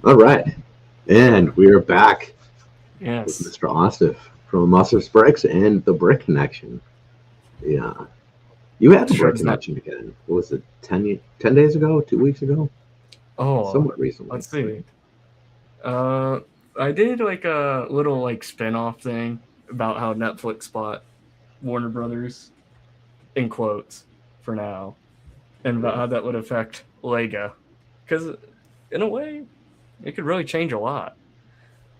All right. And we are back with Yes. Mr. Austiff from Austiff's Bricks and the Brick Connection. Yeah. You had the Brick Show's not. Connection again. What was it, 10 days ago? 2 weeks ago? Oh, Somewhat recently, let's right? see. Uh, I did like a little like spin-off thing about how Netflix bought Warner Brothers in quotes for now, and about Yeah. how that would affect Lego, because in a way, it could really change a lot.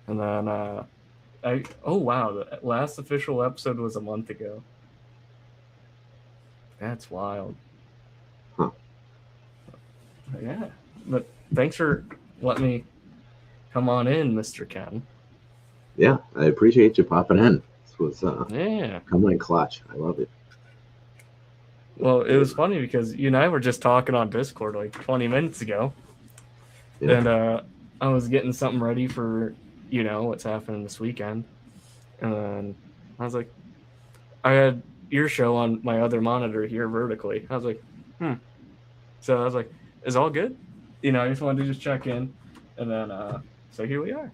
And then I oh wow, the last official episode was a month ago. That's wild. Huh. Yeah, but thanks for letting me come on in, Mr. Ken. Yeah. I appreciate you popping in. This was Yeah. coming in clutch. I love it. Well, it Yeah. was funny because you and I were just talking on Discord like 20 minutes ago, Yeah. and I was getting something ready for what's happening this weekend, and then I was like, I had your show on my other monitor here vertically. I was like, hmm. So I was like, is all good? I just wanted to just check in, and then so here we are.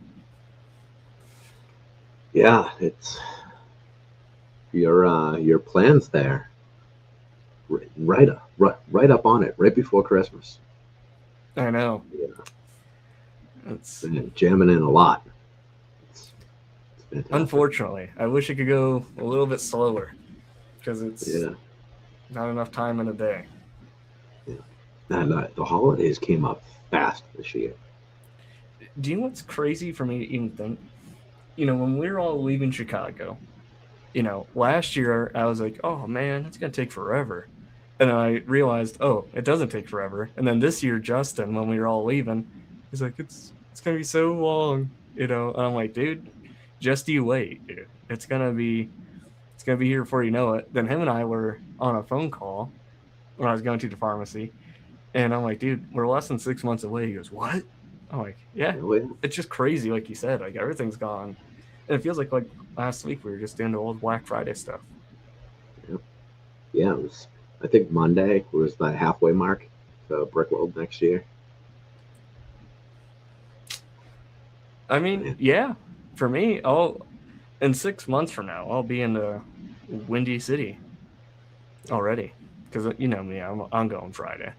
Yeah. It's your plans there. Right up on it, right before Christmas. I know Yeah. it's And jamming in a lot. It's fantastic. unfortunately. I wish it could go a little bit slower because it's Yeah. not enough time in a day. Yeah. And the holidays came up fast this year. Do you know what's crazy for me to even think? When we were all leaving Chicago, last year I was like, oh man, it's gonna take forever. And then I realized, oh, it doesn't take forever. And then this year, Justin, when we were all leaving, he's like, it's gonna be so long, And I'm like, dude, just you wait, dude. It's gonna be here before you know it. Then him and I were on a phone call when I was going to the pharmacy, and I'm like, dude, we're less than 6 months away. He goes, what? I'm like, yeah, Oh, yeah. it's just crazy, like you said, like everything's gone, and it feels like last week we were just doing the old Black Friday stuff. Yeah. Yeah, it was. I think Monday was the halfway mark to Brick World next year. I mean, Man, yeah, for me, I'll in 6 months from now, I'll be in the Windy City already because you know me, I'm going Friday.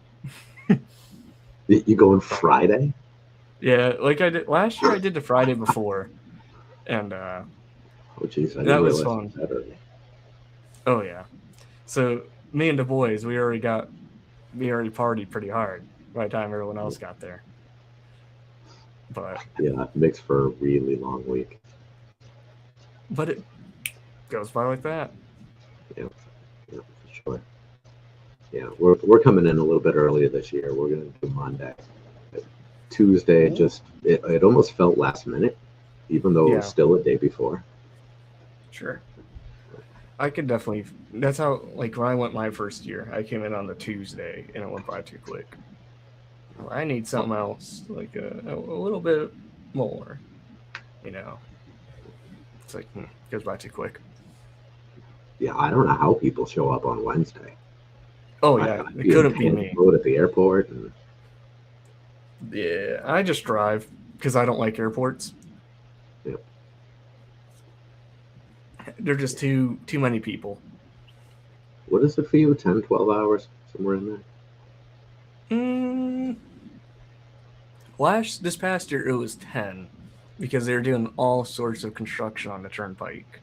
you going Friday? Yeah, like I did last year. I did the Friday before, and Oh, jeez, I that didn't was realize it fun. was that early. Oh yeah. So me and the boys, we already partied pretty hard by the time everyone else got there. But Yeah, it makes for a really long week. it goes by like that. Yeah, yeah, for sure. Yeah, we're coming in a little bit earlier this year. We're gonna do Monday. Tuesday, it almost felt last minute, even though it was Yeah, still a day before. sure. I could definitely. That's how like when I went my first year, I came in on the Tuesday and it went by too quick. I need something else, like a little bit more. You know, it's like goes by too quick. Yeah, I don't know how people show up on Wednesday. Oh yeah, I'd it be in couldn't be panic me. mode at the airport, and Yeah, I just drive because I don't like airports. you know, They're just too many people. what is it for you? 10, 12 hours, somewhere in there. Mm, this past year it was 10 because they were doing all sorts of construction on the turnpike.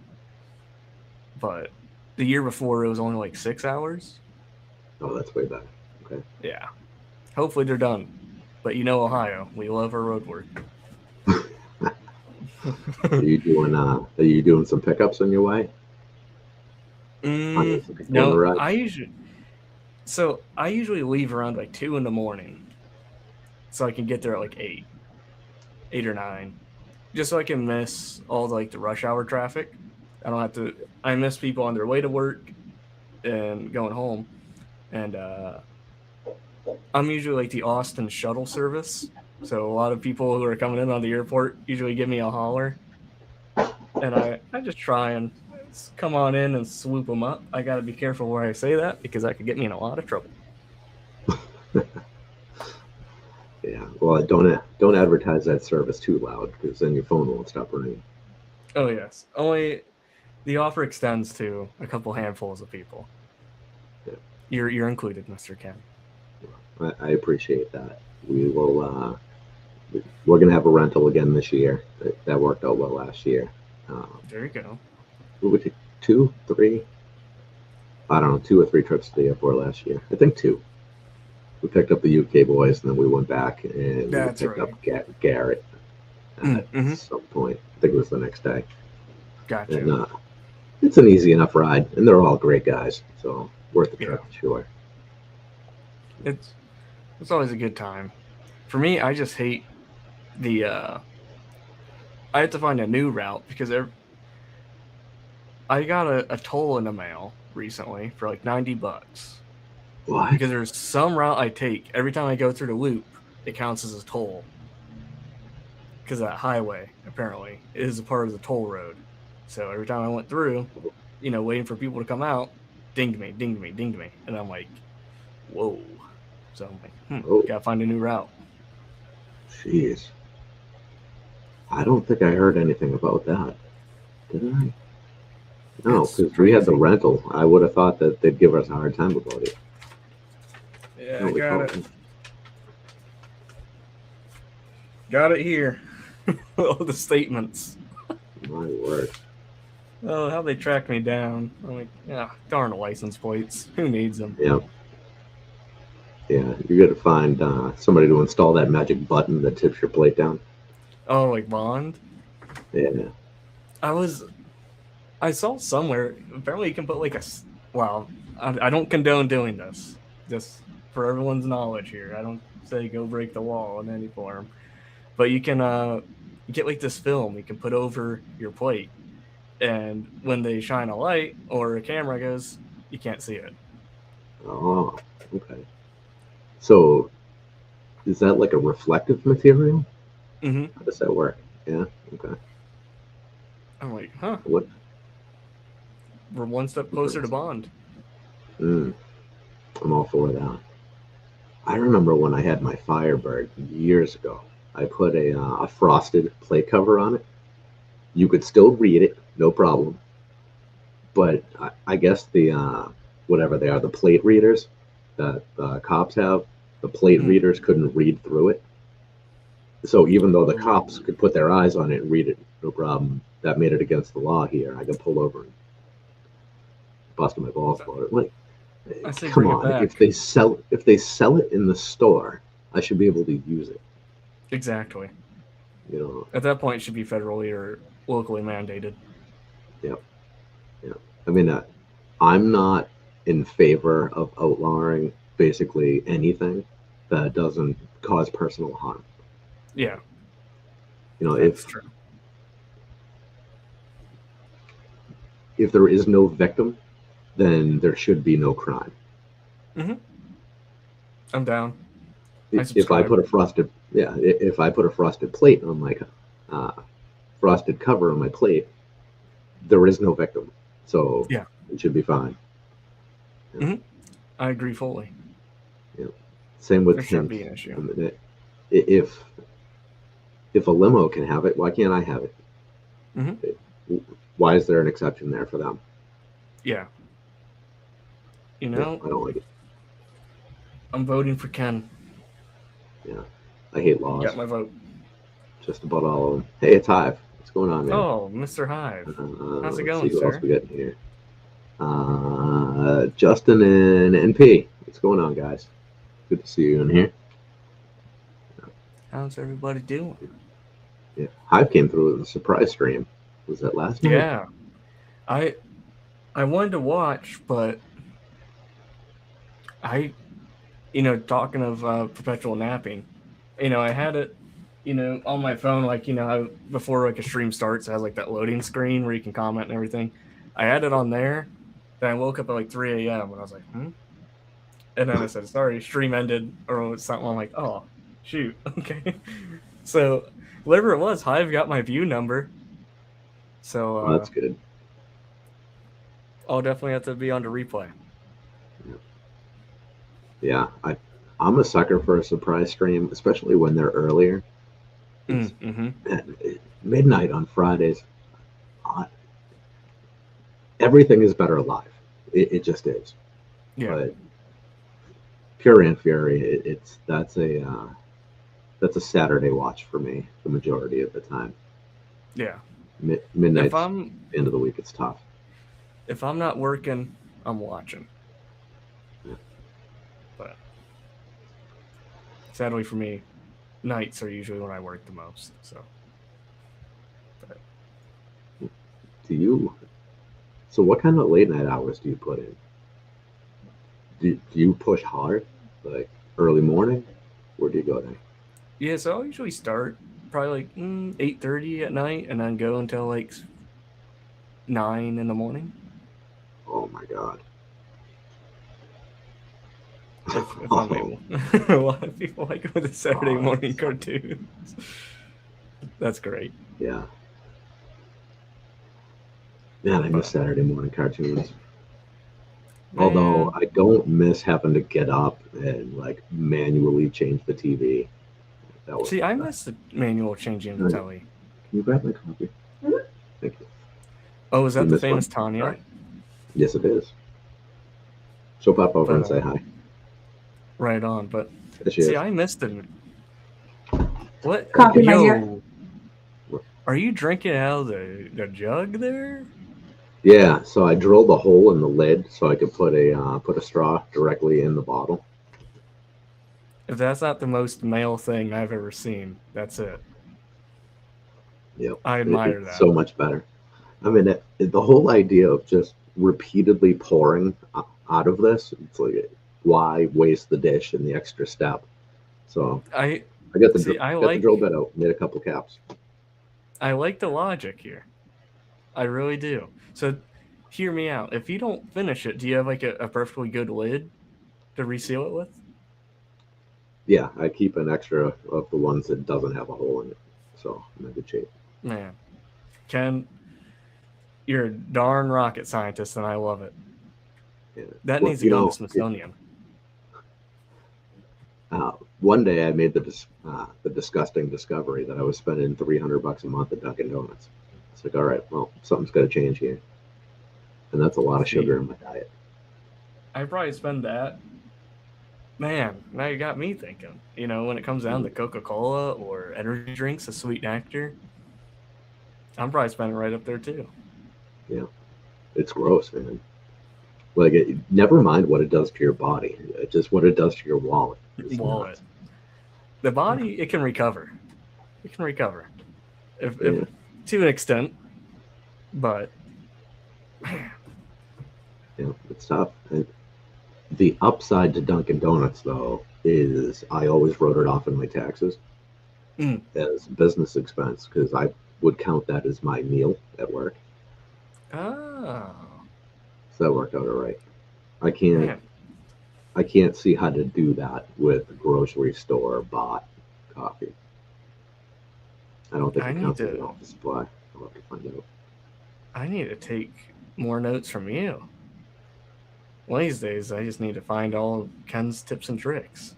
But the year before it was only like 6 hours. Oh, that's way better. Okay. Yeah, hopefully they're done. But Ohio, we love our road work. Are you doing some pickups on your way? On some corner No, rides? I usually leave around like 2 in the morning, so I can get there at like 8 or 9, just so I can miss all the rush hour traffic. I don't have to. I miss people on their way to work and going home, and I'm usually like the Austin shuttle service. So a lot of people who are coming in on the airport usually give me a holler, and I just try and come on in and swoop them up. I got to be careful where I say that because that could get me in a lot of trouble. Yeah. Well, don't advertise that service too loud because then your phone won't stop ringing. Oh yes, only the offer extends to a couple handfuls of people. Yeah. You're included, Mr. Ken. I appreciate that. We will. We're gonna have a rental again this year. That worked out well last year. There you go. We took two, three. I don't know, 2 or 3 trips to the airport last year. I think two. We picked up the UK boys, and then we went back and we That's picked up right. Garrett at Mm-hmm. some point. I think it was the next day. And Gotcha. it's an easy enough ride, and they're all great guys, so worth the Yeah, trip, sure. it's it's always a good time. For me, I just hate the. I have to find a new route because I got a toll in the mail recently for like $90 What? because there's some route I take every time I go through the loop, it counts as a toll because that highway apparently is a part of the toll road. So every time I went through, waiting for people to come out, dinged me, dinged me, dinged me, and I'm like, whoa. So I'm like, Oh, gotta find a new route. jeez. I don't think I heard anything about that. Did I? No, It's because we had the crazy. rental. I would have thought that they'd give us a hard time about it. I Yeah, I don't got recall. it. Got it here. All the statements. My word. Oh, how they track me down. I'm like, yeah, darn license plates. Who needs them? Yeah, yeah. You got to find somebody to install that magic button that tips your plate down. Oh, like Bond? Yeah. I was I saw somewhere. Apparently, you can put like a. Well, I don't condone doing this. Just for everyone's knowledge here, I don't say go break the wall in any form. But you can you get like this film you can put over your plate, and when they shine a light or a camera goes, you can't see it. Oh, okay. So is that like a reflective material? Mm-hmm. How does that work? Yeah. Okay. I'm like, huh? What? We're one step closer to Bond. Mm, I'm all for that. I remember when I had my Firebird years ago. I put a frosted plate cover on it. You could still read it, no problem. But I guess the whatever they are, the plate readers that cops have, the plate Mm. readers couldn't read through it. So even though the cops Oh, could put their eyes on it and read it, no problem, that made it against the law here. I got pulled over and busted my balls for it. Like, I say come bring it on, back. if they sell it in the store, I should be able to use it. Exactly. You know, At that point, it should be federally or locally mandated. yeah, yeah. I mean, I'm not in favor of outlawing basically anything that doesn't cause personal harm. Yeah, You know, that's true. if there is no victim, then there should be no crime. Mm-hmm. I'm down. I If I subscribe. put a frosted, yeah, if I put a frosted plate on my uh, frosted cover on my plate, there is no victim, so Yeah. it should be fine. Yeah, Mm-hmm. I agree fully. yeah. Same with There shouldn't tints. be an issue. I mean, if a limo can have it, why can't I have it? Mm-hmm. Why is there an exception there for them? Yeah. You Yeah, know, I don't like it. I'm voting for Ken. Yeah, I hate You got laws. my vote. Just about all of them. Hey, it's Hive. What's going on, man? Oh, Mr. Hive. How's it Let's see going, who else sir? we got here. Justin and NP. What's going on, guys? Good to see you in here. How's everybody doing? Yeah, Hive came through with a surprise stream. Was that last night? Yeah. I I wanted to watch, but I talking of perpetual napping, I had it, on my phone, like, before like a stream starts, it has like that loading screen where you can comment and everything. I had it on there. Then I woke up at like 3 a.m. and I was like, hmm. And then I said, sorry, stream ended or something. I'm like, oh, shoot. Okay. So whatever it was, Hive got my view number. So Well, that's good. I'll definitely have to be on the replay. Yeah, I'm a sucker for a surprise stream, especially when they're earlier. It's Mm-hmm. at midnight on Fridays. Uh, everything is better live. It just is. Yeah. But Pure and Fury, that's a Saturday watch for me the majority of the time. Yeah. If Midnight's I'm end of the week. It's tough. if I'm not working, I'm watching. Yeah. But sadly for me, nights are usually when I work the most. So. But, Do you? So what kind of late night hours do you put in? Do you push hard, like early morning? Where do you go then? yeah. So I'll usually start probably like 8:30 at night, and then go until like 9 in the morning. Oh my god. If I'm Oh, able. A lot of people like with the Saturday oh, morning cartoons. That's great. yeah. Man, I miss But Saturday morning cartoons. Although man, I don't miss having to get up and like manually change the TV. That was see, the I best. miss the manual changing the Can telly. you grab my coffee? Thank you. Oh, is You that the miss famous one? Tanya? Sorry. Yes, it is. She'll pop over But and say hi. right on. But There she see, is. I missed them. What? Coffee, my dear. Yo, are you drinking out of the jug there? Yeah, so I drilled a hole in the lid so I could put a straw directly in the bottle. If that's not the most male thing I've ever seen, that's it. Yep, I admire it's that. so much better. I mean, the whole idea of just repeatedly pouring out of this, it's like, why waste the dish and the extra step? So I I got see. got the drill bit out, made a couple caps. I like the logic here. I really do. So, hear me out. If you don't finish it, do you have like a perfectly good lid to reseal it with? Yeah, I keep an extra of the ones that doesn't have a hole in it, so I'm in good shape. Man, Ken, you're a darn rocket scientist, and I love it. Yeah. That Well, needs to go in the Smithsonian. one day I made the disgusting discovery that I was spending $300 a month at Dunkin' Donuts. It's like, all right, well, something's got to change here, and that's a lot of sugar in my diet. I probably spend that. Man, now you got me thinking. You know, when it comes down to Coca-Cola or energy drinks, a sweet nectar, I'm probably spending right up there too. Yeah, it's gross, man. Like, never mind what it does to your body, just what it does to your wallet. Wallet. The body, it can recover. It can recover, if to an extent. But man, Yeah, it's tough. And the upside to Dunkin' Donuts, though, is I always wrote it off in my taxes as business expense because I would count that as my meal at work. oh So that worked out all right. I can't man, I can't see how to do that with grocery store bought coffee. I don't think I it need counts as an to. office supply. I'll have to find out. I need to take more notes from you. One of these days, I just need to find all Ken's tips and tricks.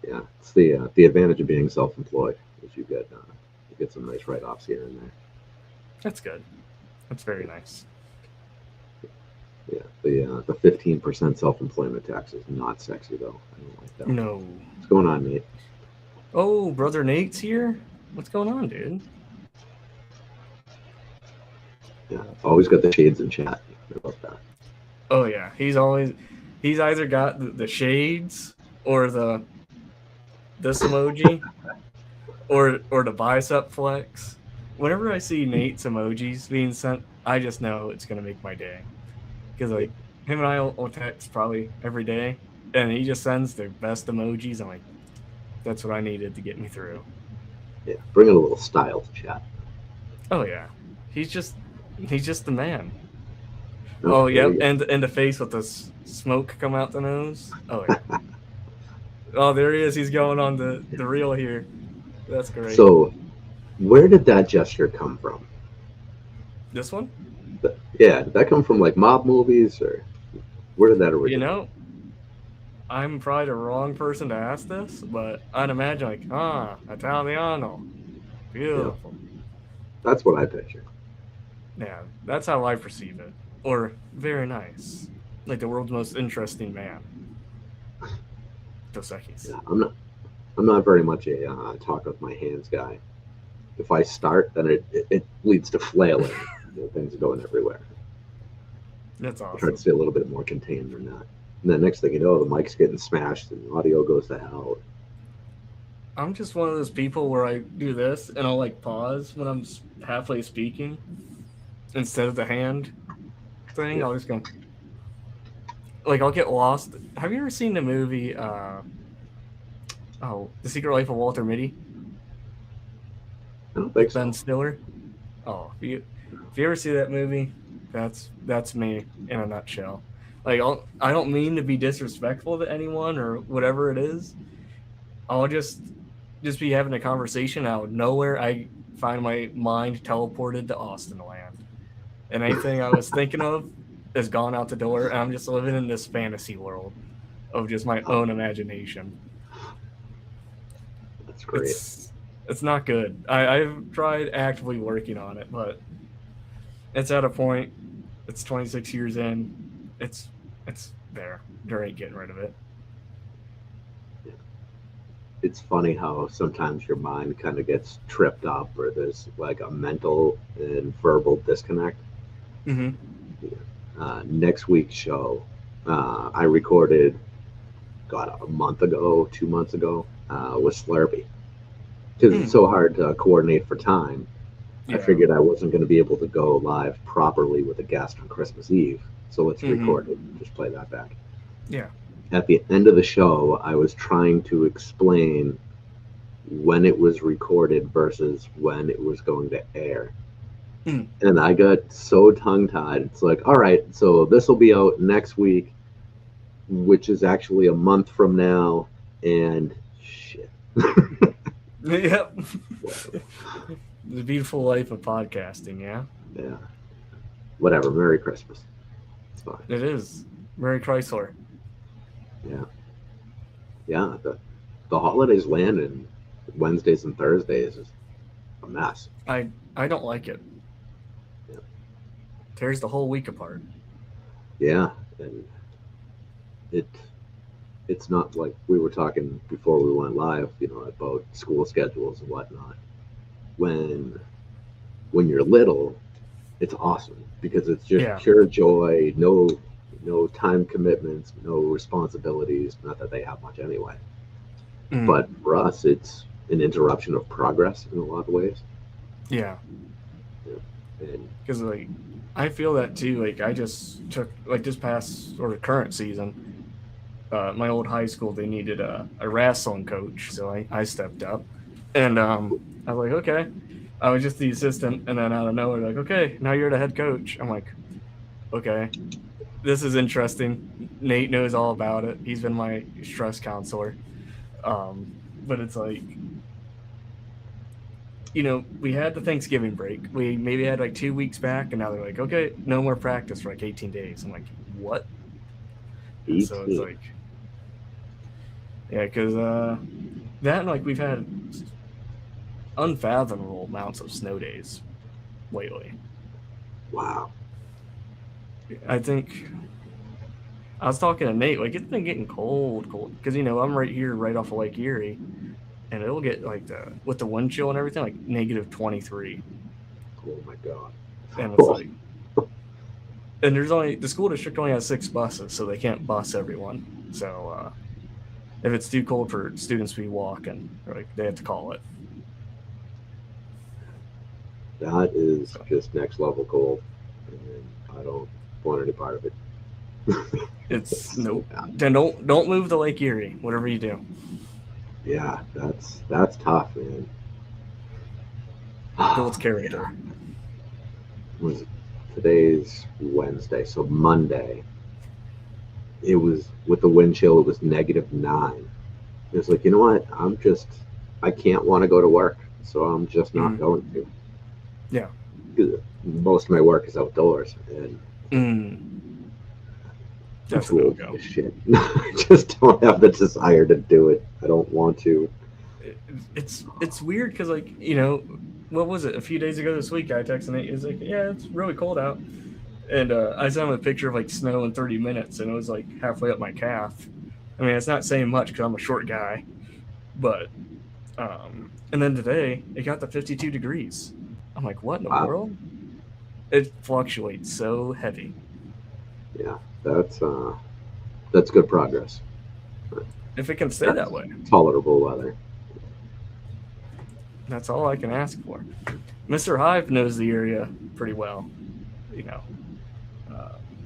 Yeah, it's the advantage of being self-employed is you get some nice write-offs here and there. That's good. That's very nice. Yeah, the 15% self-employment tax is not sexy though. I don't like that. No. What's going on, Nate? Oh, brother Nate's here. What's going on, dude? Yeah, always got the shades in chat. How about that? Oh yeah, he's either got the shades or this emoji or the bicep flex. Whenever I see Nate's emojis being sent, I just know it's gonna make my day. Because like him and I will text probably every day, and he just sends the best emojis. I'm like, that's what I needed to get me through. Yeah, bring in a little style to chat. Oh yeah, he's just the man. No, Oh there yep, you go. and the face with the smoke come out the nose. Oh yeah. Oh, there he is. He's going on the reel here. That's great. So, where did that gesture come from? This one? Yeah, did that come from like mob movies or where did that originate? You know, I'm probably the wrong person to ask this, but I'd imagine like, Italiano, Yeah, beautiful. that's what I picture. Yeah, that's how I perceive it. Or very nice, like the world's most interesting man. Dos Equis. Yeah, I'm not very much a talk with my hands guy. If I start, then it leads to flailing. Things are going everywhere. That's I try to awesome. stay a little bit more contained than that. And then next thing you know, the mic's getting smashed and the audio goes to hell. I'm just one of those people where I do this and I'll like pause when I'm halfway speaking instead of the hand thing. Yeah, I'll just go like I'll get lost. Have you ever seen the movie The Secret Life of Walter Mitty I don't think with Ben so. Stiller? Oh, if you ever see that movie, that's me in a nutshell. Like I don't mean to be disrespectful to anyone or whatever it is. I'll just be having a conversation out of nowhere. I find my mind teleported to Austin land, and anything I was thinking of is gone out the door, and I'm just living in this fantasy world of just my Oh, own imagination. that's great. It's not good. I've tried actively working on it, but it's at a point. It's 26 years in. It's there. There ain't getting rid of it. Yeah. It's funny how sometimes your mind kind of gets tripped up, or there's like a mental and verbal disconnect. Mm-hmm. Next week's show, I recorded, God, a month ago, 2 months ago, with Slurpee. Because it's so hard to coordinate for time, I Yeah. figured I wasn't going to be able to go live properly with a guest on Christmas Eve. So let's Mm-hmm. record it and just play that back. Yeah. At the end of the show, I was trying to explain when it was recorded versus when it was going to air. Mm. And I got so tongue tied. It's like, all right, so this will be out next week, which is actually a month from now. And shit. Yep. The beautiful life of podcasting, yeah. Yeah. Whatever. Merry Christmas. It's fine. It is. Mary Chrysler. Yeah. Yeah. The holidays land in Wednesdays and Thursdays is a mess. I don't like it. Yeah. Tears the whole week apart. Yeah. And it it's not like we were talking before we went live, about school schedules and whatnot. When you're little, it's awesome because it's just Yeah. pure joy, no time commitments, no responsibilities, not that they have much anyway. Mm. But for us it's an interruption of progress in a lot of ways. Yeah. And Because like I feel that too. Like I just took like this past or current season, my old high school they needed a wrestling coach, so I stepped up, and I was like, okay. I was just the assistant, and then out of nowhere, like, okay, now you're the head coach. I'm like, okay, this is interesting. Nate knows all about it. He's been my stress counselor. But it's like, we had the Thanksgiving break. We maybe had like 2 weeks back, and now they're like, okay, no more practice for like 18 days. I'm like, what? And so it's 18. like, yeah, because that and like we've had unfathomable amounts of snow days lately. Wow. I think I was talking to Nate, like it's been getting cold, because I'm right here, right off of Lake Erie, and it'll get like with the wind chill and everything, like -23, Oh my god. and it's like, and the school district only has 6 buses, so they can't bus everyone. So if it's too cold for students to be walking, like they have to call it. That is So just next level cold, and I don't want any part of it. it's It's so nope. bad. Then don't move to Lake Erie, whatever you do. Yeah, that's tough, man. Builds Yeah. character. Was today's Wednesday, so Monday. It was with the wind chill. It was -9. It was like, you know what? I can't want to go to work, so I'm just not Mm. going to. Yeah. Most of my work is outdoors, and Mm. I'm That's a too old for no-go. this shit. I just don't have the desire to do it. I don't want to. It's weird because, like, what was it? A few days ago this week, I texted Nate. He was like, "Yeah, it's really cold out," and I sent him a picture of like snow in 30 minutes, and it was like halfway up my calf. I mean, it's not saying much because I'm a short guy, but and then today it got to 52 degrees. I'm like, what in the Wow. world? It fluctuates so heavy. Yeah, that's good progress. If it can stay That's that way, tolerable weather. that's all I can ask for. Mr. Hive knows the area pretty well, you know,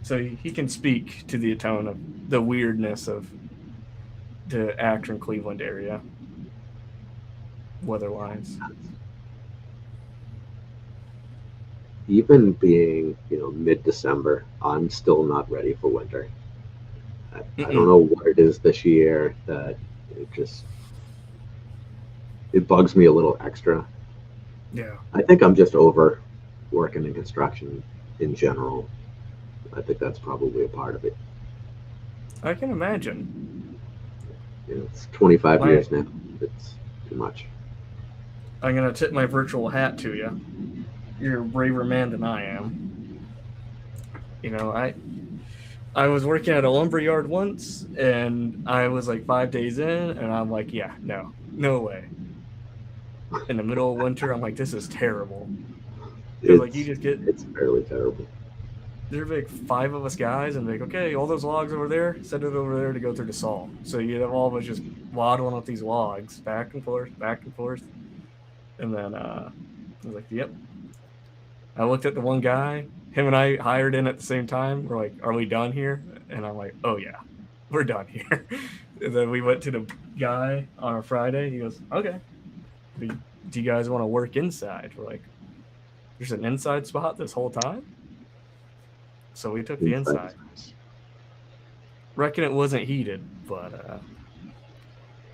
so he can speak to the tone of the weirdness of the Akron, Cleveland area, weather-wise. Even being, mid-December, I'm still not ready for winter. I don't Mm-mm. know what it is this year that it just it bugs me a little extra. Yeah, I think I'm just over working in construction in general. I think that's probably a part of it. I can imagine. It's 25 My, years now. It's too much. I'm gonna tip my virtual hat to you. You're a braver man than I am. I was working at a lumber yard once, and I was like 5 days in, and I'm like, yeah, no way. In the middle of winter, I'm like, this is terrible. Because like you It's just get it's fairly terrible. there'd be like five of us guys, and be like, okay, all those logs over there, send it over there to go through the saw. So you have all of us just waddling up these logs back and forth, and then I was like, yep. I looked at the one guy, him and I hired in at the same time. We're like, are we done here? And I'm like, oh yeah, we're done here. And then we went to the guy on a Friday. He goes, okay, do you guys want to work inside? We're like, there's an inside spot this whole time. So we took the Inside inside. is nice. Reckon it wasn't heated, but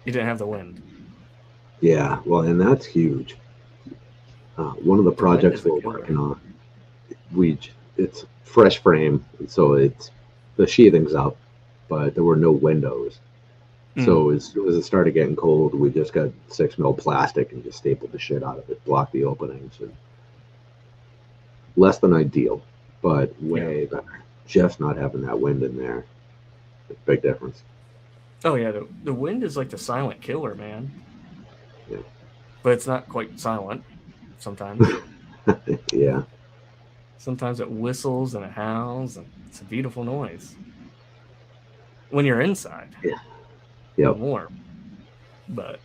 you didn't have the wind. Yeah, well, and that's huge. One of the The wind projects is a we're killer. working on, it's fresh frame, so it's the sheathing's up, but there were no windows. Mm. So as soon as it started getting cold, we just got 6 mil plastic and just stapled the shit out of it, blocked the openings, and less than ideal, but Yeah. way better. Just not having that wind in there, big difference. Oh yeah, the wind is like the silent killer, man. Yeah, But it's not quite silent sometimes. yeah, Sometimes it whistles and it howls, and it's a beautiful noise when you're inside yeah, and yep, warm. But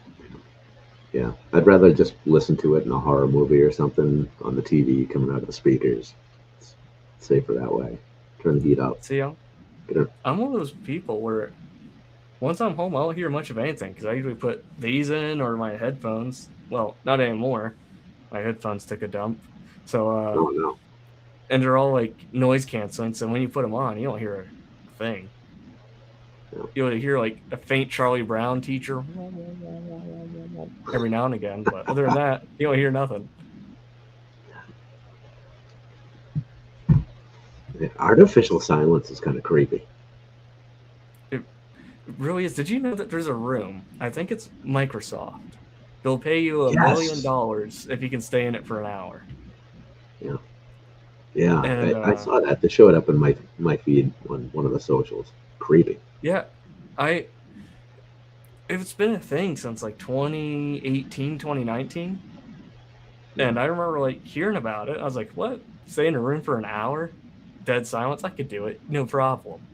yeah. I'd rather just listen to it in a horror movie or something on the TV coming out of the speakers. It's safer that way. Turn the heat up. see, Get it. I'm one of those people where once I'm home, I don't hear much of anything because I usually put these in or my headphones. Well, not anymore. My headphones took a dump. So, Oh no. and they're all like noise canceling. So when you put them on, you don't hear a thing. Yeah. You'll hear like a faint Charlie Brown teacher every now and again. But other than that, you don't hear nothing. Yeah, artificial silence is kind of creepy. It really is. Did you know that there's a room? I think it's Microsoft. They'll pay you $1 million Yes. if you can stay in it for an hour. Yeah. Yeah. And I saw that. They showed up in my feed on one of the socials. Creepy. yeah, I it's been a thing since like 2018, 2019. Yeah. And I remember like hearing about it. I was like, what? Stay in a room for an hour? Dead silence? I could do it. No problem.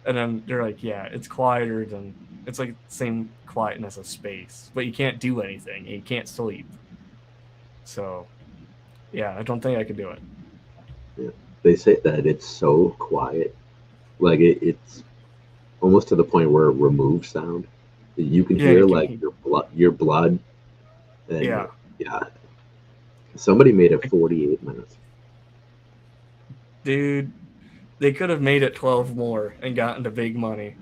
And then they're like, yeah, it's quieter than it's like the same quietness of space, but you can't do anything and you can't sleep. So yeah, I don't think I could do it. Yeah. They say that it's so quiet, like it's almost to the point where it removes sound. You can Yeah, hear you can like your blood, and yeah. yeah, somebody made it 48 minutes. Dude, they could have made it 12 more and gotten the big money.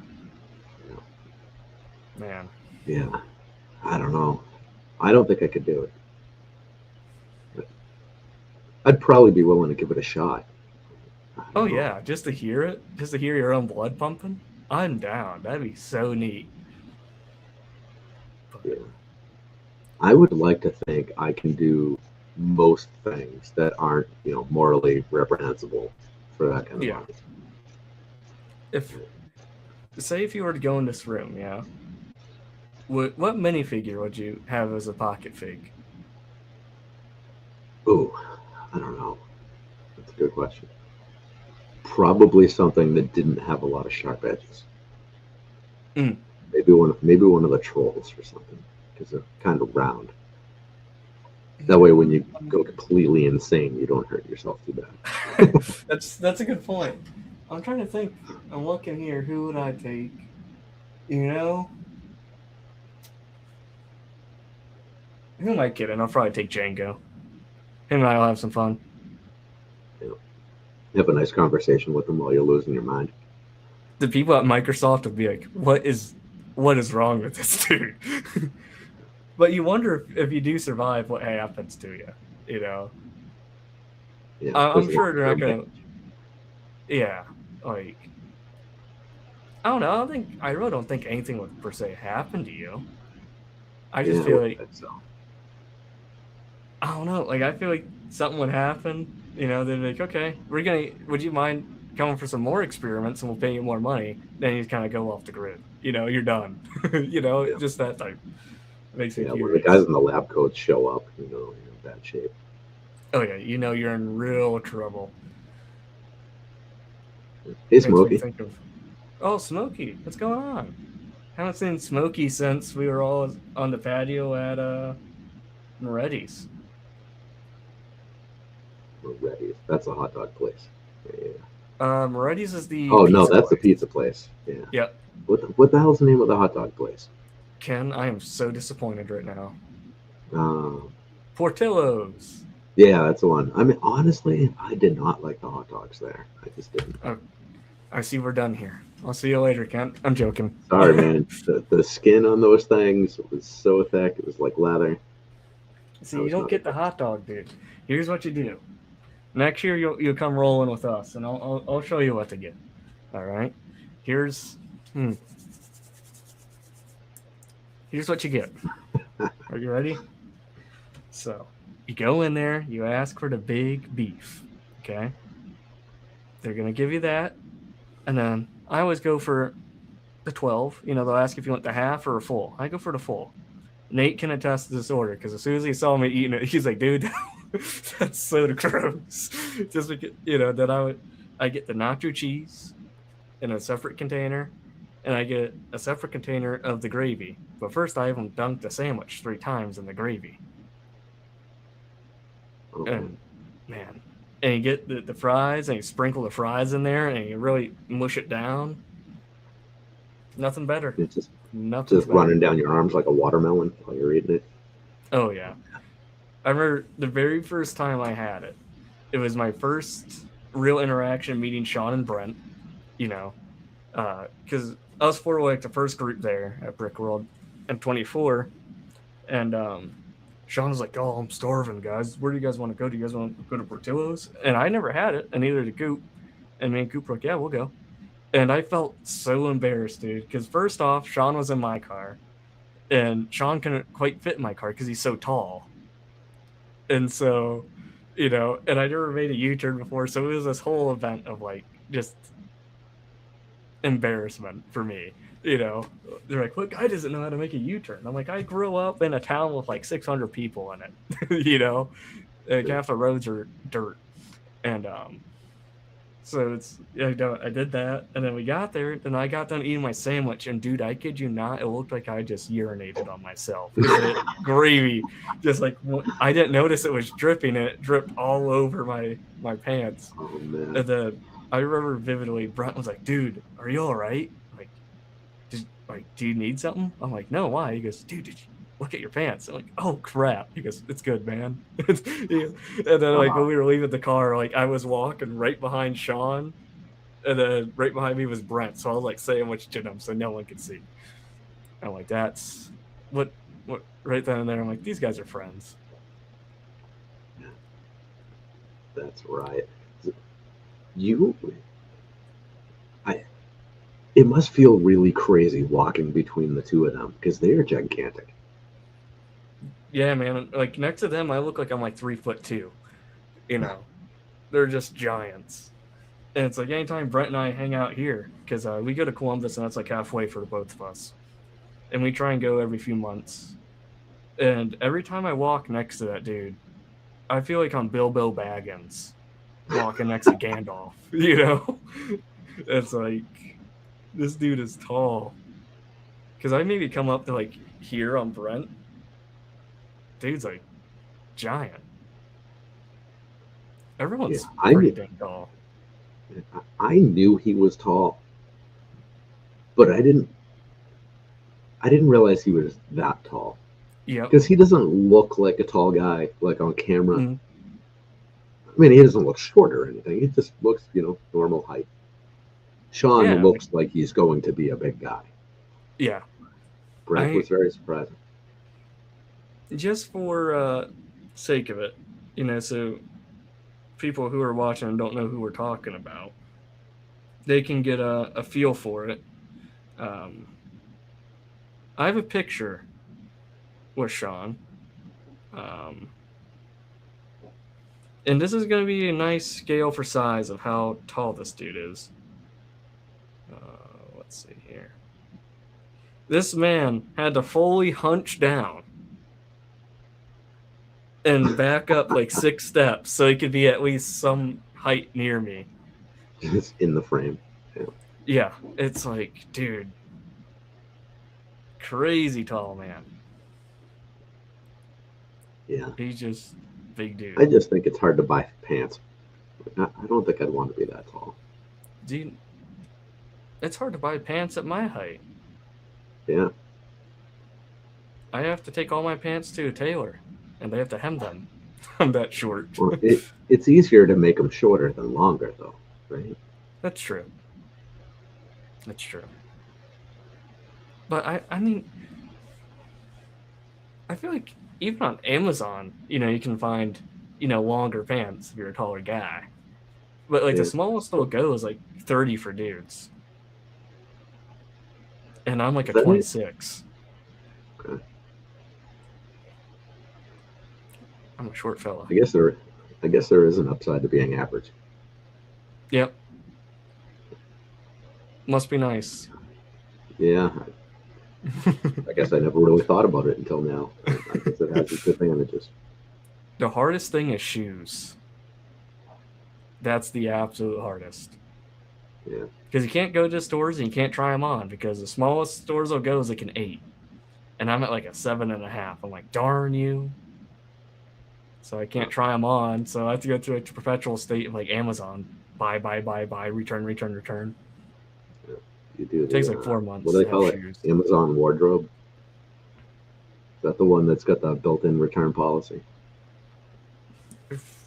Man. Yeah, I don't know. I don't think I could do it. I'd probably be willing to give it a shot. Oh yeah, just to hear it, just to hear your own blood pumping, I'm down. That'd be so neat. But Yeah. I would like to think I can do most things that aren't, morally reprehensible for that kind of yeah, money. if say if you were to go in this room, yeah, what minifigure would you have as a pocket fig? Ooh, I don't know. That's a good question. Probably something that didn't have a lot of sharp edges. Mm. Maybe one of the trolls or something, because they're kind of round. That way, when you go completely insane, you don't hurt yourself too bad. That's a good point. I'm trying to think. I'm looking here. Who would I take? You know, who am I kidding? I'll probably take Django. Him and I'll have some fun. You know, have a nice conversation with them while you're losing your mind. The people at Microsoft would be like, what is wrong with this dude?" But you wonder if you do survive, what happens to you. You know, Yeah, I'm there's sure they're not long-term gonna. damage. Yeah, like I don't know. I really don't think anything would per se happen to you. I Yeah, just I feel would like think so. I don't know. Like I feel like something would happen. You know, they'd be like, okay, we're gonna. Would you mind coming for some more experiments, and we'll pay you more money? Then you kind of go off the grid. You know, you're done. Yeah, Just that type. It makes me yeah. When the guys curious. in the lab coats show up, you're in bad shape. Oh yeah, you're in real trouble. Hey, Makes me Smokey. think of, oh, Smokey, what's going on? Haven't seen Smokey since we were all on the patio at Moretti's. We're ready. That's a hot dog place. Yeah. Moretti's is the Oh no, pizza that's the place. pizza place. Yeah. Yep. What the hell's the name of the hot dog place? Ken, I am so disappointed right now. Uh, Portillo's. yeah, that's the one. I mean, honestly, I did not like the hot dogs there. I just didn't. Oh, I see we're done here. I'll see you later, Ken. I'm joking. Sorry, man. The skin on those things was so thick; it was like leather. I See, you was don't not a get the fan. hot dog, dude. Here's what you do. Next year you'll come rolling with us, and I'll show you what to get. All right. Here's hmm, here's what you get. Are you ready? So you go in there, you ask for the big beef. Okay. They're gonna give you that, and then I always go for the 12. They'll ask if you want the half or a full. I go for the full. Nate can attest to this order because as soon as he saw me eating it, he's like, "Dude, that's so gross." Just because, then I get the nacho cheese in a separate container, and I get a separate container of the gravy. But first, I have them dunk the sandwich 3 times in the gravy, Okay. and man, and you get the fries, and you sprinkle the fries in there, and you really mush it down. Nothing better. It's Nothing's just better. running down your arms like a watermelon while you're eating it. Oh yeah. I remember the very first time I had it. It was my first real interaction meeting Sean and Brent. You know, because us four were like the first group there at Brick World in 24, and Sean was like, "Oh, I'm starving, guys. Where do you guys want to go? Do you guys want to go to Portillo's?" And I never had it, and neither did Coop. And me and Coop were like, "Yeah, we'll go." And I felt so embarrassed, dude, because first off, Sean was in my car, and Sean couldn't quite fit in my car because he's so tall. And so, and I never made a U-turn before, so it was this whole event of like just embarrassment for me. They're like, "What guy doesn't know how to make a U-turn?" I'm like, I grew up in a town with like 600 people in it. Like half the roads are dirt, and so I did that, and then we got there, and I got done eating my sandwich, and dude, I kid you not, it looked like I just urinated on myself because the gravy, just like I didn't notice it was dripping, and it dripped all over my pants. Oh man. And then I remember vividly, Brent was like, "Dude, are you all right? Do you need something?" I'm like, "No, why?" He goes, "Dude, did you look at your pants?" I'm like, "Oh crap." He goes, "It's good, man." And then like when we were leaving the car, like I was walking right behind Sean, and then right behind me was Brent. So I was like sandwiched in him so no one could see. I'm like, that's what right then and there. I'm like, these guys are friends. That's right. You, I, it must feel really crazy walking between the two of them because they are gigantic. Yeah, man. Like next to them, I look like I'm like 3'2". You know, they're just giants. And it's like anytime Brent and I hang out here, because we go to Columbus and that's like halfway for the both of us, and we try and go every few months. And every time I walk next to that dude, I feel like I'm Bilbo Baggins walking next to Gandalf. You know, it's like this dude is tall. Because I maybe come up to like here on Brent, dude's like giant. Yeah, Everyone's I pretty knew, dang tall. I knew he was tall, but I didn't realize he was that tall Yep. because he doesn't look like a tall guy like on camera. Mm. I mean, he doesn't look short or anything. He just looks, normal height. Sean Yeah. Like, looks like he's going to be a big guy. yeah. Brent I was very surprising. just for sake of it, so people who are watching and don't know who we're talking about, they can get a feel for it. Um, I have a picture with Sean, um, and this is going to be a nice scale for size of how tall this dude is. Let's see here. This man had to fully hunch down and back up like 6 steps so he could be at least some height near me. Just in the frame. Yeah. Yeah, it's like, dude, crazy tall man. Yeah. He's just big I dude. just think it's hard to buy pants. I don't think I'd want to be that tall. Dude, it's hard to buy pants at my height. Yeah. I have to take all my pants to a tailor, and they have to hem them. I'm that short. Well, it's easier to make them shorter than longer, though, right? That's true. That's true. But I mean, I feel like even on Amazon, you can find, longer pants if you're a taller guy. But like the Yeah. smallest they'll go is like 30 for dudes. And I'm like Is a that it? 26. Okay. I'm a short fella. I guess there is an upside to being average. Yep. Must be nice. Yeah. I guess I never really thought about it until now. I guess it has its advantages. The hardest thing is shoes. That's the absolute hardest. Yeah. Because you can't go to stores and you can't try them on because the smallest stores will go is like an 8. And I'm at like a 7.5. I'm like, darn you. So I can't try them on. So I have to go through like the perpetual state of like Amazon. Buy, return, return, return. Yeah. You do It takes the like 4 what months do to they have call it? shoes. Amazon wardrobe. Is that the one that's got the built-in return policy?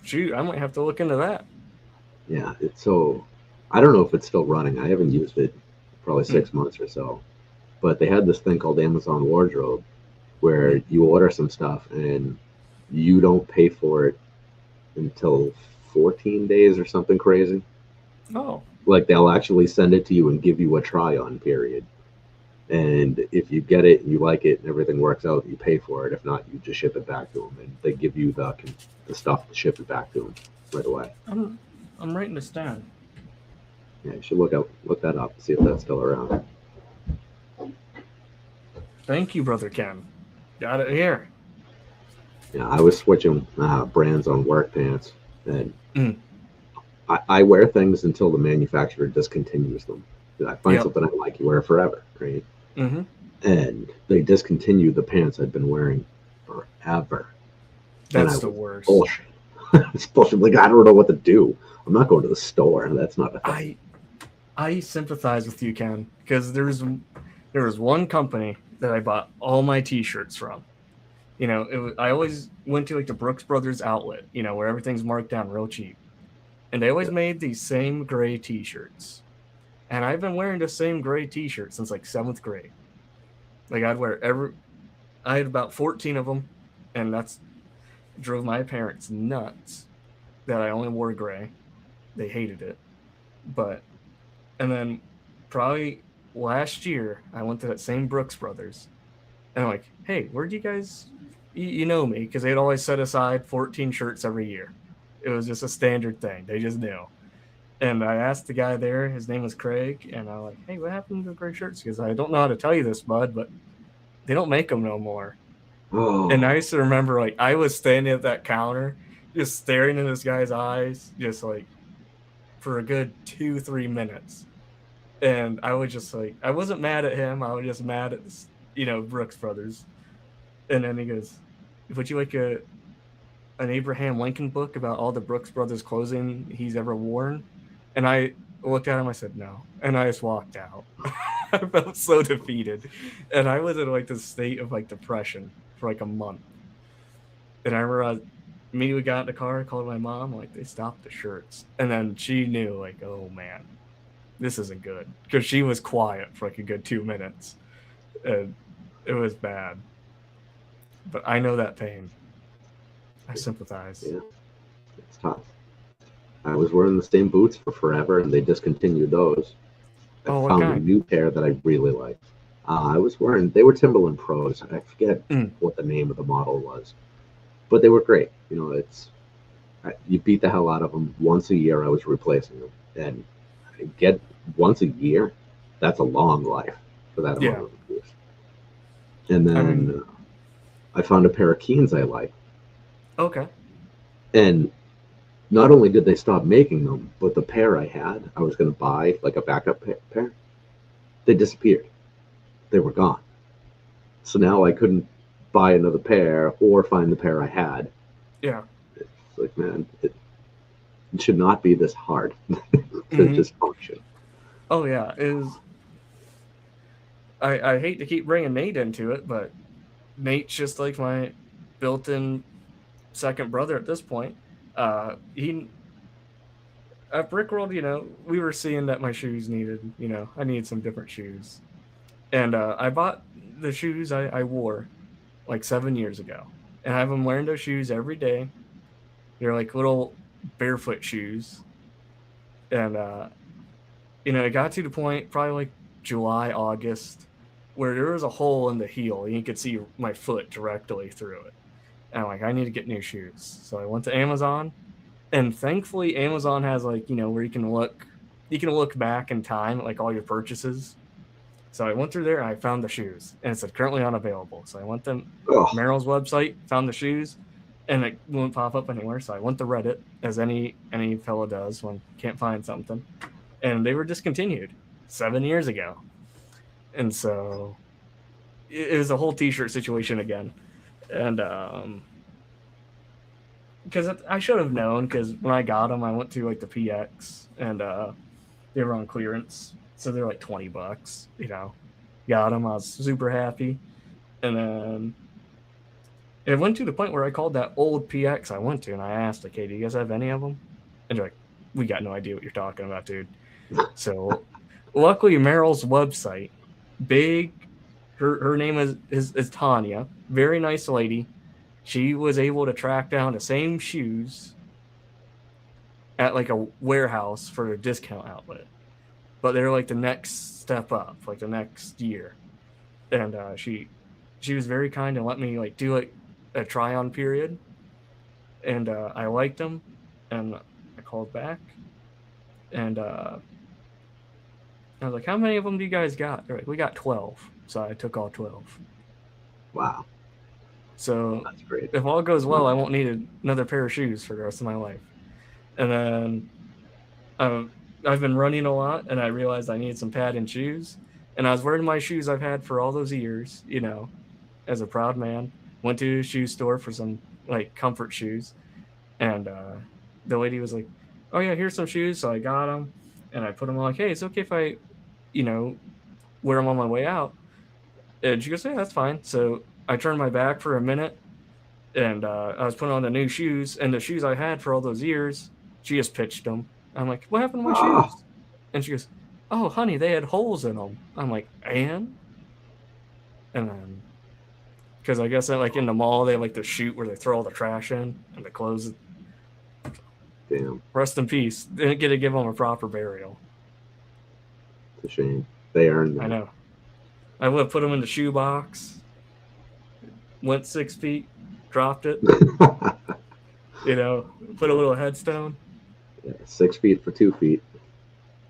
Shoot, I might have to look into that. Yeah. It's so. I don't know if it's still running. I haven't used it probably 6 months or so. But they had this thing called Amazon Wardrobe, where you order some stuff and you don't pay for it until 14 days or something crazy. Oh, Like they'll actually send it to you and give you a try on period. And if you get it and you like it and everything works out, you pay for it. If not, you just ship it back to them, and they give you the stuff to ship it back to them right away. I'm writing this down. Yeah, you should look that up, see if that's still around. Thank you, Brother Ken. Got it here. Yeah, I was switching brands on work pants, and Mm. I wear things until the manufacturer discontinues them. I find Yep. something I like, you wear it forever, right? Mm-hmm. And they discontinued the pants I'd been wearing forever. That's And the I was worst. bullshit. It's bullshit. Like, I don't know what to do. I'm not going to the store. That's not a thing. I sympathize with you, Ken, because there was one company that I bought all my T-shirts from. I always went to like the Brooks Brothers outlet, where everything's marked down real cheap, and they always Yeah. made these same gray T-shirts, and I've been wearing the same gray T-shirt since like 7th grade. Like I had about 14 of them, and that's drove my parents nuts that I only wore gray. They hated it. But and then probably last year I went to that same Brooks Brothers, and I'm like, hey, where'd you guys? You know me, because they'd always set aside 14 shirts every year. It was just a standard thing. They just knew. And I asked the guy there, his name was Craig, and I'm like, hey, what happened to the gray shirts? Because I don't know how to tell you this, bud, but they don't make them no more. And I Oh, used to remember, like, I was standing at that counter, just staring in this guy's eyes, just like for a good 2, 3 minutes. And I was just like, I wasn't mad at him. I was just mad at, Brooks Brothers. And then he goes, would you like an Abraham Lincoln book about all the Brooks Brothers clothing he's ever worn? And I looked at him, I said, no. And I just walked out. I felt so defeated. And I was in like this state of like depression for like a month. And I remember we got in the car, called my mom, like they stopped the shirts. And then she knew, like, oh man, this isn't good. Because she was quiet for like a good 2 minutes. And it was bad. But I know that pain. I sympathize. yeah, it's tough. I was wearing the same boots for forever, and they discontinued those. I Oh, what found a kind? new pair that I really liked. I was wearing, they were Timberland Pros. I forget Mm, what the name of the model was, but they were great. You beat the hell out of them. Once a year, I was replacing them. And I get once a year, that's a long life for that amount yeah. of use. And I mean, then I found a pair of Keens I like. okay. And not only did they stop making them, but the pair I had, I was going to buy like a backup pair, they disappeared. They were gone. So now I couldn't buy another pair or find the pair I had. Yeah. It's like, man, it should not be this hard to Hmm. just function. Oh, yeah. I hate to keep bringing Nate into it, but Nate's just like my built-in second brother at this point. He at Brickworld, we were seeing that my shoes needed, I needed some different shoes, and I bought the shoes I wore like 7 years ago, and I've been wearing those shoes every day. They're like little barefoot shoes, and it got to the point probably like July, August, where there was a hole in the heel, and you could see my foot directly through it. And I'm like, I need to get new shoes. So I went to Amazon, and thankfully Amazon has like, where you can look back in time at like all your purchases. So I went through there and I found the shoes, and it said currently unavailable. So I went to Oh, Merrill's website, found the shoes, and it wouldn't pop up anywhere. So I went to Reddit, as any fellow does when can't find something, and they were discontinued 7 years ago. And so it was a whole T-shirt situation again, and because I should have known, because when I got them, I went to like the PX, and they were on clearance, so they're like $20. Got them. I was super happy, and then it went to the point where I called that old PX I went to, and I asked, like, "Hey, do you guys have any of them?" And they're like, "We got no idea what you're talking about, dude." So, luckily, Merrill's website, big, her name is Tanya, very nice lady. She was able to track down the same shoes at like a warehouse for a discount outlet, but they're like the next step up, like the next year. And she was very kind and let me like do like a try on period, and I liked them, and I called back, and I was like, "How many of them do you guys got?" They're like, "We got 12." So I took all 12. wow. So That's great. if all goes well, I won't need another pair of shoes for the rest of my life. And then I've been running a lot, and I realized I needed some padded shoes. And I was wearing my shoes I've had for all those years, as a proud man. Went to a shoe store for some like comfort shoes, and the lady was like, "Oh yeah, here's some shoes." So I got them, and I put them on. Like, "Hey, it's okay if I, you know, wear them on my way out." And she goes, "Yeah, that's fine." So I turned my back for a minute, and I was putting on the new shoes, and the shoes I had for all those years, she just pitched them. I'm like, "What happened to my Oh, shoes?" And she goes, "Oh, honey, they had holes in them." I'm like, and then because I guess that like in the mall they like the chute where they throw all the trash in and the clothes. Damn, Rest in peace. Didn't get to give him a proper burial. it's a shame. They earned that. I know. I would have put him in the shoebox. Went 6 feet, dropped it. You know, put a little headstone. Yeah, 6 feet for 2 feet.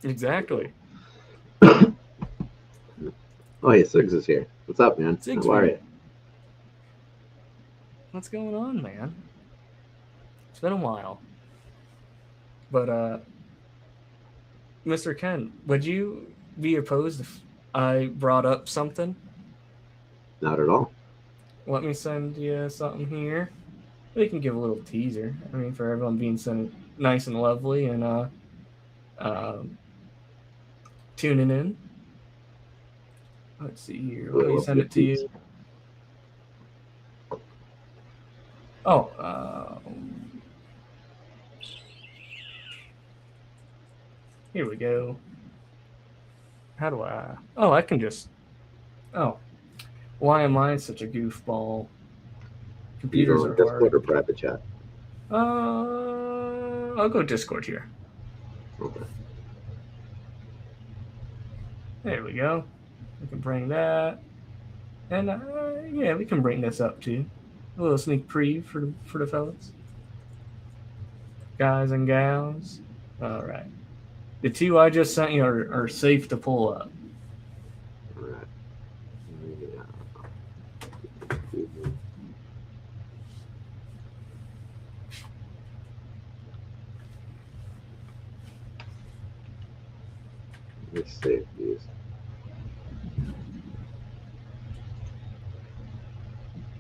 Exactly. Oh, hey, Six is here. What's up, man? Six How are feet. you? What's going on, man? It's been a while. But Mr. Ken, would you be opposed if I brought up something? Not at all. Let me send you something here. We can give a little teaser. I mean, for everyone being so nice and lovely and um, tuning in. Let's see here. Let me send it to you. Oh, here we go. How do I? Oh, I can just. Oh, why am I such a goofball? Computers are Discord hard. or private chat? I'll go Discord here. Okay. There we go. We can bring that, and yeah, we can bring this up too. A little sneak preview for the fellas, guys and gals. All right, the two I just sent you are safe to pull up. All right. Let me save these.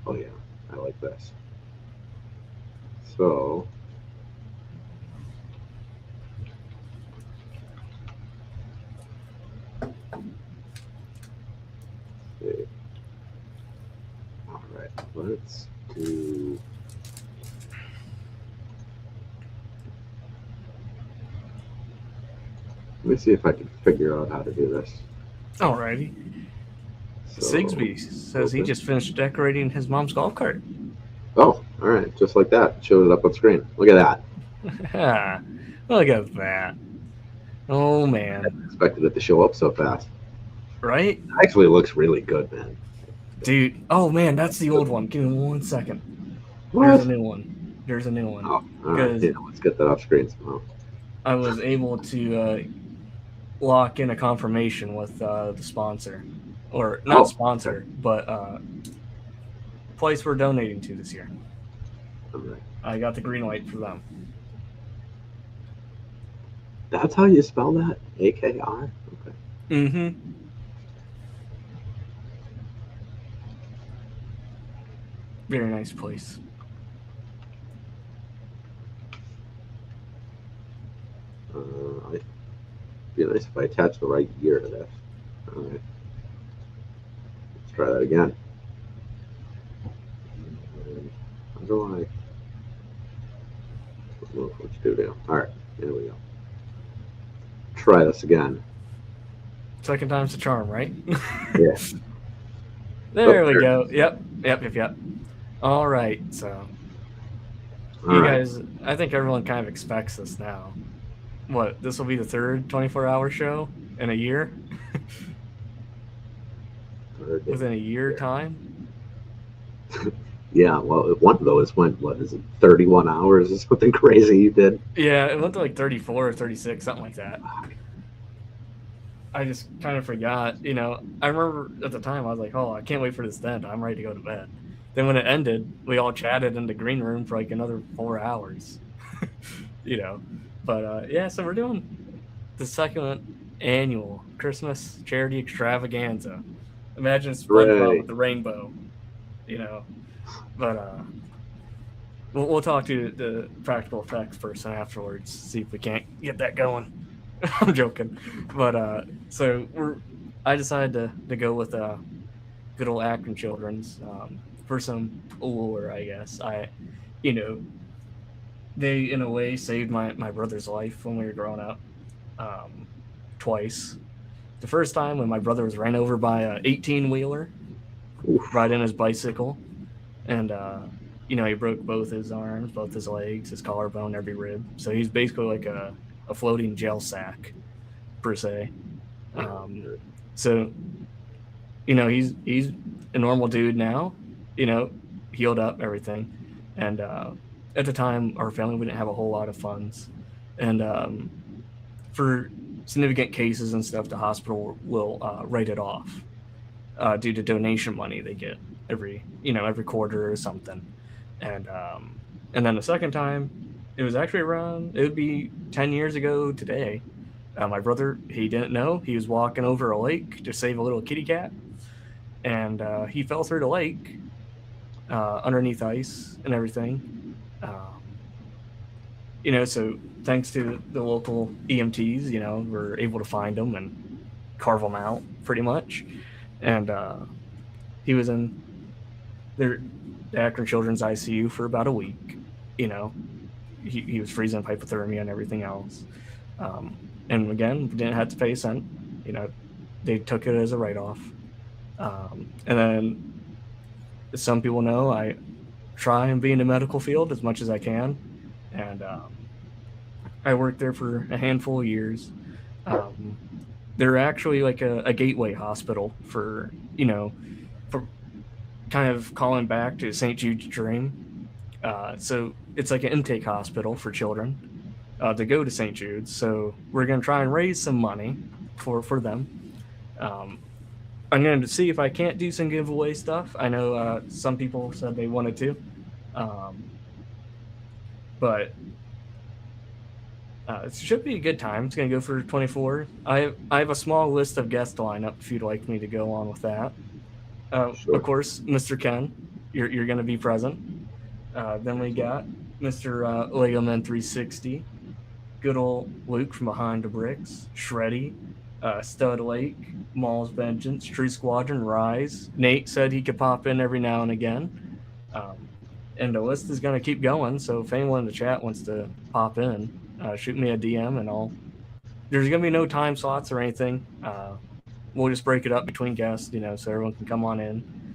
Oh yeah, I like this. So see. All right, let's do. Let me see if I can figure out how to do this. Alrighty. So, Sigsby says he just finished decorating his mom's golf cart. Oh, all right, just like that. Showed it up on screen. Look at that. Look at that. Oh, I man. didn't expected it to show up so fast. Right? It actually looks really good, man. Dude. Oh, man, that's the old one. Give me 1 second. What? There's a new one. There's a new one. Oh, all right. Yeah, let's get that off screen somehow. I was able to lock in a confirmation with the sponsor. Or not sponsor, but place we're donating to this year. Okay. I got the green light for them. That's how you spell that? AKR? Okay. Mm-hmm. Very nice place. It'd be nice if I attach the right gear to this. All right. Let's try that again. How do I? What you do now? All right, there we go. Try this again. Second time's the charm, right? Yeah. There we go. Yep. All right. So, you guys, I think everyone kind of expects this now. What? This will be the third 24-hour show in a year? Within a year time? Yeah, well, one of those went, what is it, 31 hours or something crazy you did? Yeah, it went to like 34 or 36, something like that. I just kind of forgot, you know. I remember at the time I was like, oh, I can't wait for this to end. I'm ready to go to bed. Then when it ended, we all chatted in the green room for like another 4 hours, you know. But yeah, so we're doing the second annual Christmas charity extravaganza. Imagine SpongeBob with the rainbow, you know. But we'll talk to the practical effects person afterwards, see if we can't get that going. I'm joking, but so I decided to go with good old Akron Children's for some lore, I guess. You know, they in a way saved my brother's life when we were growing up, twice. The first time when my brother was ran over by a 18-wheeler riding his bicycle, and he broke both his arms, both his legs, his collarbone, every rib. So he's basically like a floating gel sack, per se. So, he's a normal dude now, healed up, everything. And at the time, our family, we didn't have a whole lot of funds. And for significant cases and stuff, the hospital will write it off due to donation money they get every quarter or something. And then the second time, it was actually it would be 10 years ago today. My brother, he didn't know. He was walking over a lake to save a little kitty cat, and he fell through the lake underneath ice and everything. So thanks to the local EMTs, we're able to find him and carve him out pretty much. And he was in the Akron Children's ICU for about a week. He was freezing, hypothermia, and everything else. And again, didn't have to pay a cent. They took it as a write-off. And then some people know I try and be in the medical field as much as I can. And I worked there for a handful of years. They're actually like a gateway hospital for kind of calling back to St. Jude's dream. So it's like an intake hospital for children to go to St. Jude's. So we're going to try and raise some money for them. I'm going to see if I can't do some giveaway stuff. I know some people said they wanted to. But it should be a good time. It's going to go for 24. I have a small list of guests to line up if you'd like me to go on with that. Sure. Of course, Mr. Ken, you're going to be present. Then we got Mr. Lego Man 360, good old Luke from Behind the Bricks, Shreddy, Stud Lake, Maul's Vengeance, True Squadron, Rise. Nate said he could pop in every now and again. And the list is going to keep going, so if anyone in the chat wants to pop in, shoot me a DM and there's going to be no time slots or anything. We'll just break it up between guests, so everyone can come on in.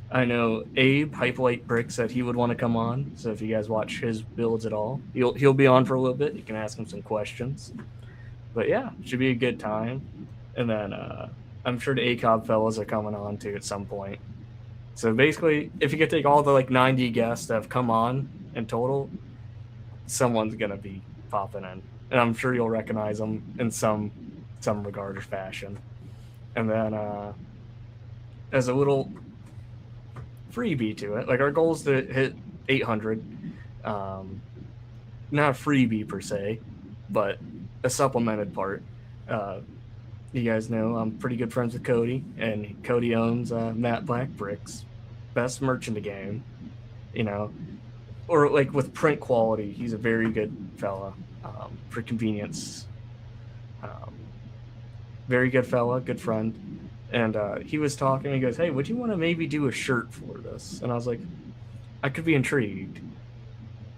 I know Abe, Hypolite Brick, said he would want to come on, so if you guys watch his builds at all, he'll be on for a little bit. You can ask him some questions. But yeah, it should be a good time. And then I'm sure the ACOB fellas are coming on too at some point. So basically, if you could take all the 90 guests that have come on in total, someone's going to be popping in. And I'm sure you'll recognize them in some regard or fashion. And then as a little freebie to it, our goal is to hit 800. Not a freebie per se, but a supplemented part. You guys know I'm pretty good friends with Cody, and Cody owns Matt Black Bricks, best merch in the game, or with print quality, he's a very good fella. For convenience, very good fella, good friend. And he was talking, he goes, "Hey, would you want to maybe do a shirt for this?" And I was like, I could be intrigued.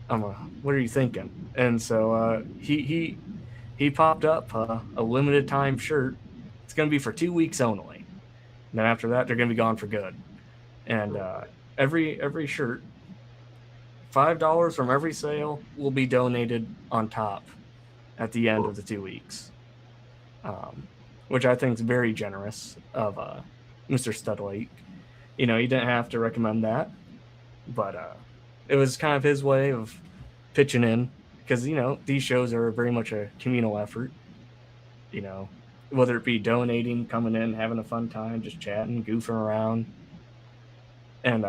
What are you thinking? And so he popped up a limited time shirt. It's going to be for 2 weeks only. And then after that, they're going to be gone for good. And every shirt, $5 from every sale will be donated on top at the end of the 2 weeks, which I think is very generous of Mr. Studlake. He didn't have to recommend that, but it was kind of his way of pitching in, because these shows are very much a communal effort. Whether it be donating, coming in, having a fun time, just chatting, goofing around, and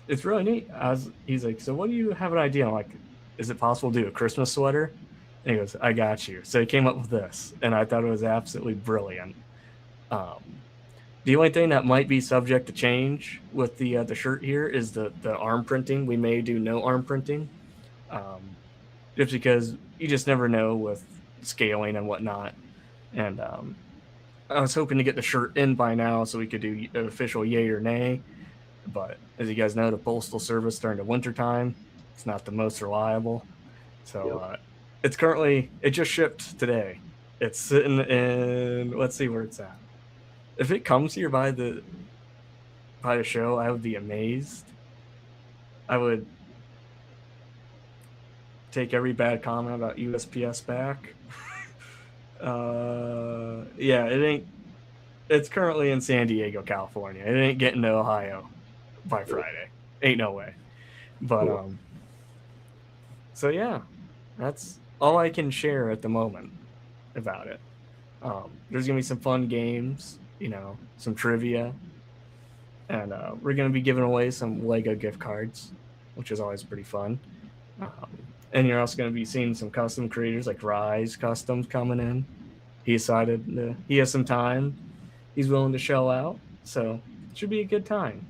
it's really neat. He's like, "So what do you have an idea?" I'm like, "Is it possible to do a Christmas sweater?" And he goes, "I got you." So he came up with this, and I thought it was absolutely brilliant. The only thing that might be subject to change with the shirt here is the arm printing. We may do no arm printing, just because you just never know with scaling and whatnot. And I was hoping to get the shirt in by now so we could do an official yay or nay. But as you guys know, the Postal Service during the wintertime, it's not the most reliable. So it just shipped today. It's sitting in, let's see where it's at. If it comes here by the show, I would be amazed. I would take every bad comment about USPS back. Yeah, it ain't. It's currently in San Diego, California. It ain't getting to Ohio by Friday. Ain't no way. But Cool. so yeah, that's all I can share at the moment about it. There's gonna be some fun games, some trivia, and we're gonna be giving away some Lego gift cards, which is always pretty fun. And you're also gonna be seeing some custom creators like Rise Customs coming in. He decided he has some time. He's willing to shell out, so it should be a good time.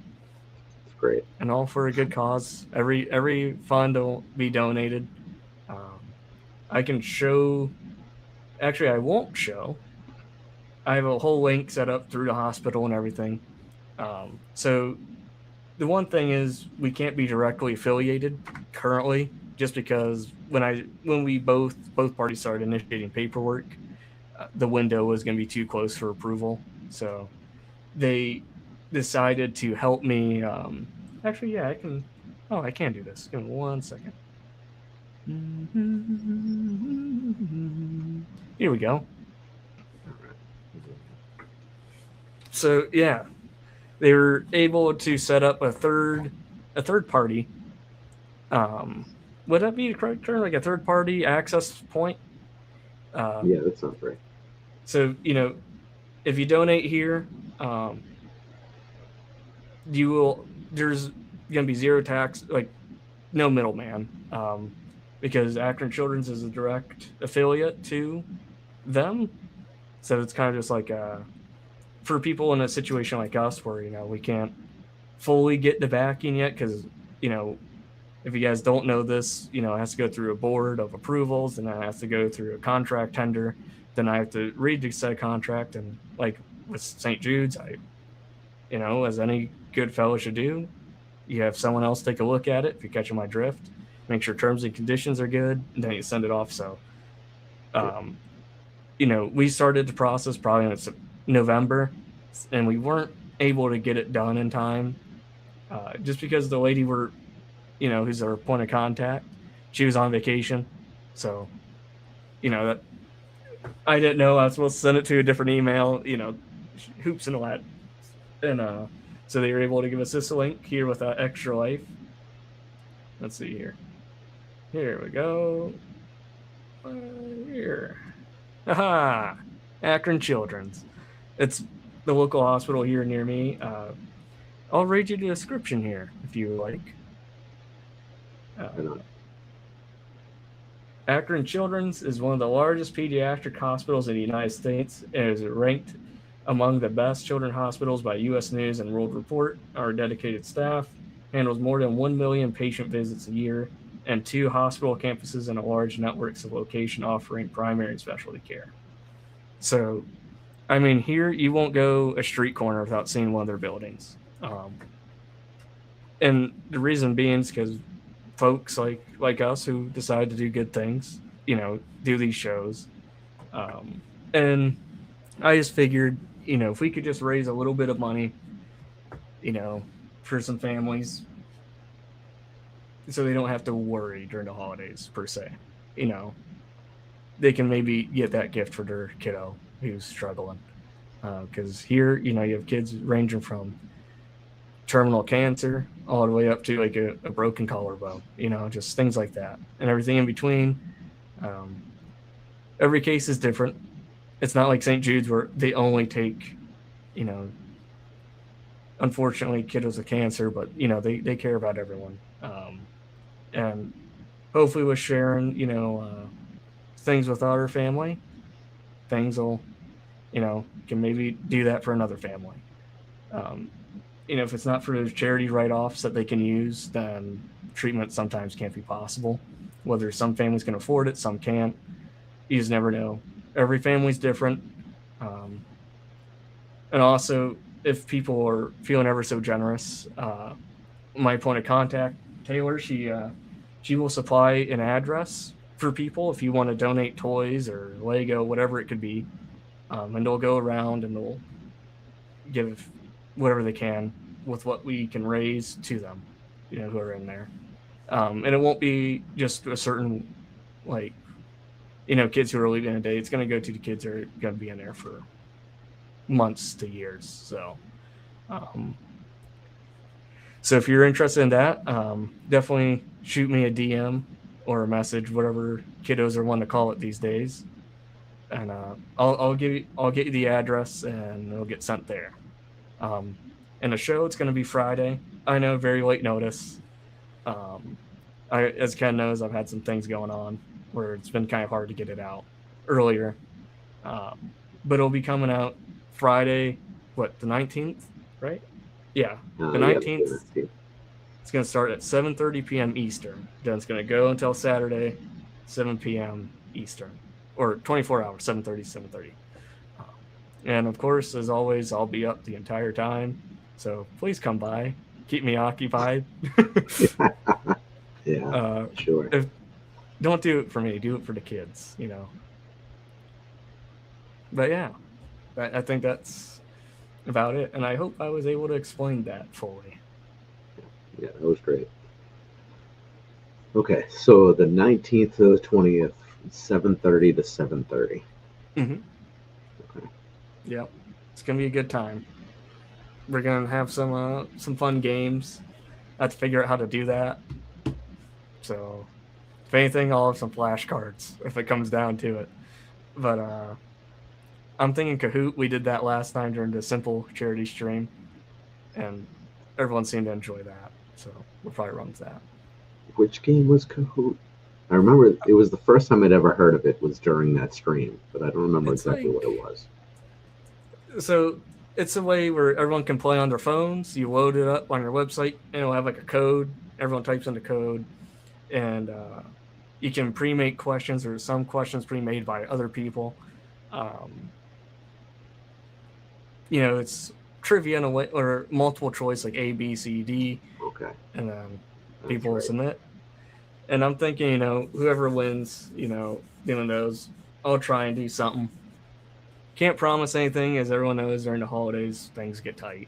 It's great. And all for a good cause. Every fund will be donated. Um, I can show. Actually, I won't show. I have a whole link set up through the hospital and everything. So the one thing is we can't be directly affiliated currently, just because when we both parties started initiating paperwork, the window was going to be too close for approval. So they decided to help me. Actually, yeah, I can. Oh, I can do this. Give me 1 second. Here we go. So yeah, they were able to set up a third party. Would that be the correct term? Like a third party access point? Yeah, that sounds right. So if you donate here, you will. There's gonna be zero tax, like no middleman, because Akron Children's is a direct affiliate to them. So it's kind of just like for people in a situation like us where we can't fully get the backing yet, because if you guys don't know this, it has to go through a board of approvals, and then it has to go through a contract tender. Then I have to read the said contract, and like with St. Jude's, as any good fellow should do, you have someone else take a look at it if you're catching my drift, make sure terms and conditions are good, and then you send it off. So we started the process probably in November, and we weren't able to get it done in time, just because the lady who's our point of contact, she was on vacation. So that I didn't know I was supposed to send it to a different email, hoops and all that. And so they were able to give us this link here with Extra Life. Let's see here. Here we go. Here. Aha! Akron Children's. It's the local hospital here near me. I'll read you the description here if you like. Akron Children's is one of the largest pediatric hospitals in the United States and is ranked among the best children's hospitals by U.S. News and World Report. Our dedicated staff handles more than 1 million patient visits a year and 2 hospital campuses and a large networks of location offering primary and specialty care. So, here you won't go a street corner without seeing one of their buildings. And the reason being is because folks like us who decide to do good things, do these shows. And I just figured, if we could just raise a little bit of money, for some families, so they don't have to worry during the holidays per se, they can maybe get that gift for their kiddo who's struggling. Because here, you have kids ranging from terminal cancer all the way up to like a broken collarbone, just things like that, and everything in between. Every case is different. It's not like St. Jude's where they only take, unfortunately, kiddos with cancer, but they care about everyone. And hopefully with sharing, things with our family, things will, can maybe do that for another family. If it's not for those charity write-offs that they can use, then treatment sometimes can't be possible. Whether some families can afford it, some can't. You just never know. Every family's different. And also, if people are feeling ever so generous, my point of contact, Taylor, she will supply an address for people if you want to donate toys or Lego, whatever it could be. And they'll go around and they'll give whatever they can with what we can raise to them. who are in there. And it won't be just a certain, like, kids who are leaving a day. It's going to go to the kids who are going to be in there for months to years. So if you're interested in that, definitely shoot me a DM or a message, whatever kiddos are wanting to call it these days, and I'll get you the address and it'll get sent there. And the show, it's going to be Friday. I know, very late notice. As Ken knows, I've had some things going on where it's been kind of hard to get it out earlier. But it'll be coming out Friday, the 19th, right? Yeah, the 19th. Yeah, It's going to start at 7:30 p.m. Eastern. Then it's going to go until Saturday, 7 p.m. Eastern. Or 24 hours, 7:30, 7:30. And of course, as always, I'll be up the entire time. So please come by. Keep me occupied. Yeah, sure. Don't do it for me. Do it for the kids, But yeah, I think that's about it. And I hope I was able to explain that fully. Yeah, that was great. Okay, so the 19th to the 20th, 7:30 to 7:30. Mm-hmm. Okay. Yep, it's gonna be a good time. We're gonna have some fun games. I have to figure out how to do that. So, if anything, I'll have some flashcards if it comes down to it. But I'm thinking Kahoot. We did that last time during the Simple charity stream, and everyone seemed to enjoy that. So we'll probably run with that. Which game was Kahoot? I remember it was the first time I'd ever heard of it was during that stream, but I don't remember exactly what it was. So it's a way where everyone can play on their phones. You load it up on your website, and it'll have like a code. Everyone types in the code, and you can pre-make questions, or some questions pre-made by other people. It's trivia in a way, or multiple choice, like A, B, C, D. Okay. And then people will submit. And I'm thinking, whoever wins, doing those, I'll try and do something. Can't promise anything, as everyone knows during the holidays things get tight.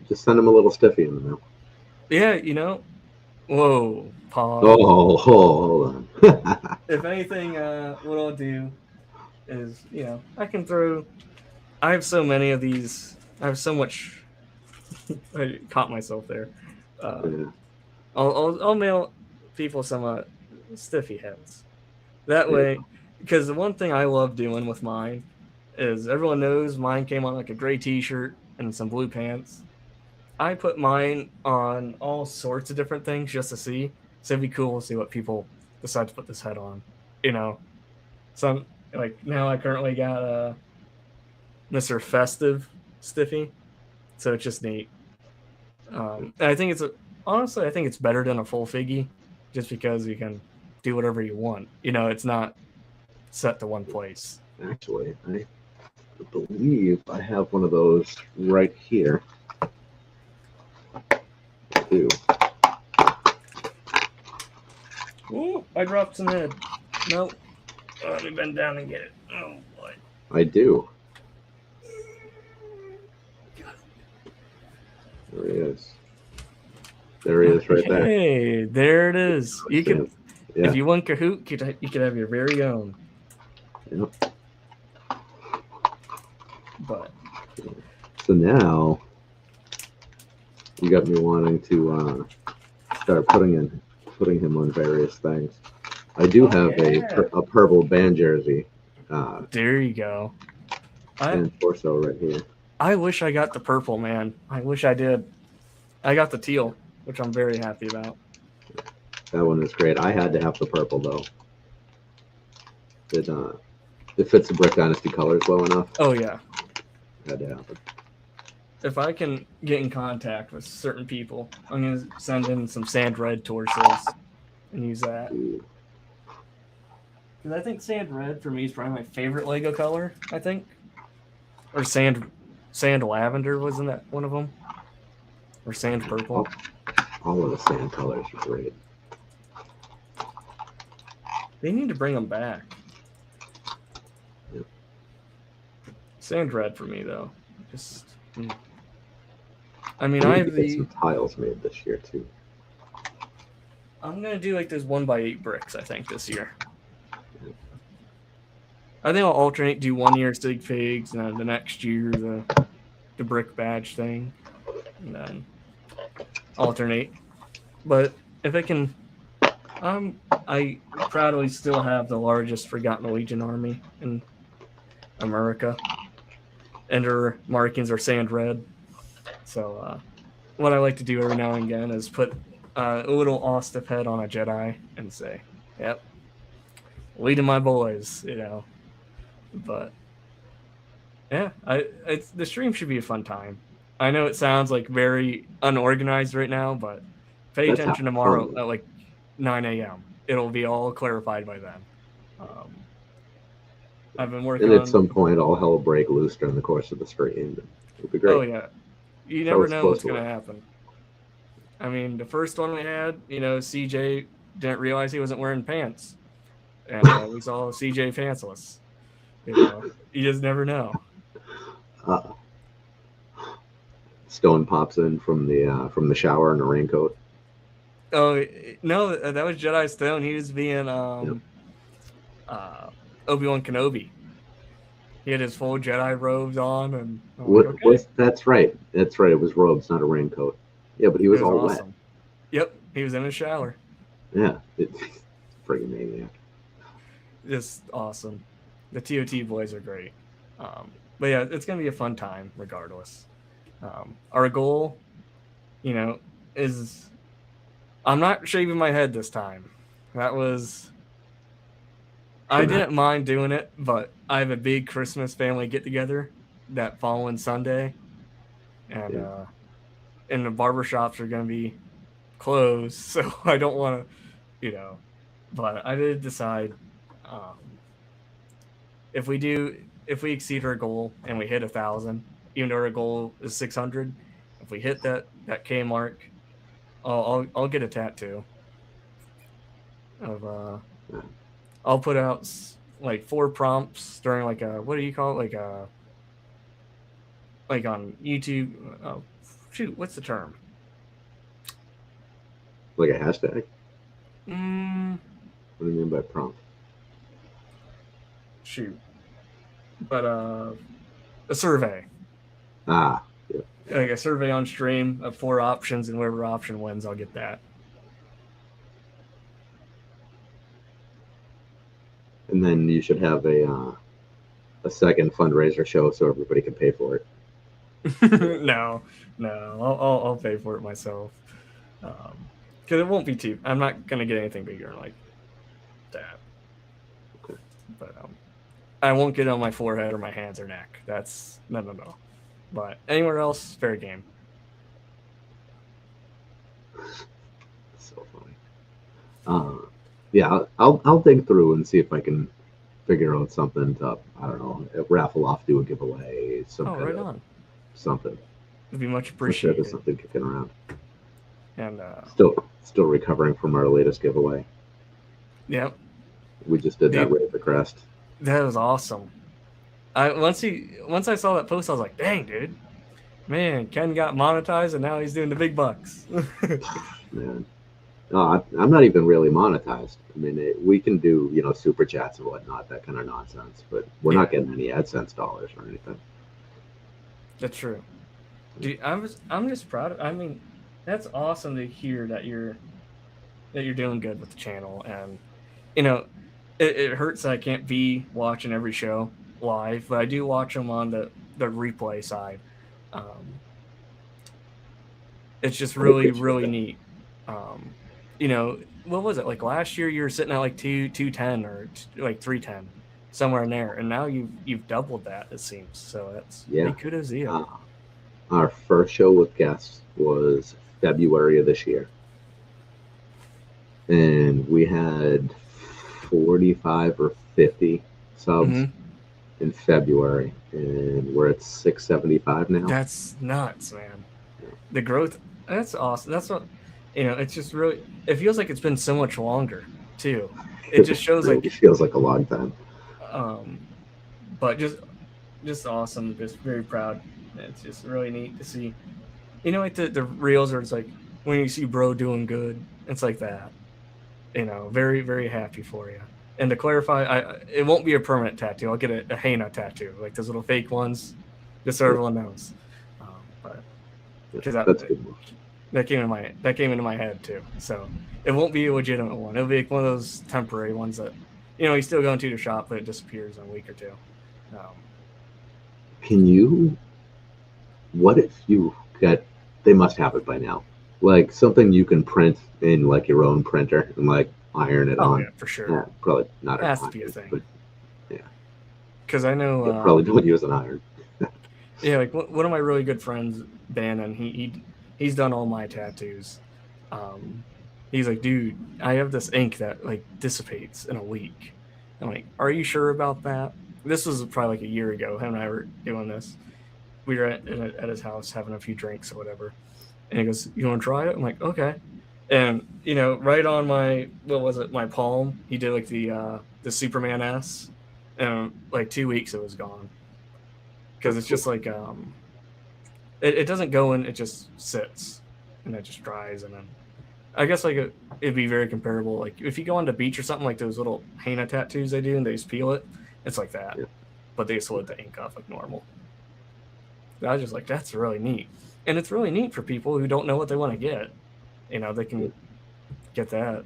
Just send them a little stiffy in the mail. Yeah, whoa, pause. Oh, hold on. If anything, what I'll do is, I have so many of these. I have so much. I caught myself there. Yeah. I'll mail people some stiffy heads. That way, because the one thing I love doing with mine is, everyone knows mine came on like a gray t-shirt and some blue pants. I put mine on all sorts of different things just to see. So it'd be cool to see what people decide to put this head on. Some, like, now I currently got Mr. Festive Stiffy. So it's just neat. And I think honestly, I think it's better than a full figgy, just because you can do whatever you want. It's not set to one place. Actually, I believe I have one of those right here. I do. Ooh, I dropped some head. Nope. Let me bend down and get it. Oh, boy. I do. There he is. There he is, right there. Hey, there it is. You could, yeah. If you want Kahoot, you could have your very own. Yep. But so now you got me wanting to start putting him on various things. I do have a purple band jersey. There you go. And torso right here. I wish I got the purple, man. I wish I did. I got the teal, which I'm very happy about. That one is great. I had to have the purple though. It fits the Brick Dynasty colors well enough. Oh yeah. Had to have it. If I can get in contact with certain people, I'm gonna send in some sand red torsos and use that. Because I think sand red for me is probably my favorite Lego color. I think, or sand lavender, wasn't that one of them? Or sand purple. All of the sand colors are great. They need to bring them back. Sand red for me though. Just I mean, I I need have to get some tiles made this year too. I'm gonna do like those 1x8 bricks. I think this year. I think I'll alternate. Do 1 year sig figs, and then the next year the brick badge thing, and then alternate. But if I can, I proudly still have the largest Forgotten Legion army in America, and their markings are sand red. So what I like to do every now and again is put a little Austiff head on a Jedi and say, "Yep, leading my boys," you know. But yeah, the stream should be a fun time. I know it sounds like very unorganized right now, but pay That's how attention tomorrow fun. at like 9 a.m. It'll be all clarified by then. I've been working And at on. some point, all hell will break loose during the course of the stream. It'll be Oh great. yeah, you That's how never it's know supposed what's to gonna work. happen. I mean, the first one we had, CJ didn't realize he wasn't wearing pants, and we saw CJ pantsless. You just never know. Uh, Stone pops in from the shower in a raincoat. Oh no, that was Jedi Stone. He was being Yep. Obi-Wan Kenobi. He had his full Jedi robes on, and I'm like, What okay, was that's right. That's right. It was robes, not a raincoat. Yeah, but he it was was all wet. awesome. Yep, he was in his shower. Yeah, it's freaking maniac. Just awesome. The TOT boys are great. But yeah, it's gonna be a fun time regardless. Our goal, is I'm not shaving my head this time. That was I didn't mind doing it, but I have a big Christmas family get together that following Sunday, and the barbershops are gonna be closed, so I don't want to. But I did decide if we exceed our goal and we hit 1,000, even though our goal is 600, if we hit that K mark, I'll get a tattoo of I'll put out like 4 prompts during like a, what do you call it, like on YouTube. Oh, shoot, what's the term? Like a hashtag. What What do you mean by prompt? Shoot, but a survey. Ah, yeah. Like a survey on stream of 4 options, and whatever option wins, I'll get that. And then you should have a second fundraiser show so everybody can pay for it. No, I'll pay for it myself. Because it won't be cheap. I'm not gonna get anything bigger like that. Okay. But I won't get it on my forehead or my hands or neck. That's no. But anywhere else, fair game. So funny. Yeah, I'll dig through and see if I can figure out something to, I don't know, raffle off, do a giveaway, some kind Right of on. something. It'd be much I'm sure appreciated. there's something kicking around. And Still recovering from our latest giveaway. Yep. We just did that Raven Crest. That was awesome. Once I saw that post, I was like, dang, dude. Man, Ken got monetized and now he's doing the big bucks. Man. No, I'm not even really monetized. I mean, we can do, super chats and whatnot, that kind of nonsense, but we're not getting any AdSense dollars or anything. That's true. Dude, I'm just proud. I mean, that's awesome to hear that you're doing good with the channel, and it hurts that I can't be watching every show live, but I do watch them on the replay side. It's just really neat. What was it like last year? You were sitting at like 210 or like 310, somewhere in there, and now you've doubled that, it seems. So that's big kudos to you. Our first show with guests was February of this year, and we had 45 or 50 subs in February, and we're at 675 now. That's nuts, man. The growth, that's awesome. That's what, it's just really, it feels like it's been so much longer too. It just shows really like, feels like a long time. But just awesome. Just very proud. It's just really neat to see, You know, like the reels where it's like when you see bro doing good, it's like that. You know, very very happy for you. And to clarify, it won't be a permanent tattoo. I'll get a henna tattoo, like those little fake ones, just so Yeah, everyone knows. But yeah, because that's good. that came into my head too. So it won't be a legitimate one. It'll be like one of those temporary ones that, you know, you still go into the shop, but it disappears in a week or two. Can you? What if you get? They must have it by now. Like something you can print in like your own printer and like iron it Oh on. yeah, for sure. Yeah, probably not It an has to be a iron, thing. but yeah, Because I you know, probably don't use an iron. yeah, like one of my really good friends, Bannon, he's done all my tattoos. Um, he's like, dude, I have this ink that like dissipates in a week. I'm like, are you sure about that? This was probably like a year ago. Him and I were doing this. We were at his house having a few drinks or whatever, and he goes, "You want to try it?" I'm like, "Okay." And you know, right on my what was it, my palm, he did like the Superman S, and like 2 weeks it was gone because That's it's cool. just like it doesn't go in, it just sits and it just dries, and then I guess like it'd be very comparable. Like if you go on the beach or something, like those little henna tattoos they do and they just peel it, it's like that, Yeah. but they just let Okay. the ink off like normal. I was just like, that's really neat, and it's really neat for people who don't know what they want to get. You know, they Yeah. can get that.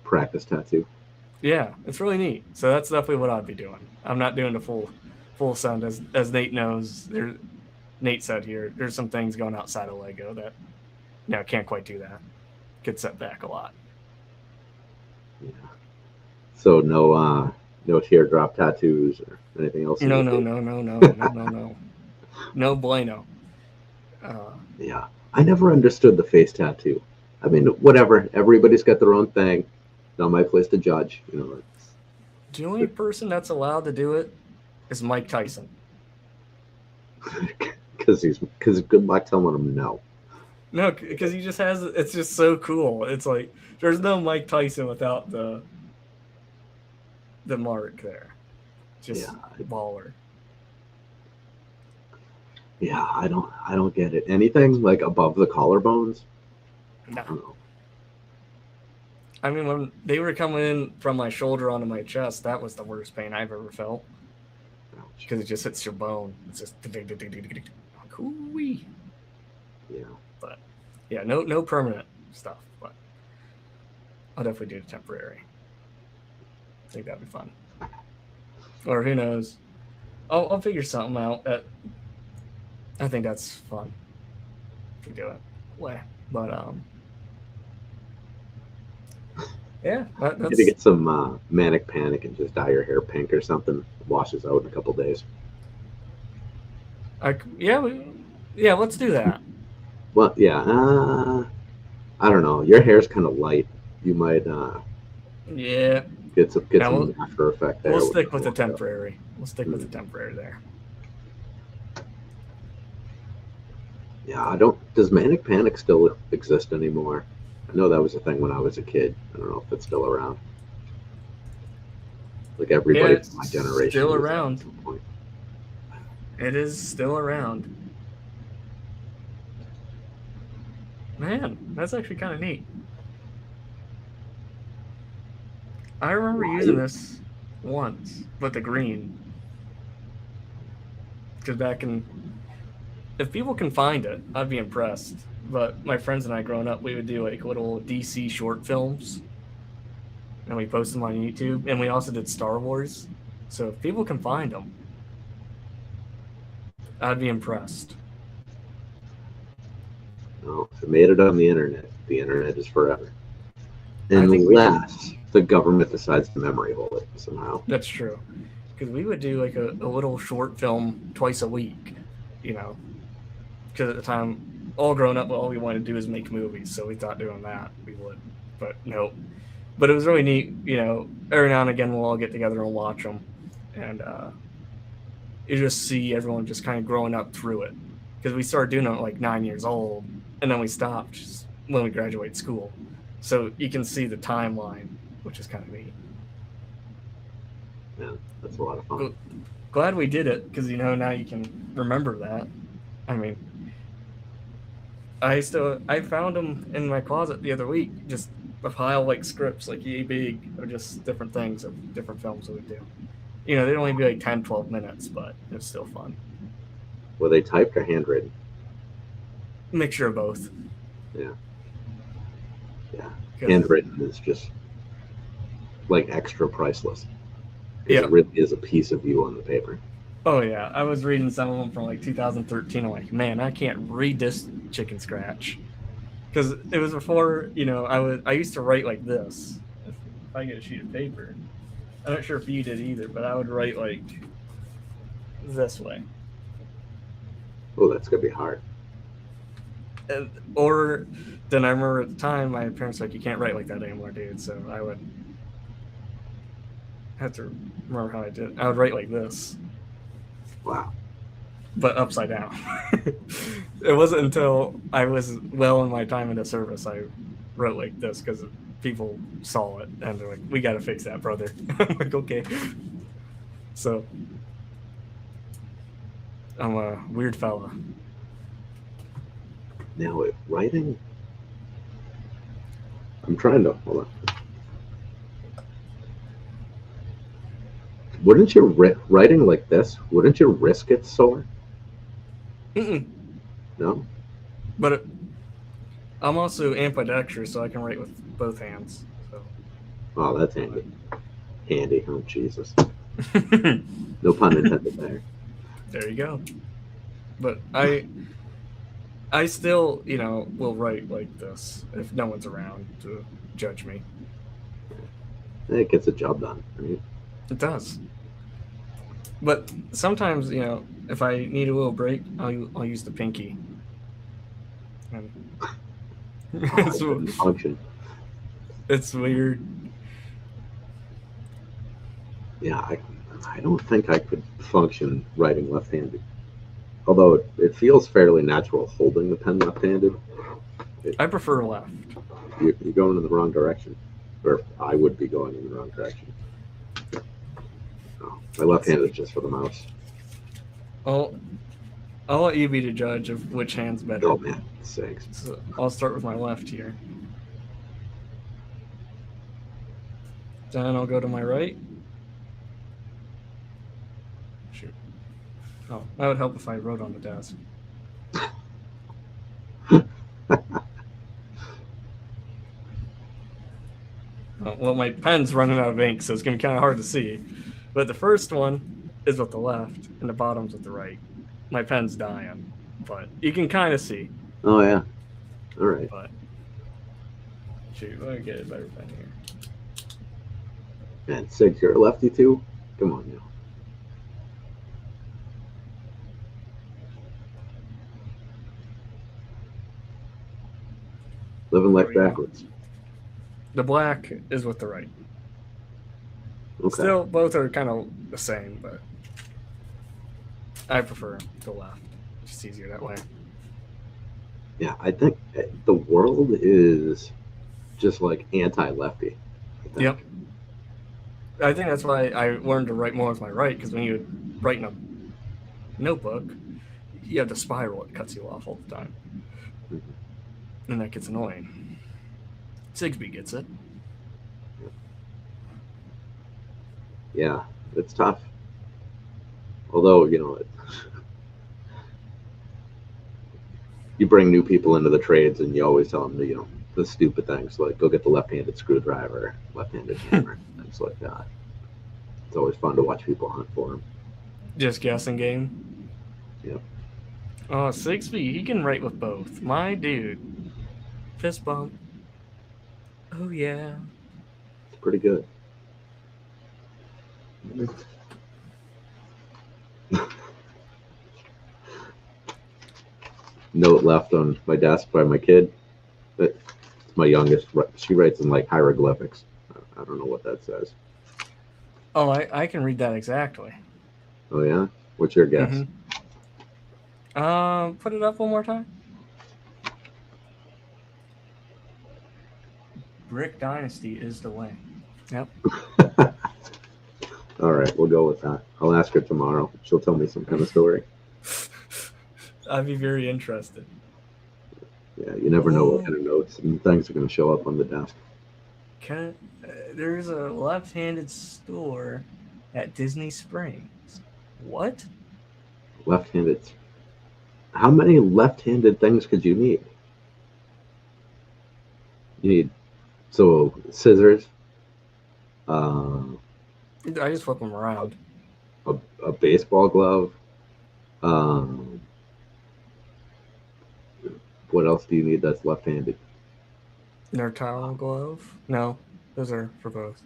Practice tattoo. Yeah, it's really neat. So that's definitely what I'd be doing. I'm not doing the full send as Nate knows. Nate said here, there's some things going outside of Lego that no, can't quite do that. Get set back a lot. Yeah. So no teardrop tattoos or anything else in No, your no, face. no, no, no, no, no, no, no bueno. Uh, Yeah. I never understood the face tattoo. I mean, whatever. Everybody's got their own thing. Not my place to judge. You know, the only person that's allowed to do it is Mike Tyson. because good luck telling him no. No, because he just has it's just so cool. It's like there's no Mike Tyson without the mark there. Yeah, Just baller. yeah. I don't get it. Anything like above the collarbones. I No. don't know. I mean, when they were coming in from my shoulder onto my chest, that was the worst pain I've ever felt Ouch. because it just hits your bone. It's just cooey. Yeah. But yeah, no permanent stuff. But I'll definitely do the temporary. I think that'd be fun. Or who knows? I'll figure something out. That I think that's fun if we do it. Way, but yeah, Maybe that's get some manic panic and just dye your hair pink or something. Washes out in a couple days. yeah, yeah. Let's do that. Well, yeah. I don't know. Your hair's kind of light. You might Yeah. get Now some after effect we'll there. With stick with the wash out. temporary. We'll stick with the temporary there. Yeah, I don't. Does manic panic still exist anymore? I know that was a thing when I was a kid. I don't know if it's still around. Like Yeah, everybody from my it's generation still was at around. some point. It is still around. Man, that's actually kind of neat. I remember using Right? this once, but the green. Because back in, if people can find it, I'd be impressed. But my friends and I, growing up, we would do like little DC short films, and we posted them on YouTube. And we also did Star Wars. So if people can find them, I'd be impressed. No, if it made it on the internet is forever. I think we could. Unless the government decides to memory hold it somehow. That's true. Because we would do like a little short film twice a week, you know. Because at the time, all grown up, all we wanted to do is make movies. So we thought doing that we would, but nope. But it was really neat, you know. Every now and again, we'll all get together and watch them, and you just see everyone just kind of growing up through it. Because we started doing it at like 9 years old, and then we stopped just when we graduated school. So you can see the timeline, which is kind of neat. Yeah, that's a lot of fun. Glad we did it because you know now you can remember that. I mean, I found them in my closet the other week, just a pile like scripts, like yay big, or just different things of different films that we do. They'd only be like 10, 12 minutes, but it's still fun. Were they typed or handwritten? Mixture of both. Yeah. Handwritten is just like extra priceless. Yeah. It really is a piece of you on the paper. Oh yeah, I was reading some of them from like 2013. I'm like, man, I can't read this chicken scratch, because it was before I used to write like this. If I get a sheet of paper, I'm not sure if you did either, but I would write like this way. Oh, that's gonna be hard. Or then I remember at the time my parents were like, you can't write like that anymore, dude. So I would have to remember how I did. I would write like this. Wow. But upside down. It wasn't until I was well in my time in the service I wrote like this, because people saw it and they're like, we got to fix that, brother. I'm like, okay. So I'm a weird fella. Now, writing, I'm trying to, hold on. Wouldn't you, writing like this, wouldn't your wrist get sore? Mm-mm. No? But I'm also ambidextrous, so I can write with both hands. So. Oh, that's handy. Handy, oh Jesus. No pun intended there. There you go. But I still, will write like this if no one's around to judge me. It gets the job done, right? It does. But sometimes, if I need a little break, I'll use the pinky. And function. It's weird. Yeah, I don't think I could function writing left-handed. Although it feels fairly natural holding the pen left-handed. I prefer left. You're going in the wrong direction. Or I would be going in the wrong direction. Oh, my left hand is just for the mouse. I'll let you be the judge of which hand's better. Oh man, sakes. So I'll start with my left here. Then I'll go to my right. Shoot. Oh, that would help if I wrote on the desk. Well, my pen's running out of ink, so it's going to be kind of hard to see. But the first one is with the left, and the bottom's with the right. My pen's dying, but you can kind of see. Oh, yeah. All right. But, shoot, let me get a better pen here. Man, Sig, you're a lefty too? Come on now. Living life backwards. The black is with the right. Okay. Still, both are kind of the same, but I prefer the left. It's just easier that way. Yeah, I think the world is just like anti-lefty. Yep. I think that's why I learned to write more with my right, because when you write in a notebook, you have to spiral. It cuts you off all the time. Mm-hmm. And that gets annoying. Sigsbee gets it. Yeah, it's tough. Although, you bring new people into the trades and you always tell them, the stupid things like go get the left-handed screwdriver, left-handed hammer, things like that. It's always fun to watch people hunt for them. Just guessing game? Yep. Oh, Sigsbee, he can write with both. My dude. Fist bump. Oh, yeah. It's pretty good. Note left on my desk by my kid. It's my youngest. She writes in like hieroglyphics. I don't know what that says. Oh, I can read that exactly. Oh yeah? What's your guess? Mm-hmm. Put it up one more time. Brick Dynasty is the way. Yep. All right, we'll go with that. I'll ask her tomorrow. She'll tell me some kind of story. I'd be very interested. Yeah, you never know what kind of notes and things are going to show up on the desk. There's a left-handed store at Disney Springs. What? Left-handed. How many left-handed things could you need? You need scissors, uh, I just flip them around. a baseball glove. Um, what else do you need that's left-handed? Their towel glove? No, those are for both.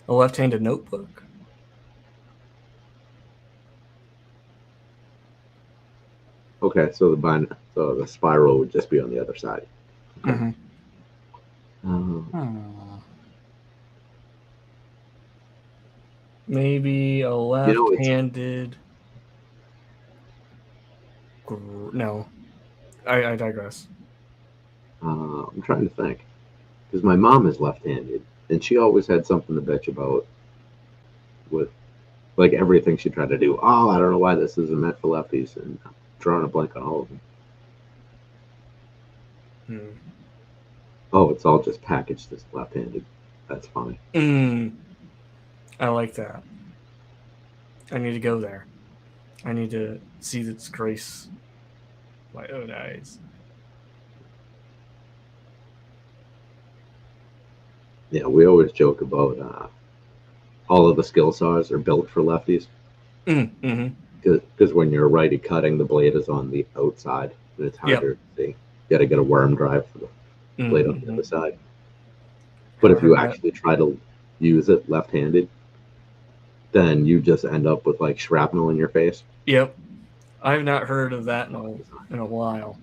A left-handed notebook. Okay, so the spiral would just be on the other side. Okay. Mm-hmm. Maybe a It's left-handed. No, I digress. I'm trying to think because my mom is left-handed and she always had something to bitch about with like everything she tried to do. Oh, I don't know why this isn't meant for lefties, and I'm drawing a blank on all of them. Oh, it's all just packaged as left-handed. That's funny. I like that. I need to go there. I need to see its grace. My own eyes. Yeah, we always joke about all of the skill saws are built for lefties Mm-hmm. because when you're righty cutting, the blade is on the outside and it's harder to see. You got to get a worm drive for the blade on the other side. But if you actually try to use it left-handed, then you just end up with like shrapnel in your face. Yep. I've not heard of that in a while.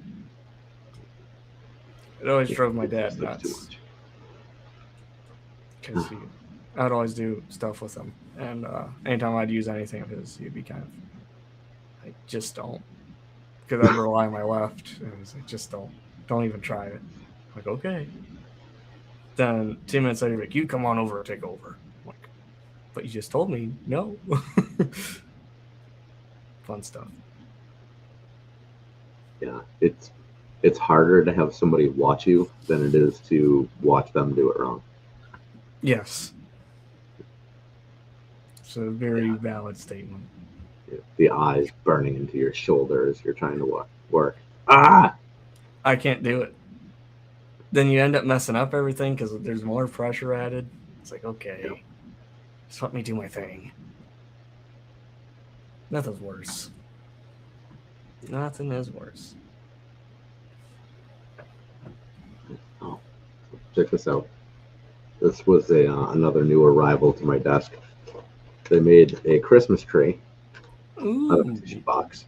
It always drove my dad nuts. Because I'd always do stuff with him. And anytime I'd use anything of his, he'd be kind of like, just don't. Because I'd rely on my left. And he's like, just don't. Don't even try it. I'm like, okay. Then 2 minutes later, like, you come on over and take over. I'm like, but you just told me no. Fun stuff. Yeah, it's harder to have somebody watch you than it is to watch them do it wrong. Yes. It's a very valid statement. The eyes burning into your shoulders. You're trying to work. Ah! I can't do it. Then you end up messing up everything because there's more pressure added. It's like, okay, just let me do my thing. Nothing's worse. Nothing is worse. Oh, check this out. This was another new arrival to my desk. They made a Christmas tree out of a tissue box.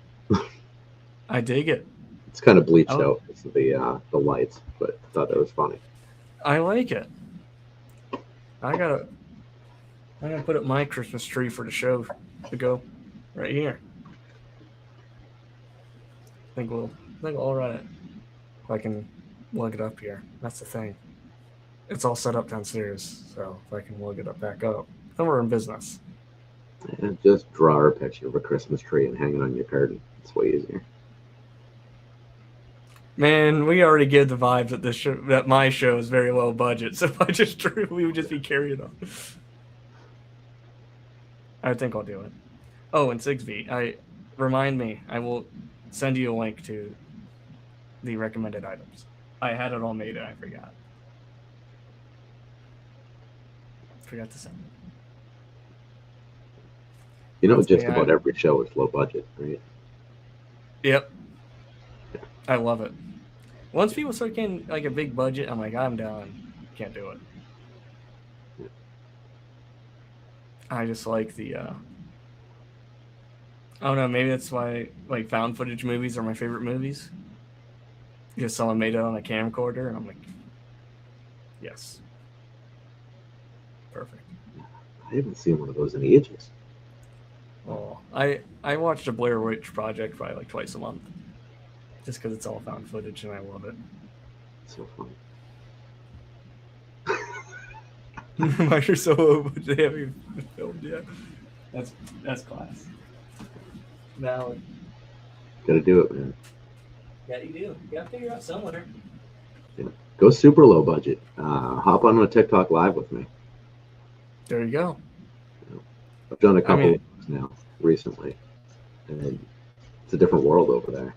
I dig it. It's kind of bleached out. It's the lights, but I thought that was funny. I like it. I'm gonna put up my Christmas tree for the show to go right here. I think I'll run it. If I can lug it up here. That's the thing. It's all set up downstairs, so if I can lug it up back up, then we're in business. And just draw a picture of a Christmas tree and hang it on your curtain. It's way easier. Man, we already give the vibes that my show is very low budget. So if I just drew, we would just be carrying on. I think I'll do it. Oh, and Sigsby, remind me. I will send you a link to the recommended items. I had it all made and I forgot. Forgot to send it. You know, just about every show is low budget, right? Yep. I love it. Once people start getting like a big budget, I'm like, I'm done. Can't do it. I just like the I don't know, maybe that's why like found footage movies are my favorite movies. Because someone made it on a camcorder and I'm like, yes. Perfect. I haven't seen one of those in ages. Oh, I watched the Blair Witch Project probably like twice a month. Just because it's all found footage and I love it. So funny. Why you're so low, but they haven't even filmed yet. That's class. Valid. Gotta do it, man. Yeah, you do. You gotta figure out somewhere. Yeah. Go super low budget. Hop on a TikTok live with me. There you go. I've done a I couple mean, of those now recently, and it's a different world over there.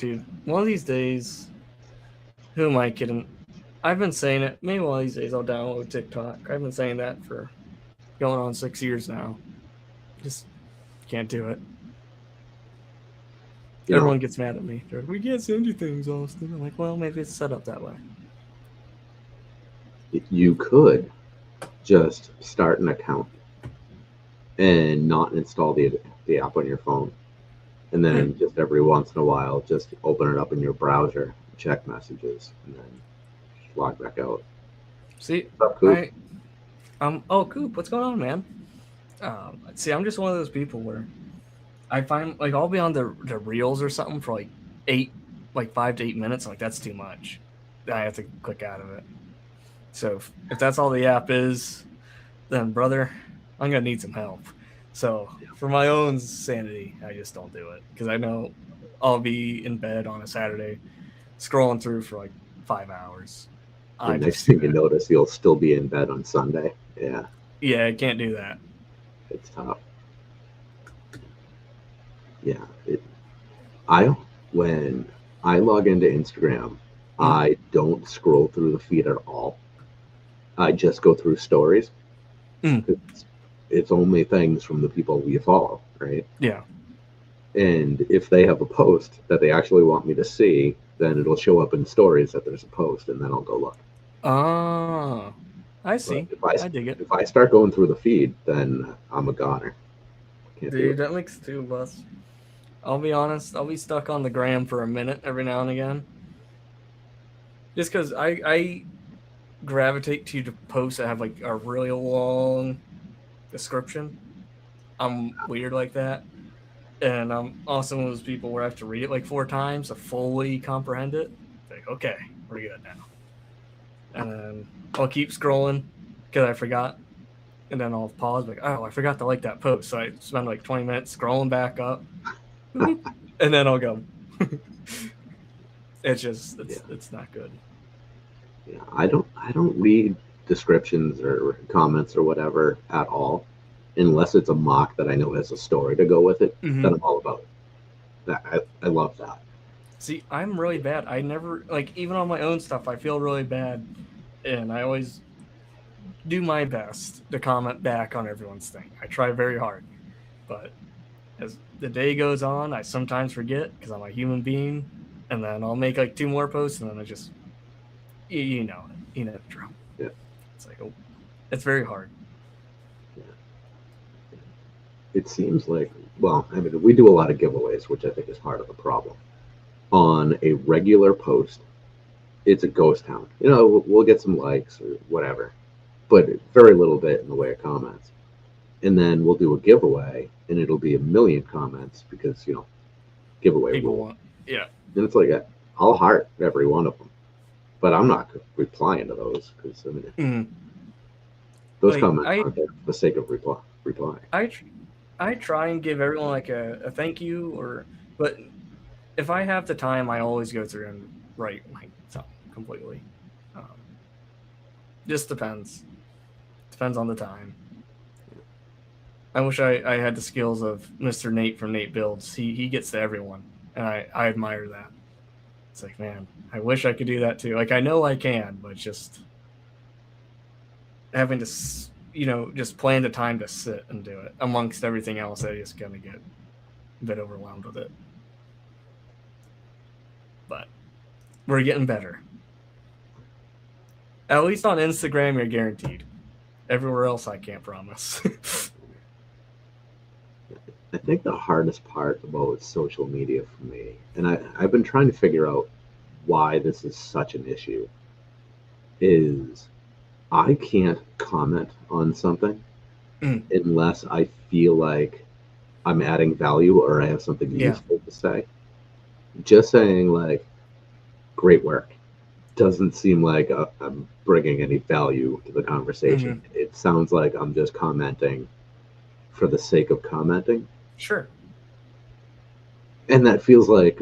dude, one of these days, who am I kidding? I've been saying it. Maybe one of these days I'll download TikTok. I've been saying that for going on 6 years now. Just can't do it. You know, Everyone gets mad at me. They're like, we can't send you things, Austin. I'm like, well, maybe it's set up that way. you could just start an account and not install the app on your phone, and then just every once in a while, just open it up in your browser, check messages, and then log back out. See, What's up, Coop? oh, Coop, what's going on, man? See, I'm just one of those people where I find, like, I'll be on the reels or something for like 5 to 8 minutes. Like, that's too much. I have to click out of it. So if that's all the app is, then brother, I'm gonna need some help. So for my own sanity, I just don't do it because I know I'll be in bed on a Saturday, scrolling through for like 5 hours. And next thing you notice, you'll still be in bed on Sunday. Yeah, I can't do that. It's tough. Yeah, when I log into Instagram, I don't scroll through the feed at all. I just go through stories. It's only things from the people we follow, right? Yeah. And if they have a post that they actually want me to see, then it'll show up in stories that there's a post, and then I'll go look. Oh, I see. I dig it. If I start going through the feed, then I'm a goner. Dude, that makes two of us. I'll be honest, I'll be stuck on the gram for a minute every now and again. Just because I gravitate to posts that have like a really long description. I'm weird like that. And I'm also one of those people where I have to read it like 4 times to fully comprehend it. Like, okay, we're good now. And then I'll keep scrolling because I forgot. And then I'll pause, like, oh, I forgot to like that post. So I spend like 20 minutes scrolling back up. And then I'll go. It's not good. Yeah, I don't read descriptions or comments or whatever at all, unless it's a mock that I know has a story to go with it. Then I'm all about it. I love that. See, I'm really bad. I never, like, even on my own stuff, I feel really bad. And I always do my best to comment back on everyone's thing. I try very hard. But as the day goes on, I sometimes forget because I'm a human being. And then I'll make like 2 more posts and then I just, you know the drill. Yeah. It's like, oh, it's very hard. Yeah. It seems like, well, I mean, we do a lot of giveaways, which I think is part of the problem. On a regular post, it's a ghost town. You know, we'll get some likes or whatever, but very little bit in the way of comments. And then we'll do a giveaway, and it'll be a million comments because, you know, giveaway People rule. want, yeah. And it's like, I'll heart every one of them, but I'm not replying to those because, I mean, those comments aren't there for the sake of replying. I try and give everyone like a thank you, but if I have the time, I always go through and write like something completely. Just depends. Depends on the time. I wish I had the skills of Mr. Nate from Nate Builds. He gets to everyone, and I admire that. It's like, man, I wish I could do that too. Like, I know I can, but just having to, just plan the time to sit and do it amongst everything else, I just gonna get a bit overwhelmed with it. But we're getting better. At least on Instagram, you're guaranteed. Everywhere else, I can't promise. I think the hardest part about social media for me, and I've been trying to figure out why this is such an issue, is I can't comment on something unless I feel like I'm adding value or I have something useful to say. Just saying like, great work, doesn't seem like I'm bringing any value to the conversation. It sounds like I'm just commenting for the sake of commenting. Sure. And that feels like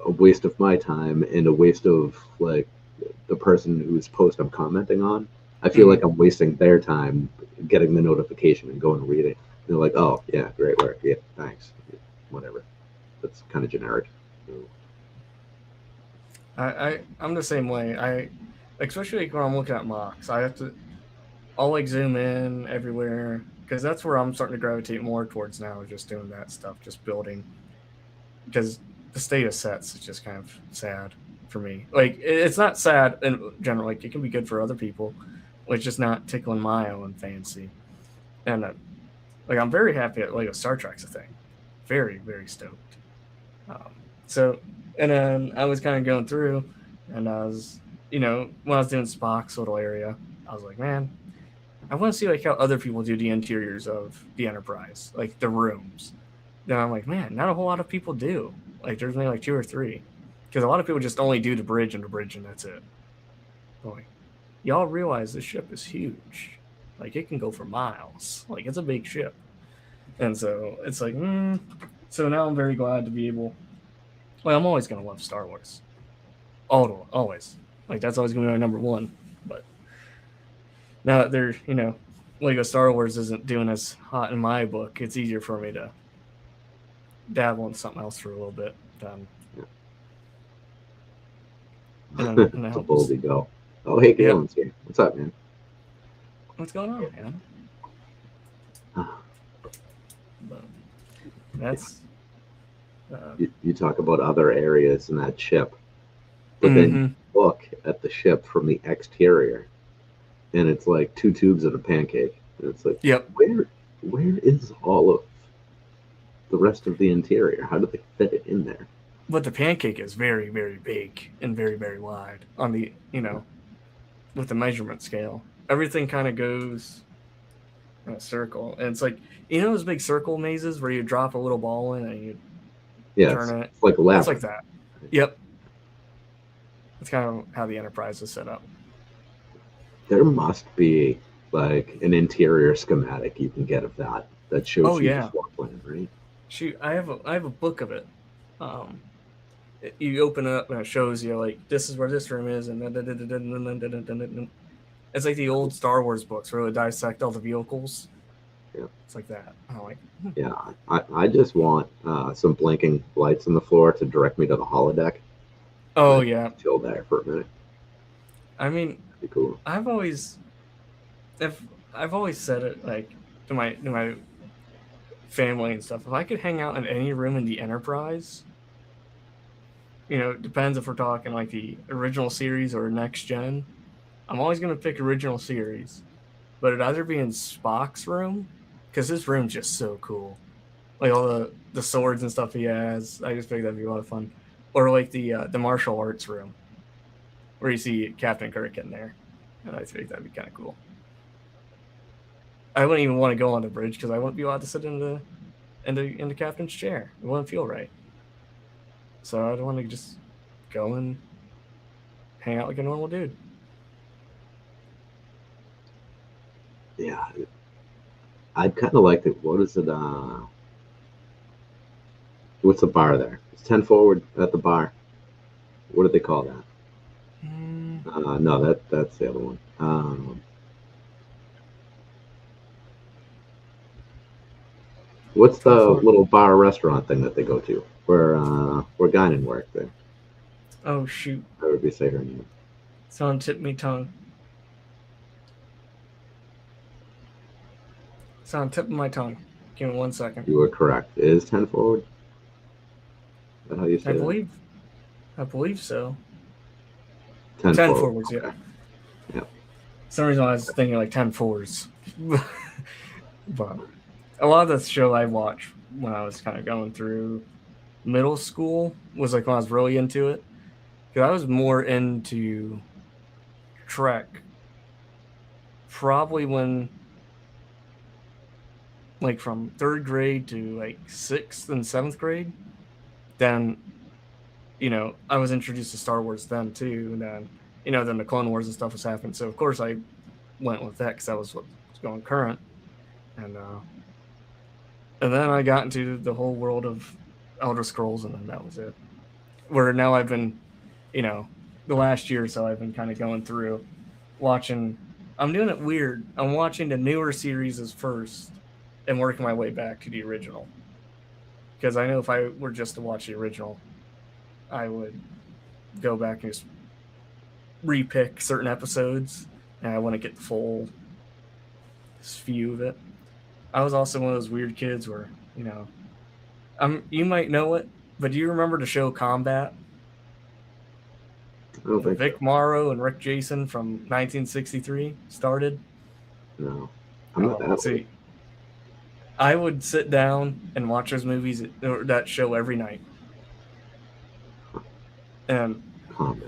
a waste of my time and a waste of like the person whose post I'm commenting on. I feel like I'm wasting their time getting the notification and going to read it. They're like, "Oh, yeah, great work. Yeah, thanks. Whatever." That's kind of generic. I'm the same way. Especially when I'm looking at mocks, I'll like zoom in everywhere because that's where I'm starting to gravitate more towards now. Just doing that stuff, just building. Because the state of sets is just kind of sad for me. Like it's not sad in general. Like it can be good for other people. It's just not tickling my own fancy. And like I'm very happy that Lego Star Trek's a thing. Very very stoked. So and then I was kind of going through, and I was when I was doing Spock's little area, I was like, man, I want to see like how other people do the interiors of the Enterprise, like the rooms. Then I'm like, man, not a whole lot of people do. Like there's only like two or three, because a lot of people just only do the bridge and that's it. I'm like, y'all realize this ship is huge. Like it can go for miles. Like it's a big ship. And so it's like, so now I'm very glad to be able. Well, I'm always gonna love Star Wars. Always. Like that's always gonna be my number one. But now that they're, Lego Star Wars isn't doing as hot in my book, it's easier for me to dabble in something else for a little bit. And it It's a helps. boldly go. Oh, hey, Galen's here. What's up, man? What's going on, man? But that's you talk about other areas in that ship, but then you look at the ship from the exterior, and it's like two tubes of a pancake. And it's like, where is all of the rest of the interior? How do they fit it in there? But the pancake is very, very big and very, very wide on the, with the measurement scale. Everything kind of goes in a circle. And it's like, those big circle mazes where you drop a little ball in and you turn it? It's like a labyrinth. It's like that. Yep. That's kind of how the Enterprise is set up. There must be like an interior schematic you can get of that shows you the floor plan, right? Shoot, I have a book of it. You open it up and it shows you like this is where this room is, and it's like the old Star Wars books where they dissect all the vehicles. Yeah, it's like that. I'm like, yeah, I just want some blinking lights on the floor to direct me to the holodeck. Oh yeah, chill there for a minute. I mean, that'd be cool. I've always said it like to my family and stuff. If I could hang out in any room in the Enterprise, it depends if we're talking like the original series or next gen. I'm always gonna pick original series, but it'd either be in Spock's room because his room's just so cool, like all the swords and stuff he has. I just think that'd be a lot of fun, or like the martial arts room where you see Captain Kirk in there, and I think that'd be kind of cool. I wouldn't even want to go on the bridge because I wouldn't be allowed to sit in the captain's chair. It wouldn't feel right. So I'd want to just go and hang out like a normal dude. Yeah, I'd kind of like it. What is it? What's the bar there? It's 10 forward at the bar. What do they call that? No, that's the other one. What's the little bar restaurant thing that they go to? Where Guinan worked there. Oh shoot! How would we say her name? It's on tip me tongue. It's on tip of my tongue. Give me 1 second. You were correct. It is 10 forward. Is that how you say that? I believe so. 10 forwards, okay. Yeah. For some reason I was thinking like 10 fours. But a lot of the show I watched when I was kind of going through middle school was like when I was really into it. Because I was more into Trek probably when like from 3rd grade to like 6th and 7th grade. Then I was introduced to Star Wars then too, and then then the Clone Wars and stuff was happening. So of course I went with that because that was what was going current, and then I got into the whole world of Elder Scrolls, and then that was it. where now I've been, the last year or so I've been kind of going through watching. I'm doing it weird. I'm watching the newer series as first and working my way back to the original. Because I know if I were just to watch the original, I would go back and just repick certain episodes, and I want to get the full view of it. I was also one of those weird kids where, you might know it, but do you remember the show Combat? I don't think Vic so. Morrow and Rick Jason from 1963 started. No, I'm not that old. See, I would sit down and watch those movies, or that show every night. And Combat.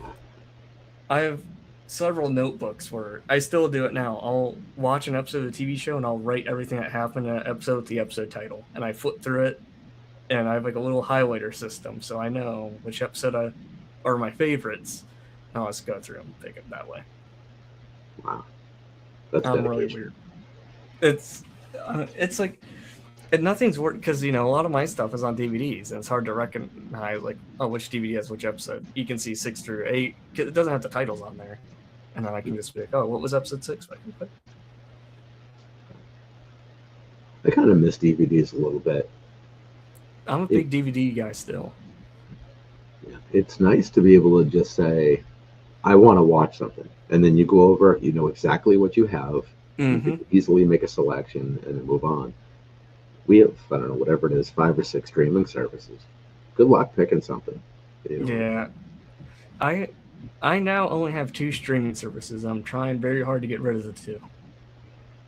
I have several notebooks where I still do it now. I'll watch an episode of the TV show and I'll write everything that happened in that episode with the episode title. And I flip through it and I have like a little highlighter system. So I know which episode are my favorites. And I'll just go through and pick it that way. Wow. That's really weird. It's like, and nothing's worked because, a lot of my stuff is on DVDs and it's hard to recognize like, oh, which DVD has which episode. You can see 6 through 8. It doesn't have the titles on there. And then I can just be like, oh, what was episode 6? I kind of miss DVDs a little bit. I'm a big DVD guy still. Yeah, it's nice to be able to just say, I want to watch something. And then you go over, you know exactly what you have. Mm-hmm. You can easily make a selection and then move on. We have, I don't know, whatever it is, 5 or 6 streaming services. Good luck picking something. Yeah. I now only have 2 streaming services. I'm trying very hard to get rid of the 2.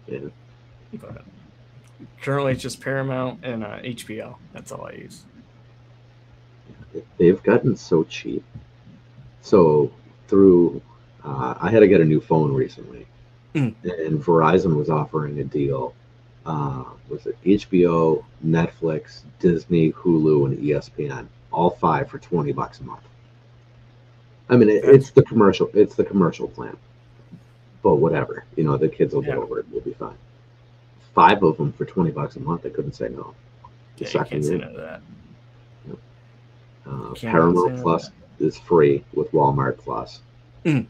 Yeah. But currently it's just Paramount and HBO. That's all I use. They've gotten so cheap. So through, I had to get a new phone recently. And Verizon was offering a deal. Was it HBO, Netflix, Disney, Hulu, and ESPN, all 5 for $20 a month. I mean, it's the commercial plan, but whatever, the kids will get over it. We'll be fine. 5 of them for $20 a month. I couldn't say no. Yeah, you can't say no to that. Paramount Plus is free with Walmart Plus. We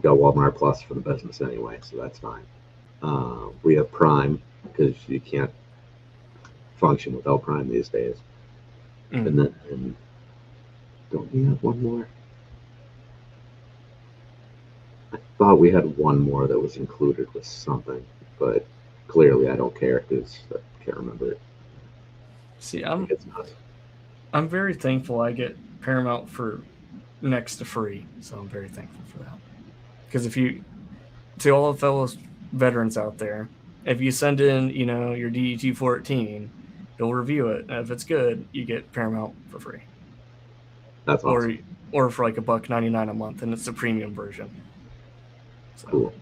got Walmart Plus for the business anyway, so that's fine. We have Prime because you can't function without Prime these days. And then, don't we have one more? I thought we had one more that was included with something, but clearly I don't care because I can't remember it. See, I'm very thankful I get Paramount for next to free, so I'm very thankful for that. Because to all the fellow veterans out there, if you send in, your DET-14, they'll review it, and if it's good, you get Paramount for free. That's awesome. Or for like $1.99 a month, and it's the premium version. So cool.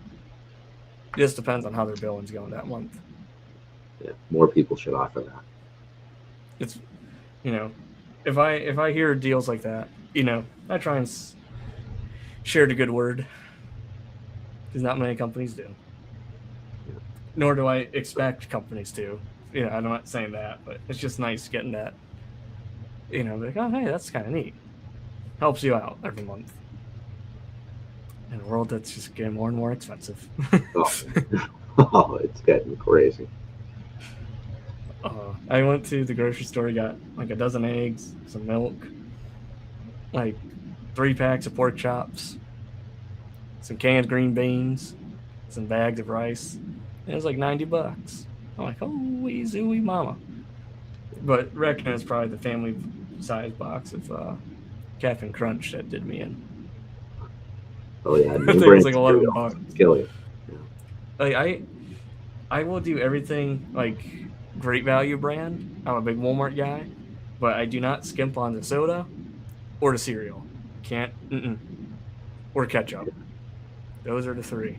It just depends on how their billing's going that month. Yeah, more people should offer that. It's, if I hear deals like that, I try and share the good word, because not many companies do. Yeah. Nor do I expect companies to. I'm not saying that, but it's just nice getting that. Like, oh, hey, that's kind of neat. Helps you out every month. In a world that's just getting more and more expensive. Oh, it's getting crazy. I went to the grocery store, got like a dozen eggs, some milk, like 3 packs of pork chops, some canned green beans, some bags of rice. It was like $90. I'm like, holy zooey mama. But reckon it's probably the family size box of Captain Crunch that did me in. Oh yeah, I think it was like $11. Kill you. Yeah. Like I will do everything like Great Value brand. I'm a big Walmart guy, but I do not skimp on the soda or the cereal. Can't. Or ketchup. Those are the 3.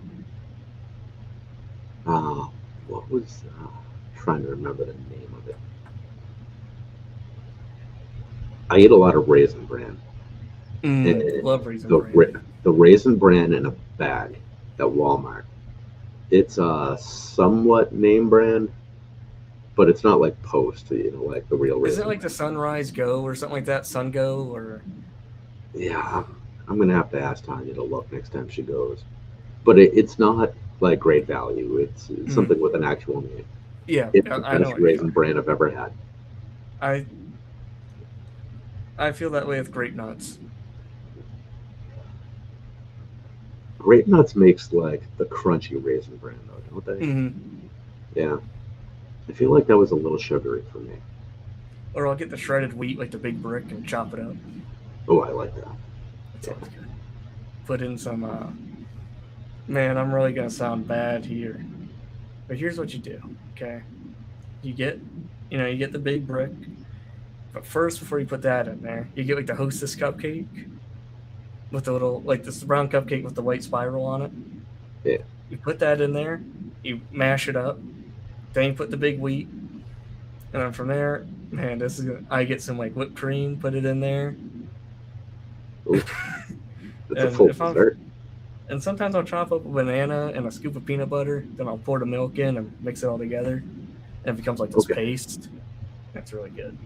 What was? Trying to remember the name of it. I eat a lot of Raisin Bran. Love Raisin Bran. The Raisin Bran in a bag at Walmart. It's a somewhat name brand, but it's not like Post, like the real Is Raisin it like Bran. the Sunrise Go or something like that? Sun Go or Yeah, I'm gonna have to ask Tanya to look next time she goes. But it's not like great value. It's mm, something with an actual name. yeah, It's the I know best what you're raisin talking bran I've ever had. about. I feel that way with grape nuts. Grape Nuts makes like the crunchy raisin bran though, don't they? Hmm. Yeah, I feel like that was a little sugary for me. Or I'll get the shredded wheat like the big brick and chop it up. Oh, I like that. That's Yeah. always good. Put in some. Man, I'm really gonna sound bad here, but here's what you do. Okay, you get, you get the big brick, but first before you put that in there, you get like the Hostess cupcake with the little like this brown cupcake with the white spiral on it. Yeah. You put that in there, you mash it up, then you put the big wheat, and then from there, man, I get some like whipped cream, put it in there, Ooh, it's a and full if I'm dessert. and sometimes I'll chop up a banana and a scoop of peanut butter, then I'll pour the milk in and mix it all together, and it becomes like this Okay. paste. That's really good.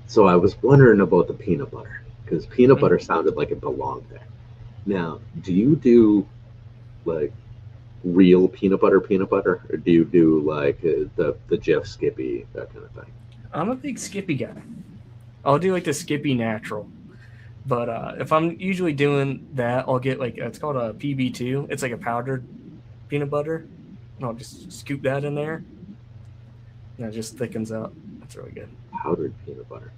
So I was wondering about the peanut butter because peanut Mm. butter sounded like it belonged there. Now, do you do like real peanut butter, or do you do like the Jif Skippy that kind of thing? I'm a big Skippy guy. I'll do like the Skippy natural, but if I'm usually doing that, I'll get like it's called a PB2. It's like a powdered peanut butter, and I'll just scoop that in there, and it just thickens up. That's really good. Powdered peanut butter.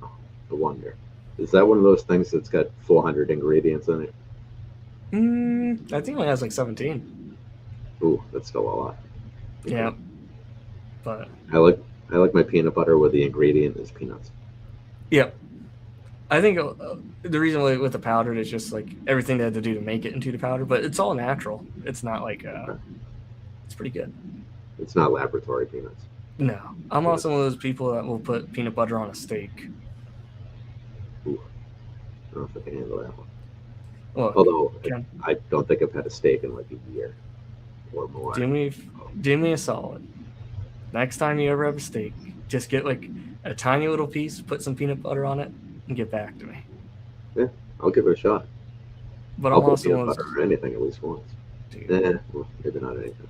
Oh, I wonder. Is that one of those things that's got 400 ingredients in it? I think it only has like 17. Ooh, that's still a lot. Okay. Yeah, but I like I like my peanut butter where the ingredient is peanuts. yeah, I think the reason with the powdered is just like everything they had to do to make it into the powder, but it's all natural. It's not like Okay. it's pretty good. It's not laboratory peanuts. No, I'm Yeah. also one of those people that will put peanut butter on a steak. Ooh, I don't know if I can handle that one. Look, Although Ken, I don't think I've had a steak in like a year or more. do me do me a solid. Next time you ever have a steak, just get like a tiny little piece, put some peanut butter on it, and get back to me. Yeah, I'll give it a shot. But I'll I'm put also peanut one of butter those on anything at least once. dude. Well, maybe not anything.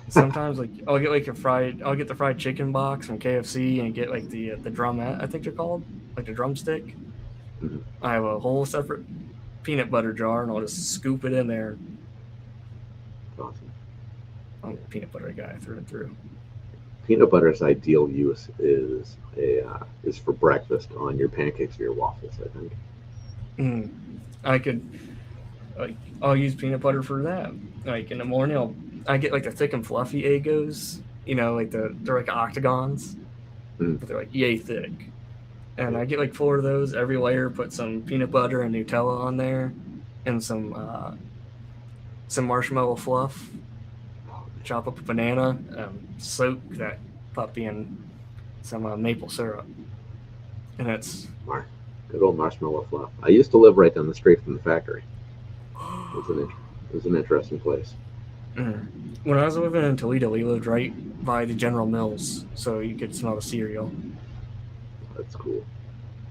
Sometimes like I'll get the fried chicken box from KFC and get like the drumette, I think they're called, like the drumstick. Mhm. I have a whole separate peanut butter jar, and I'll just scoop it in there. Awesome. I'm a peanut butter guy through and through. Peanut butter's ideal use is for breakfast on your pancakes or your waffles. I think. Mm. I could like I'll use peanut butter for that. Like in the morning, I get like the thick and fluffy Eggos. Like they're like octagons, Mm. but they're like yay thick. And Yeah. I get like 4 of those. Every layer, put some peanut butter and Nutella on there, and some marshmallow fluff. Oh, Chop up a banana, soak that puppy in some maple syrup, and it's Mar- Good old marshmallow fluff. I used to live right down the street from the factory. It was an interesting place. mm. When I was living in Toledo, we lived right by the General Mills, so you could smell the cereal. That's cool.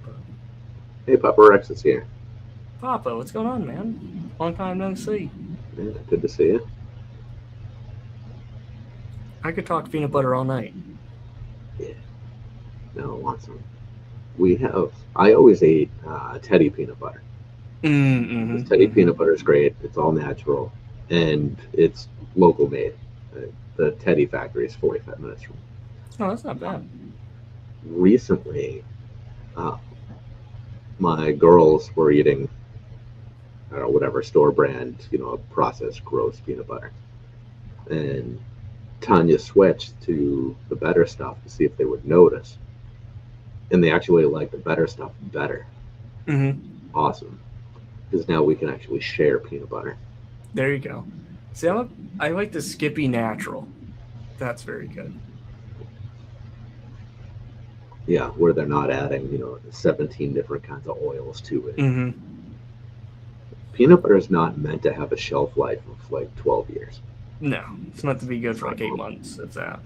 But, Hey, Papa Rex is here. Papa, what's going on, man? Long time no see. Yeah, good to see you. I could talk peanut butter all night. Yeah. No, I want some. I always ate Teddy peanut butter. This Teddy peanut butter is great. It's all natural, and it's local made. The Teddy factory is 45 minutes from me. Oh, that's not bad. Recently, uh, my girls were eating, I don't know, whatever store brand, processed gross peanut butter, and Tanya switched to the better stuff to see if they would notice, and they actually like the better stuff better. Mm-hmm. Awesome, because now we can actually share peanut butter. There you go. See, I like the Skippy Natural. That's very good. Yeah, where they're not adding, 17 different kinds of oils to it. Mm-hmm. Peanut butter is not meant to have a shelf life of like 12 years. No, it's meant to be good for like 8 months, if that.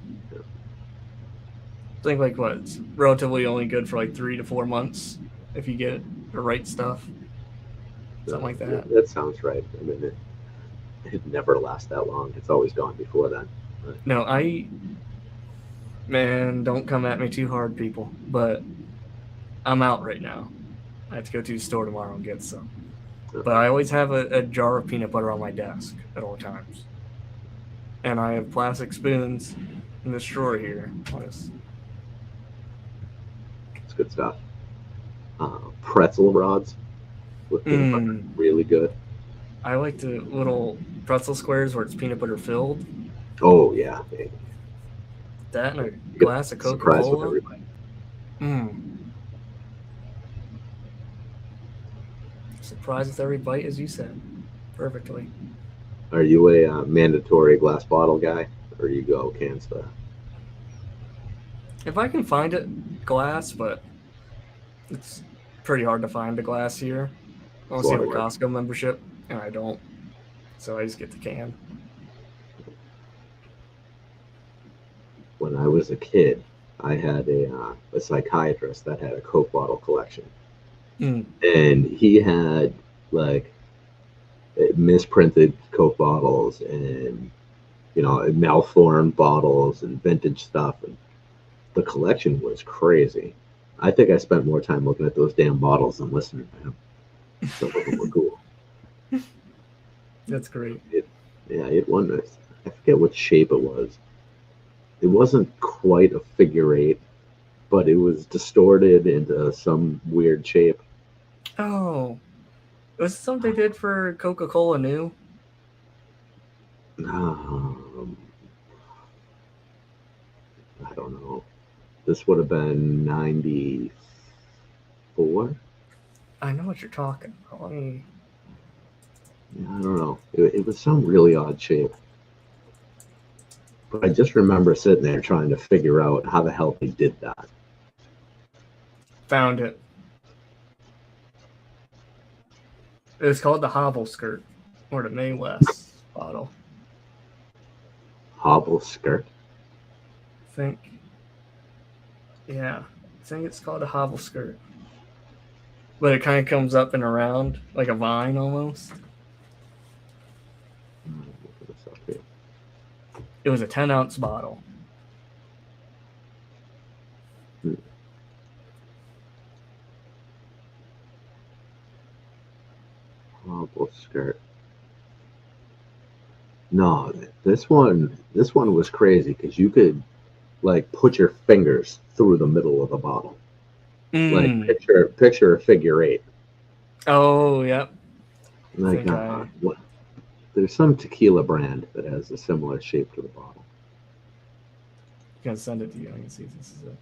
think like what? It's relatively only good for like 3 to 4 months if you get the right stuff. Something like that. That sounds right. I mean, it never lasts that long. It's always gone before then. But, No, man, don't come at me too hard, people. But I'm out right now. I have to go to the store tomorrow and get some. But I always have a jar of peanut butter on my desk at all times. And I have plastic spoons in this drawer here. it's good stuff. Pretzel rods with peanut butter, really good. I like the little pretzel squares where it's peanut butter filled. Oh yeah, That and a glass of Coca-Cola. Surprise with every bite, as you said, perfectly. Are you a mandatory glass bottle guy, or you go can stuff? If I can find it, glass, but it's pretty hard to find a glass here. Unless you have a Costco membership, and I don't. So I just get the can. When I was a kid, I had a psychiatrist that had a Coke bottle collection. And he had like misprinted Coke bottles and malformed bottles and vintage stuff, and the collection was crazy. I think I spent more time looking at those damn bottles than listening to him. Some of them were cool. That's great. It won. I forget what shape it was. It wasn't quite a figure eight, but it was distorted into some weird shape. Oh, was it something they did for Coca-Cola New? I don't know. This would have been 94. I know what you're talking about. I don't know. It was some really odd shape. But I just remember sitting there trying to figure out how the hell they did that. Found it. It was called the Hobble Skirt, or the May West bottle. Hobble Skirt? I think. Yeah, I think it's called a Hobble Skirt. But it kind of comes up and around, like a vine almost. It was a 10-ounce bottle. Hobble Skirt. No, this one was crazy because you could like put your fingers through the middle of the bottle. Like picture a figure eight. Oh, yep. Like there's some tequila brand that has a similar shape to the bottle. I'm gonna send it to you. I can see if this is it.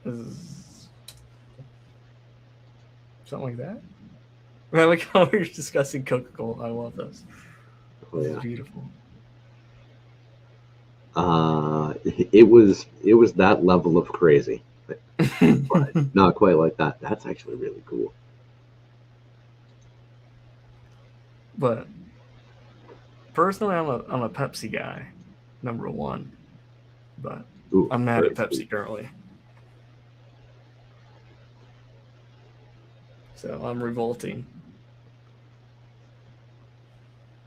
This is something like that. I like how we're discussing Coca-Cola. I love this. Oh, yeah. It's beautiful. It was that level of crazy, but not quite like that. That's actually really cool. But personally, I'm a Pepsi guy, number one. But I'm mad at Pepsi currently, so I'm revolting.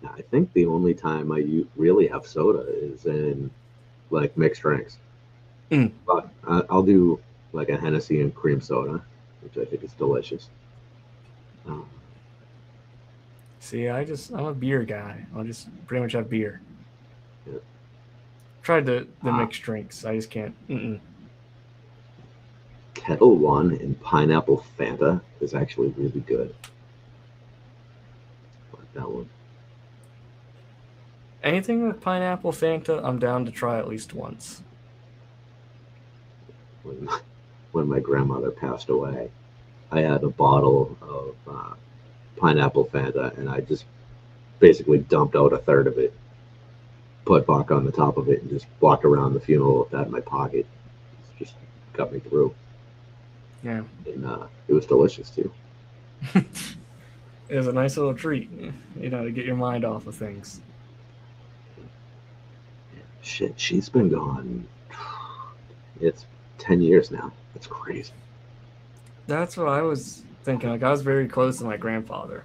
I think the only time I really have soda is in like mixed drinks. But I'll do like a Hennessy and cream soda, which I think is delicious. See, I'm a beer guy. I'll just pretty much have beer. Yeah. Tried the mixed drinks. I just can't. Kettle One and pineapple Fanta is actually really good. I like that one. Anything with pineapple Fanta, I'm down to try at least once. When my grandmother passed away, I had a bottle of pineapple Fanta, and I just basically dumped out a third of it, put vodka on the top of it, and just walked around the funeral with that in my pocket. It just got me through. Yeah. And it was delicious, too. It was a nice little treat, to get your mind off of things. Shit, she's been gone. It's 10 years now. That's crazy. That's what I was thinking. Like, I was very close to my grandfather.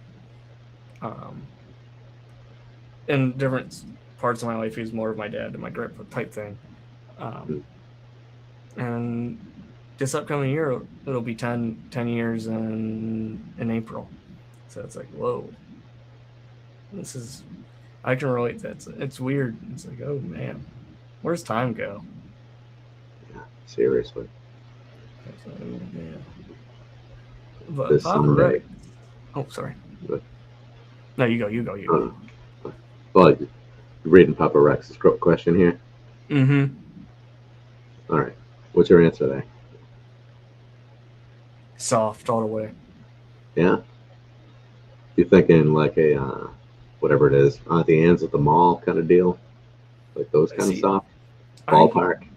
In different parts of my life, he was more of my dad and my grandpa type thing. And this upcoming year, it'll be 10 years in April. So it's like, whoa. I can relate to that. It's weird. It's like, oh man, where's time go? Yeah, seriously. Like, oh man. But This Papa Sunday. Rex. Oh, sorry. But, No, you go. well, you're reading Papa Rex's question here. Mm-hmm. All right. What's your answer there? Soft all the way. Yeah. You thinking like a whatever it is, the ends at the mall kind of deal, like those kind of soft ballpark.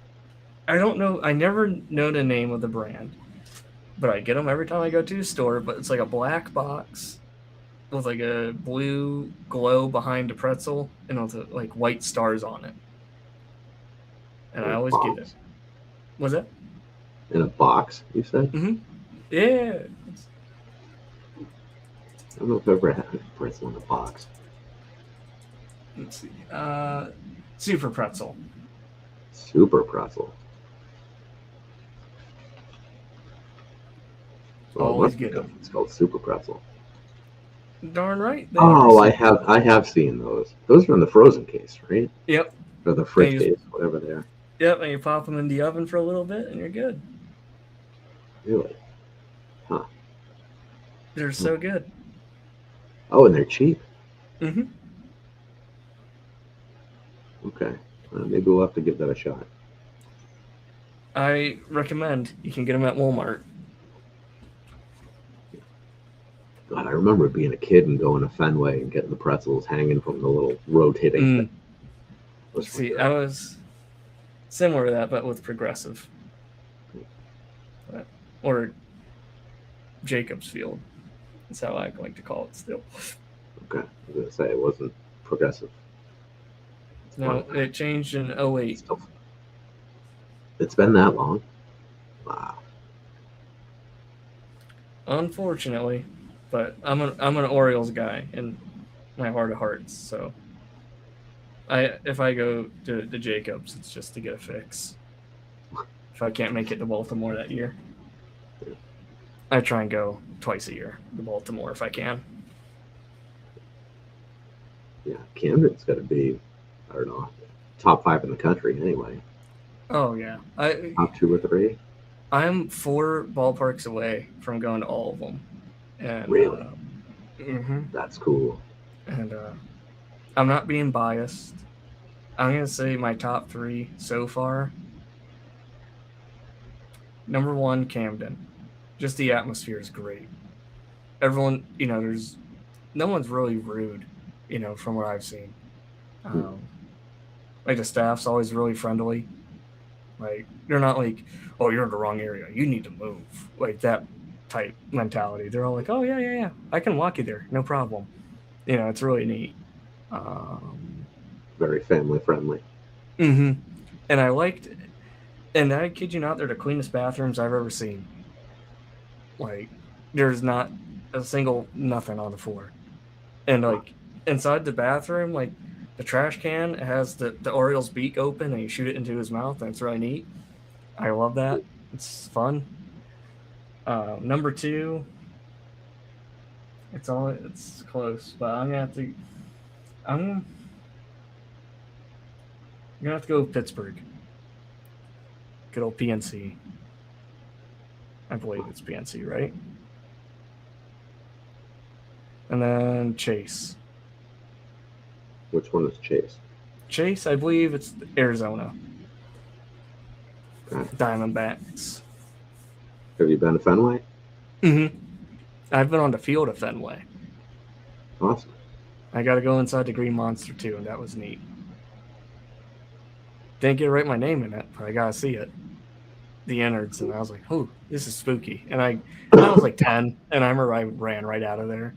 I don't know. I never know the name of the brand, but I get them every time I go to the store. But it's like a black box with like a blue glow behind the pretzel and with like white stars on it. And I always get it. Was it? In a box, you said? Mm-hmm. Yeah. I don't know if I've ever had a pretzel in a box. Let's see. Super pretzel. Super pretzel. Well, Always get them. It's called super pretzel. Darn right. I have seen those. Those are in the frozen case, right? Yep. Or the fridge case, whatever they are. Yep, and you pop them in the oven for a little bit, and you're good. Really? Huh. They're so good. Oh, and they're cheap. Mm-hmm. Okay. Maybe we'll have to give that a shot. I recommend. You can get them at Walmart. God, I remember being a kid and going to Fenway and getting the pretzels hanging from the little rotating thing. See, I was similar to that, but with Progressive. Or Jacob's Field. That's how I like to call it still. Okay. I was going to say it wasn't Progressive. No, it changed in 2008. It's been that long? Wow. Unfortunately, but I'm an Orioles guy in my heart of hearts, so if I go to Jacobs, it's just to get a fix. If I can't make it to Baltimore that year, I try and go twice a year to Baltimore if I can. Yeah, Camden's got to be, I don't know, top 5 in the country anyway. Oh yeah, top 2 or 3. I'm 4 ballparks away from going to all of them. And, really? Mm-hmm. That's cool. And I'm not being biased. I'm gonna say my top 3 so far. Number 1, Camden. Just the atmosphere is great. Everyone, there's no one's really rude, from what I've seen. Like the staff's always really friendly. Like they're not like, oh, you're in the wrong area, you need to move. Like that type mentality. They're all like, oh yeah, I can walk you there, no problem. It's really neat. Very family friendly. Mm-hmm. And I liked, and I kid you not, they're the cleanest bathrooms I've ever seen. Like, there's not a single nothing on the floor. And like inside the bathroom, like the trash can has the Orioles beak open and you shoot it into his mouth, and it's really neat. I love that. It's fun. Number 2, it's close, but I'm gonna have to go with Pittsburgh. Good old PNC. I believe it's PNC, right? And then Chase. Which one is Chase? Chase, I believe it's Arizona. Okay. Diamondbacks. Have you been to Fenway? Mm-hmm. I've been on the field at Fenway. Awesome. I got to go inside the Green Monster too, and that was neat. Didn't get to write my name in it, but I got to see it. The innards, and I was like, oh, this is spooky. And I was like 10, and I remember I ran right out of there.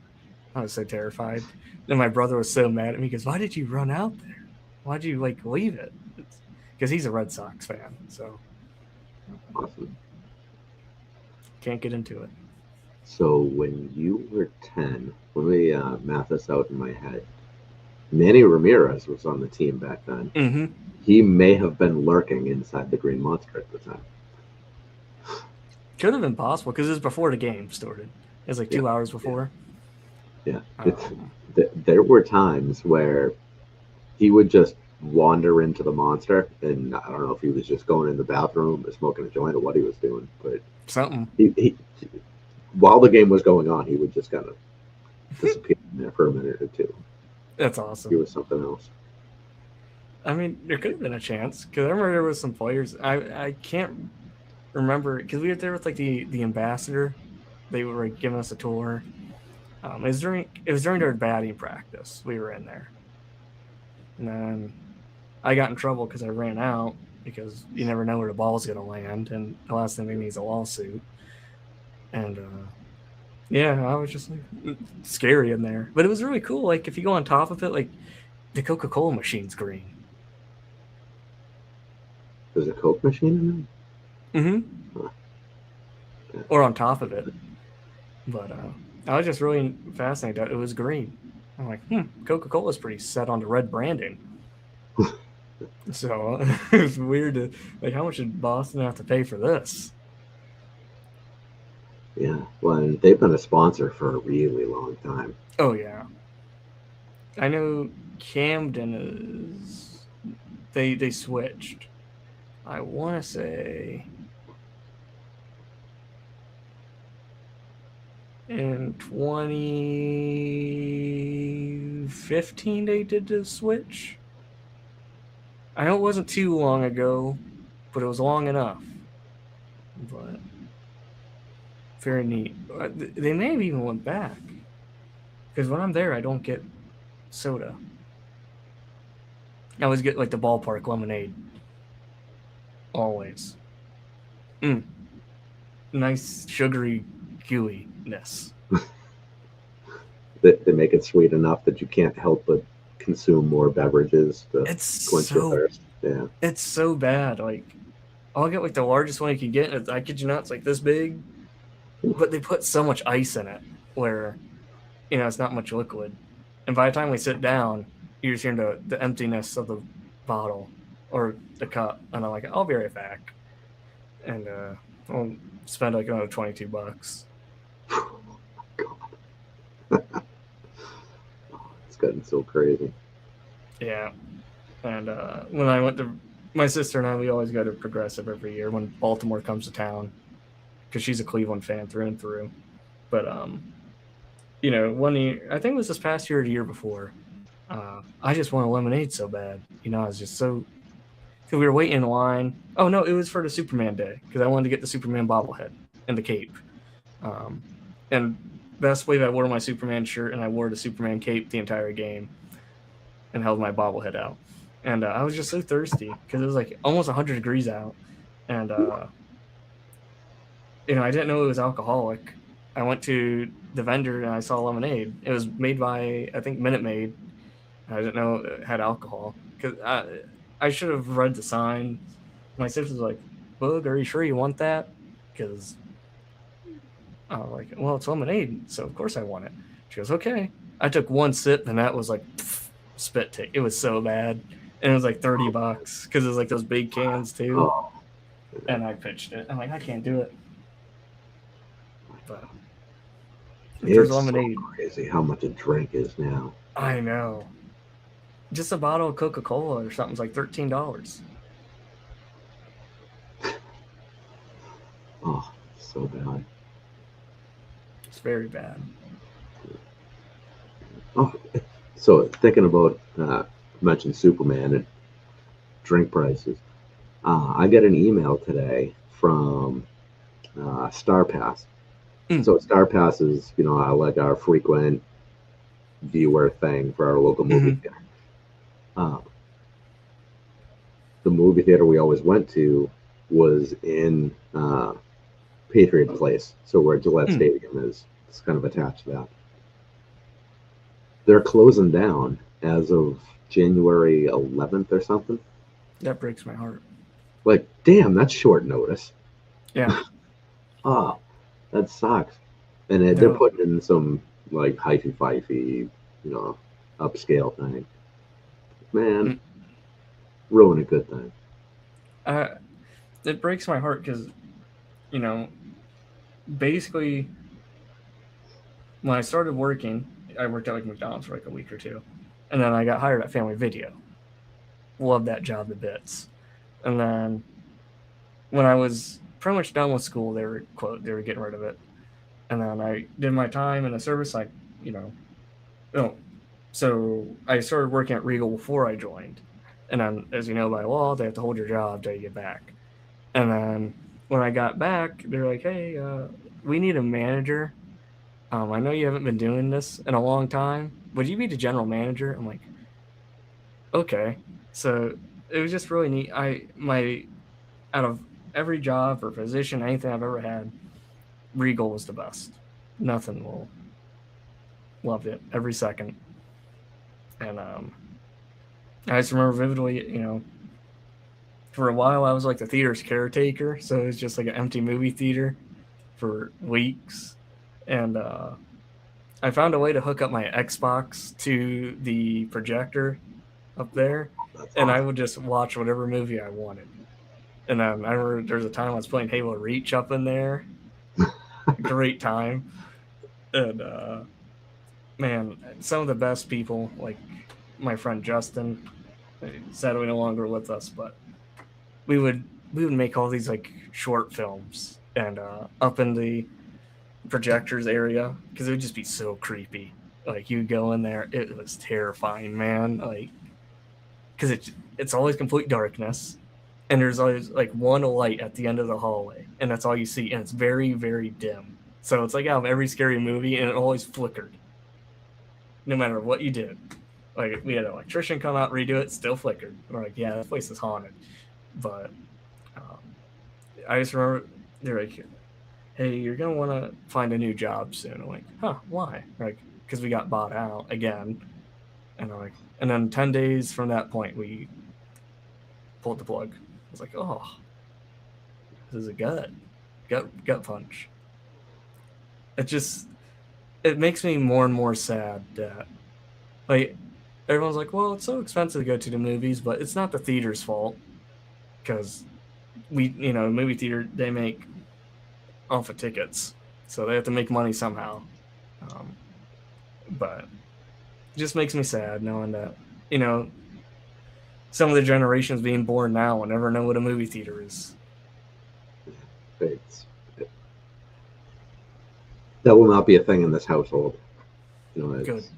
I was so terrified. And my brother was so mad at me because why did you run out there? Why'd you like leave it? Because he's a Red Sox fan, so Awesome. can't get into it. So when you were 10, let me math this out in my head. Manny Ramirez was on the team back then. Mm-hmm. He may have been lurking inside the Green Monster at the time. Could have been possible because it was before the game started. It was like 2 hours before. Yeah. There were times where he would just wander into the monster, and I don't know if he was just going in the bathroom or smoking a joint or what he was doing, but something. He while the game was going on, he would just kind of disappear in there for a minute or two. That's awesome. He was something else. I mean, there could have been a chance because I remember there was some players. I can't remember because we were there with like the ambassador. They were like, giving us a tour. It was during their batting practice. We were in there, and then I got in trouble because I ran out because you never know where the ball's gonna land, and the last thing they need is a lawsuit. And yeah, I was just like scary in there, but it was really cool. Like if you go on top of it, like the Coca-Cola machine's green. There's a Coke machine in there? Mm-hmm. Huh. Yeah. Or on top of it. But I was just really fascinated that it was green. I'm like, Coca-Cola's pretty set on the red branding. So it was weird to, like, how much did Boston have to pay for this? Yeah, well, and they've been a sponsor for a really long time. Oh, yeah. I know Camden is... They switched. I want to say... in 2015 they did the switch. I know it wasn't too long ago, but it was long enough. But very neat. They may have even went back. Because when I'm there, I don't get soda. I always get like the ballpark lemonade. Always. Nice sugary gooiness. They make it sweet enough that you can't help but consume more beverages to quench your thirst. Yeah. It's so bad. Like, I'll get like the largest one you can get, and I kid you not, it's like this big. But they put so much ice in it where, it's not much liquid. And by the time we sit down, you're just hearing the emptiness of the bottle or the cup. And I'm like, I'll be right back. And I'll spend like another $22. It's gotten so crazy. Yeah. And when I went to my sister and I, we always go to Progressive every year when Baltimore comes to town because she's a Cleveland fan through and through. But 1 year, I think it was this past year or the year before, I just wanted lemonade so bad. I was just so, because we were waiting in line. Oh no, it was for the Superman day because I wanted to get the Superman bobblehead and the cape. And best believe I wore my Superman shirt and I wore the Superman cape the entire game and held my bobblehead out. And I was just so thirsty because it was like almost 100 degrees out. And, I didn't know it was alcoholic. I went to the vendor and I saw lemonade. It was made by, I think, Minute Maid. I didn't know it had alcohol because I should have read the sign. My sister was like, "Boog, are you sure you want that?" Because I was like, "Well, it's lemonade, so of course I want it." She goes, "Okay." I took one sip and that was like spit take. It was so bad, and it was like $30 because it was like those big cans too. And I pitched it. I'm like, I can't do it. But it's lemonade. So crazy how much a drink is now. I know. Just a bottle of Coca-Cola or something's like $13. Oh, so bad. It's very bad. Oh, so thinking about mentioned Superman and drink prices. I got an email today from Star Pass. So Star Pass is, like our frequent viewer thing for our local movie theater. The movie theater we always went to was in Patriot Place, so where Gillette Stadium is. It's kind of attached to that. they're closing down as of January 11th or something. That breaks my heart. Like, damn, that's short notice. Yeah. Ah, that sucks. And they're No. putting in some like hyphy-fifey, upscale thing. Man, Mm. ruin a good thing. It breaks my heart because, you know, basically when I started working, I worked at like McDonald's for like a week or two, and then I got hired at Family Video. Loved that job to bits. And then when I was pretty much done with school, they were getting rid of it. And then I did my time in the service. You know, oh, so I started working at Regal before I joined. And then, as you know by law, they have to hold your job till you get back. And then when I got back, they're like, "Hey, we need a manager. I know you haven't been doing this in a long time. Would you be the general manager?" I'm like, "Okay." So it was just really neat. Out of every job or position, anything I've ever had, Regal was the best. Nothing will loved it every second. And I just remember vividly, for a while I was like the theater's caretaker, so it was just like an empty movie theater for weeks. And I found a way to hook up my Xbox to the projector up there, That's and I awesome. would just watch whatever movie I wanted. And I remember there was a time I was playing Halo Reach up in there. Great time. And man, some of the best people, like my friend Justin, sadly no longer with us, but we would make all these like short films and up in the projectors area because it would just be so creepy. Like you go in there, it was terrifying, man. Like because it's always complete darkness, and there's always like one light at the end of the hallway, and that's all you see, and it's very very dim. So it's like out of every scary movie, and it always flickered, no matter what you did. Like we had an electrician come out redo it, still flickered. And we're like, yeah, that place is haunted. But um, I just remember they're like, hey, you're gonna want to find a new job soon. I'm like, huh, why? Like, because we got bought out again. And I'm like, and then 10 days from that point, we pulled the plug. I was like, oh, this is a gut punch. It just it makes me more and more sad that like everyone's like, well, it's so expensive to go to the movies, but it's not the theater's fault because movie theater they make off of tickets, so they have to make money somehow. Um, but it just makes me sad knowing that some of the generations being born now will never know what a movie theater is. It's, that will not be a thing in this household. Good. It's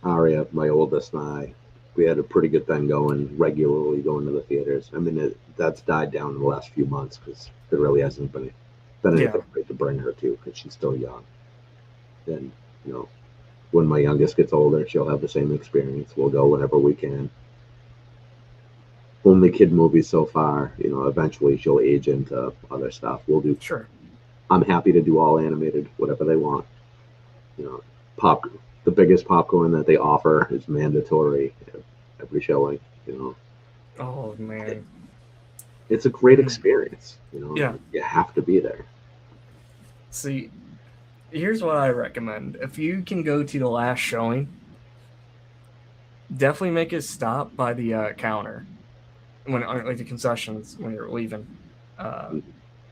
Aria, my oldest, and I. We had a pretty good thing going, regularly going to the theaters. I mean, that's died down in the last few months because there really hasn't been anything great to bring her to because she's still young. And when my youngest gets older, she'll have the same experience. We'll go whenever we can. Only kid movies so far. Eventually she'll age into other stuff. We'll do. Sure. I'm happy to do all animated, whatever they want. Pop. The biggest popcorn that they offer is mandatory every showing. Oh man. It's a great experience. Yeah. You have to be there. See, here's what I recommend. If you can go to the last showing, definitely make a stop by the counter when like the concessions when you're leaving.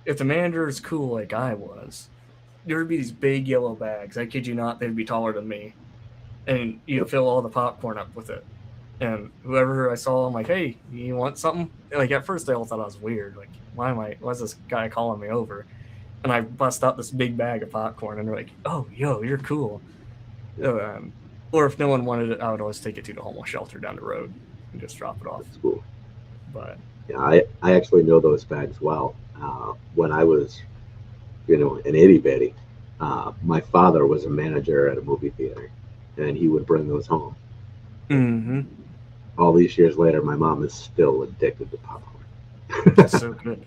If the manager is cool like I was, there would be these big yellow bags. I kid you not, they'd be taller than me, and you'd fill all the popcorn up with it. And whoever I saw, I'm like, hey, you want something? Like at first they all thought I was weird. Like, why's this guy calling me over? And I bust out this big bag of popcorn, and they're like, oh, yo, you're cool. Or if no one wanted it, I would always take it to the homeless shelter down the road and just drop it off. That's cool. But yeah, I actually know those bags well. When I was, an itty bitty, my father was a manager at a movie theater, and he would bring those home. Mm-hmm. All these years later, my mom is still addicted to popcorn. That's so good.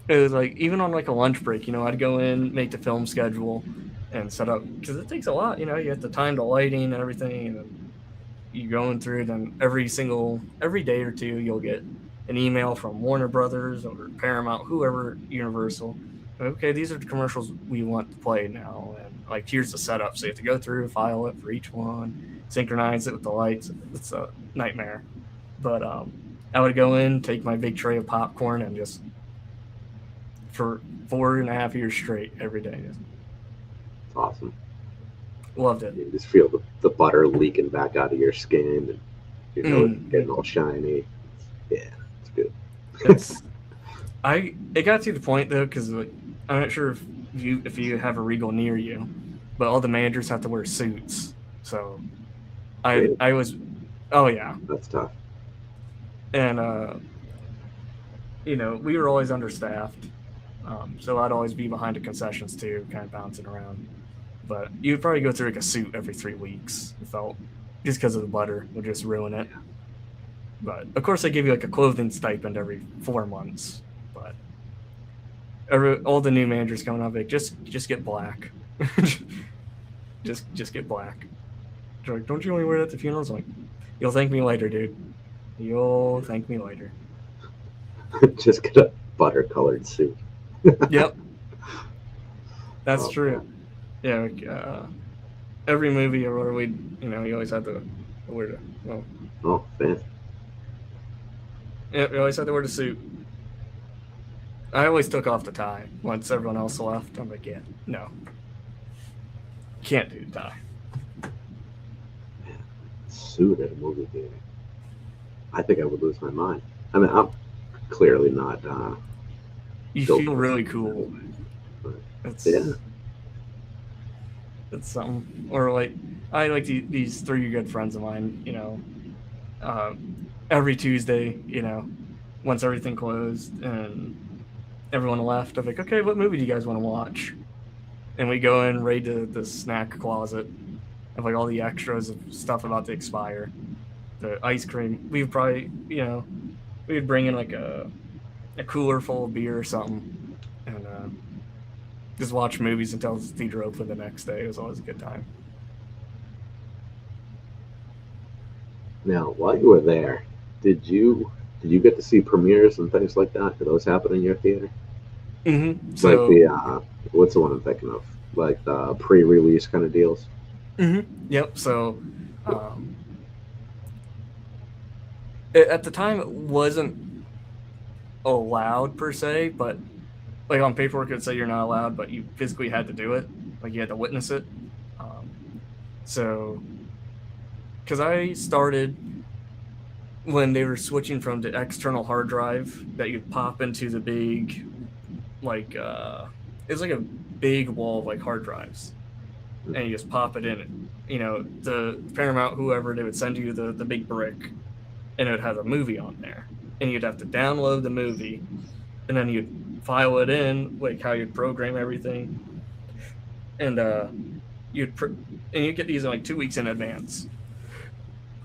It was like even on like a lunch break, I'd go in, make the film schedule, and set up, because it takes a lot. You have to time the lighting and everything, and then you going through. Then every day or two, you'll get an email from Warner Brothers or Paramount, whoever, Universal. Okay, these are the commercials we want to play now, and like here's the setup. So you have to go through, file it for each one, synchronize it with the lights. It's a nightmare. But I would go in, take my big tray of popcorn, and just for 4.5 years straight every day. It's awesome. Loved it. You just feel the butter leaking back out of your skin, and getting all shiny. Yeah, it's good. It got to the point though, because I'm not sure if you have a Regal near you, but all the managers have to wear suits. So I was, oh yeah, that's tough. And we were always understaffed, so I'd always be behind the concessions too, kind of bouncing around. But you'd probably go through like a suit every 3 weeks. It felt, just because of the butter would just ruin it. Yeah. But of course, they give you like a clothing stipend every 4 months. But all the new managers coming up, like just get black, just get black. They're like, don't you only wear that at the funerals? I'm like, you'll thank me later, dude. You'll thank me later. Just get a butter-colored suit. Yep, that's true. Man. Yeah, like, every movie or where you always had to wear the. Oh, fancy. Yeah, we always had to wear the suit. I always took off the tie once everyone else left. I'm like, yeah, no, can't do the tie. Suit at a movie theater. I think I would lose my mind. I mean, I'm clearly not. You feel really cool. It's something. Or like, I like these 3 good friends of mine. Every Tuesday, once everything closed and everyone left, I'm like, okay, what movie do you guys want to watch? And we go in, raid the snack closet, of like all the extras of stuff about to expire. The ice cream, we'd probably, we'd bring in like a cooler full of beer or something, and just watch movies until the theater opened the next day. It was always a good time. Now, while you were there, did you get to see premieres and things like that? Did those happen in your theater? Mm-hmm. So, like the what's the one I'm thinking of? Like the pre-release kind of deals. Mm-hmm. Yep. So, at the time, it wasn't allowed per se, but like on paperwork, it would say you're not allowed, but you physically had to do it. Like you had to witness it. So, because I started when they were switching from the external hard drive that you pop into the big, like, it was like a big wall of like hard drives, and you just pop it in. The Paramount, whoever, they would send you the big brick, and it would have a movie on there, and you'd have to download the movie, and then you'd file it in, like how you'd program everything, and you'd get these in like 2 weeks in advance,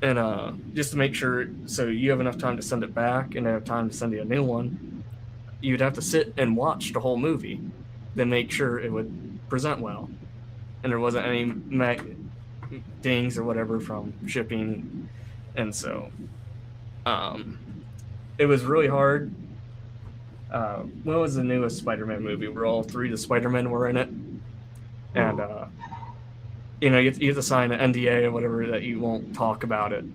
and just to make sure, so you have enough time to send it back and have time to send you a new one, you'd have to sit and watch the whole movie, then make sure it would present well, and there wasn't any dings or whatever from shipping, and so it was really hard. What was the newest Spider-Man movie where all 3 of the Spider-Men were in it? And, you have to sign an NDA or whatever that you won't talk about it.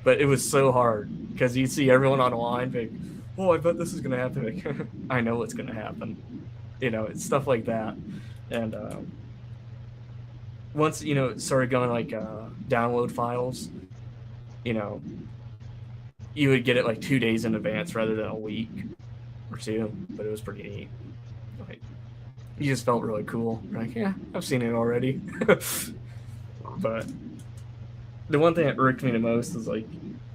But it was so hard because you see everyone on the line like, oh, I bet this is going to happen. Like, I know what's going to happen. It's stuff like that. And once, it started going like download files, you would get it like 2 days in advance rather than a week or 2, but it was pretty neat. Like, you just felt really cool. You're like, yeah, I've seen it already. But the one thing that irked me the most is like,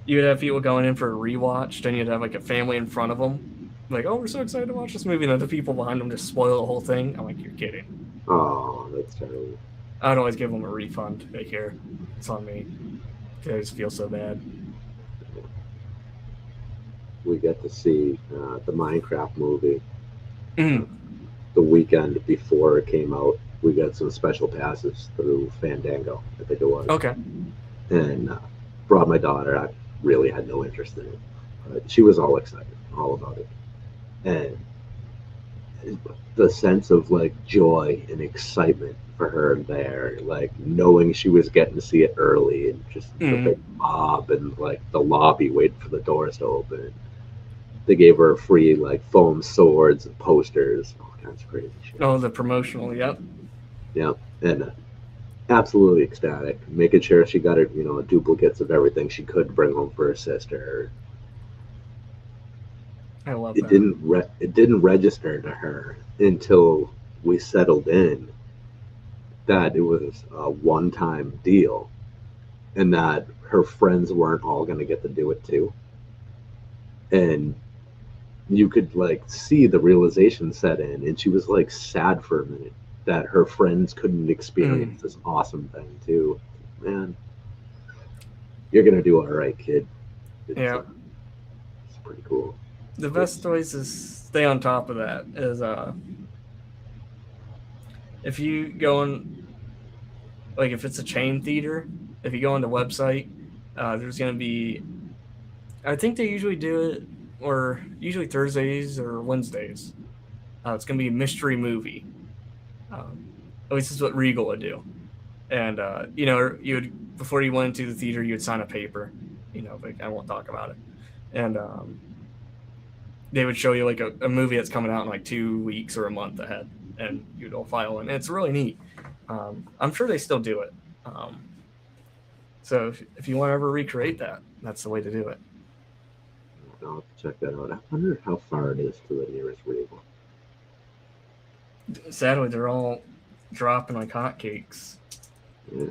you would have people going in for a rewatch, then you'd have like a family in front of them, like, oh, we're so excited to watch this movie, and then the people behind them just spoil the whole thing. I'm like, you're kidding. Oh, that's terrible. I'd always give them a refund. Like, here, it's on me. I just feel so bad. We got to see the Minecraft movie the weekend before it came out. we got some special passes through Fandango, I think it was, Okay. and brought my daughter. I really had no interest in it, but she was all excited, all about it, and the sense of like joy and excitement for her there, like knowing she was getting to see it early, and just the big mob and like the lobby waiting for the doors to open. They gave her free like foam swords and posters, all kinds of crazy shit. Oh, the promotional. Yep. Yeah, and absolutely ecstatic, making sure she got her, duplicates of everything she could bring home for her sister. I love It that. didn't register to her until we settled in that it was a one-time deal, and that her friends weren't all going to get to do it too. And you could like see the realization set in, and she was like sad for a minute that her friends couldn't experience this awesome thing too. Man, you're gonna do all right, kid. Yeah. It's pretty cool. The best ways to stay on top of that is if you go on, like if it's a chain theater, if you go on the website, there's going to be, I think they usually do it, or usually Thursdays or Wednesdays. It's going to be a mystery movie. At least this is what Regal would do. And, you would, before you went into the theater, you would sign a paper, like I won't talk about it. And they would show you like a movie that's coming out in like 2 weeks or a month ahead, and you'd all file in. And it's really neat. I'm sure they still do it. So if you want to ever recreate that, that's the way to do it. I'll have to check that out. I wonder how far it is to the nearest Regal. Sadly, they're all dropping like hotcakes. Yeah.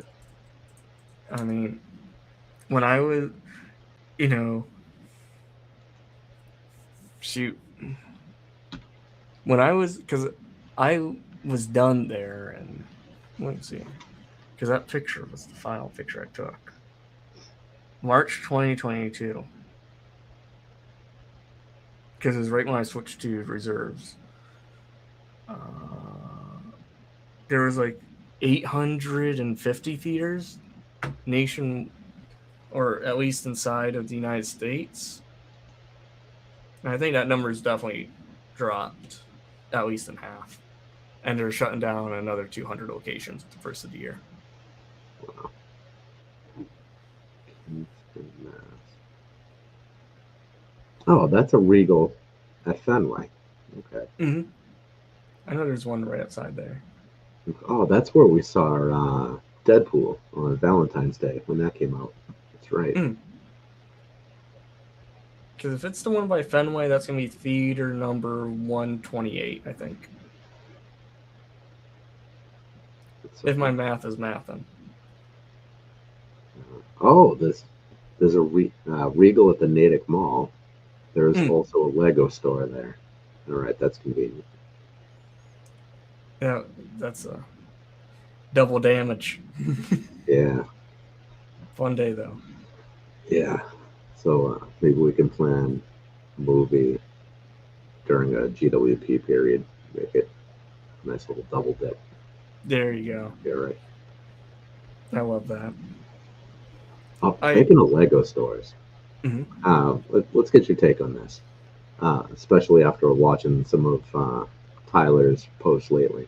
I mean, when I was, shoot, because I was done there, and let's see, because that picture was the final picture I took. March 2022. Because it was right when I switched to reserves. There was like 850 theaters or at least inside of the United States. And I think that number is definitely dropped at least in half. And they're shutting down another 200 locations at the first of the year. Wow. Oh, that's a Regal at Fenway. Okay. Mm-hmm. I know there's one right outside there. Oh, that's where we saw Deadpool on Valentine's Day when that came out. That's right. Because if it's the one by Fenway, that's going to be theater number 128, I think. If my math is mathing. Oh, there's a Regal at the Natick Mall. There's also a Lego store there. All right, that's convenient. Yeah, that's a double damage. Yeah. Fun day, though. Yeah. So maybe we can plan a movie during a GWP period. Make it a nice little double dip. There you go. Yeah, right. I love that. Speaking of Lego stores, let's get your take on this, especially after watching some of Tyler's posts lately.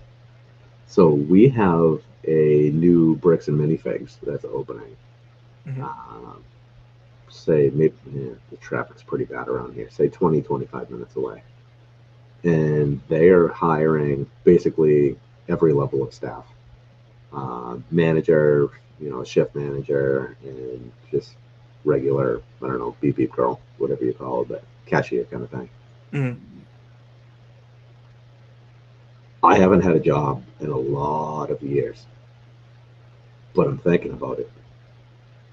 So we have a new Bricks and Minifigs that's opening. Say maybe the traffic's pretty bad around here. Say 20, 25 minutes away. And they are hiring basically every level of staff. Manager, shift manager, and just regular, I don't know, beep beep girl, whatever you call it, but cashier kind of thing. I haven't had a job in a lot of years, but I'm thinking about it.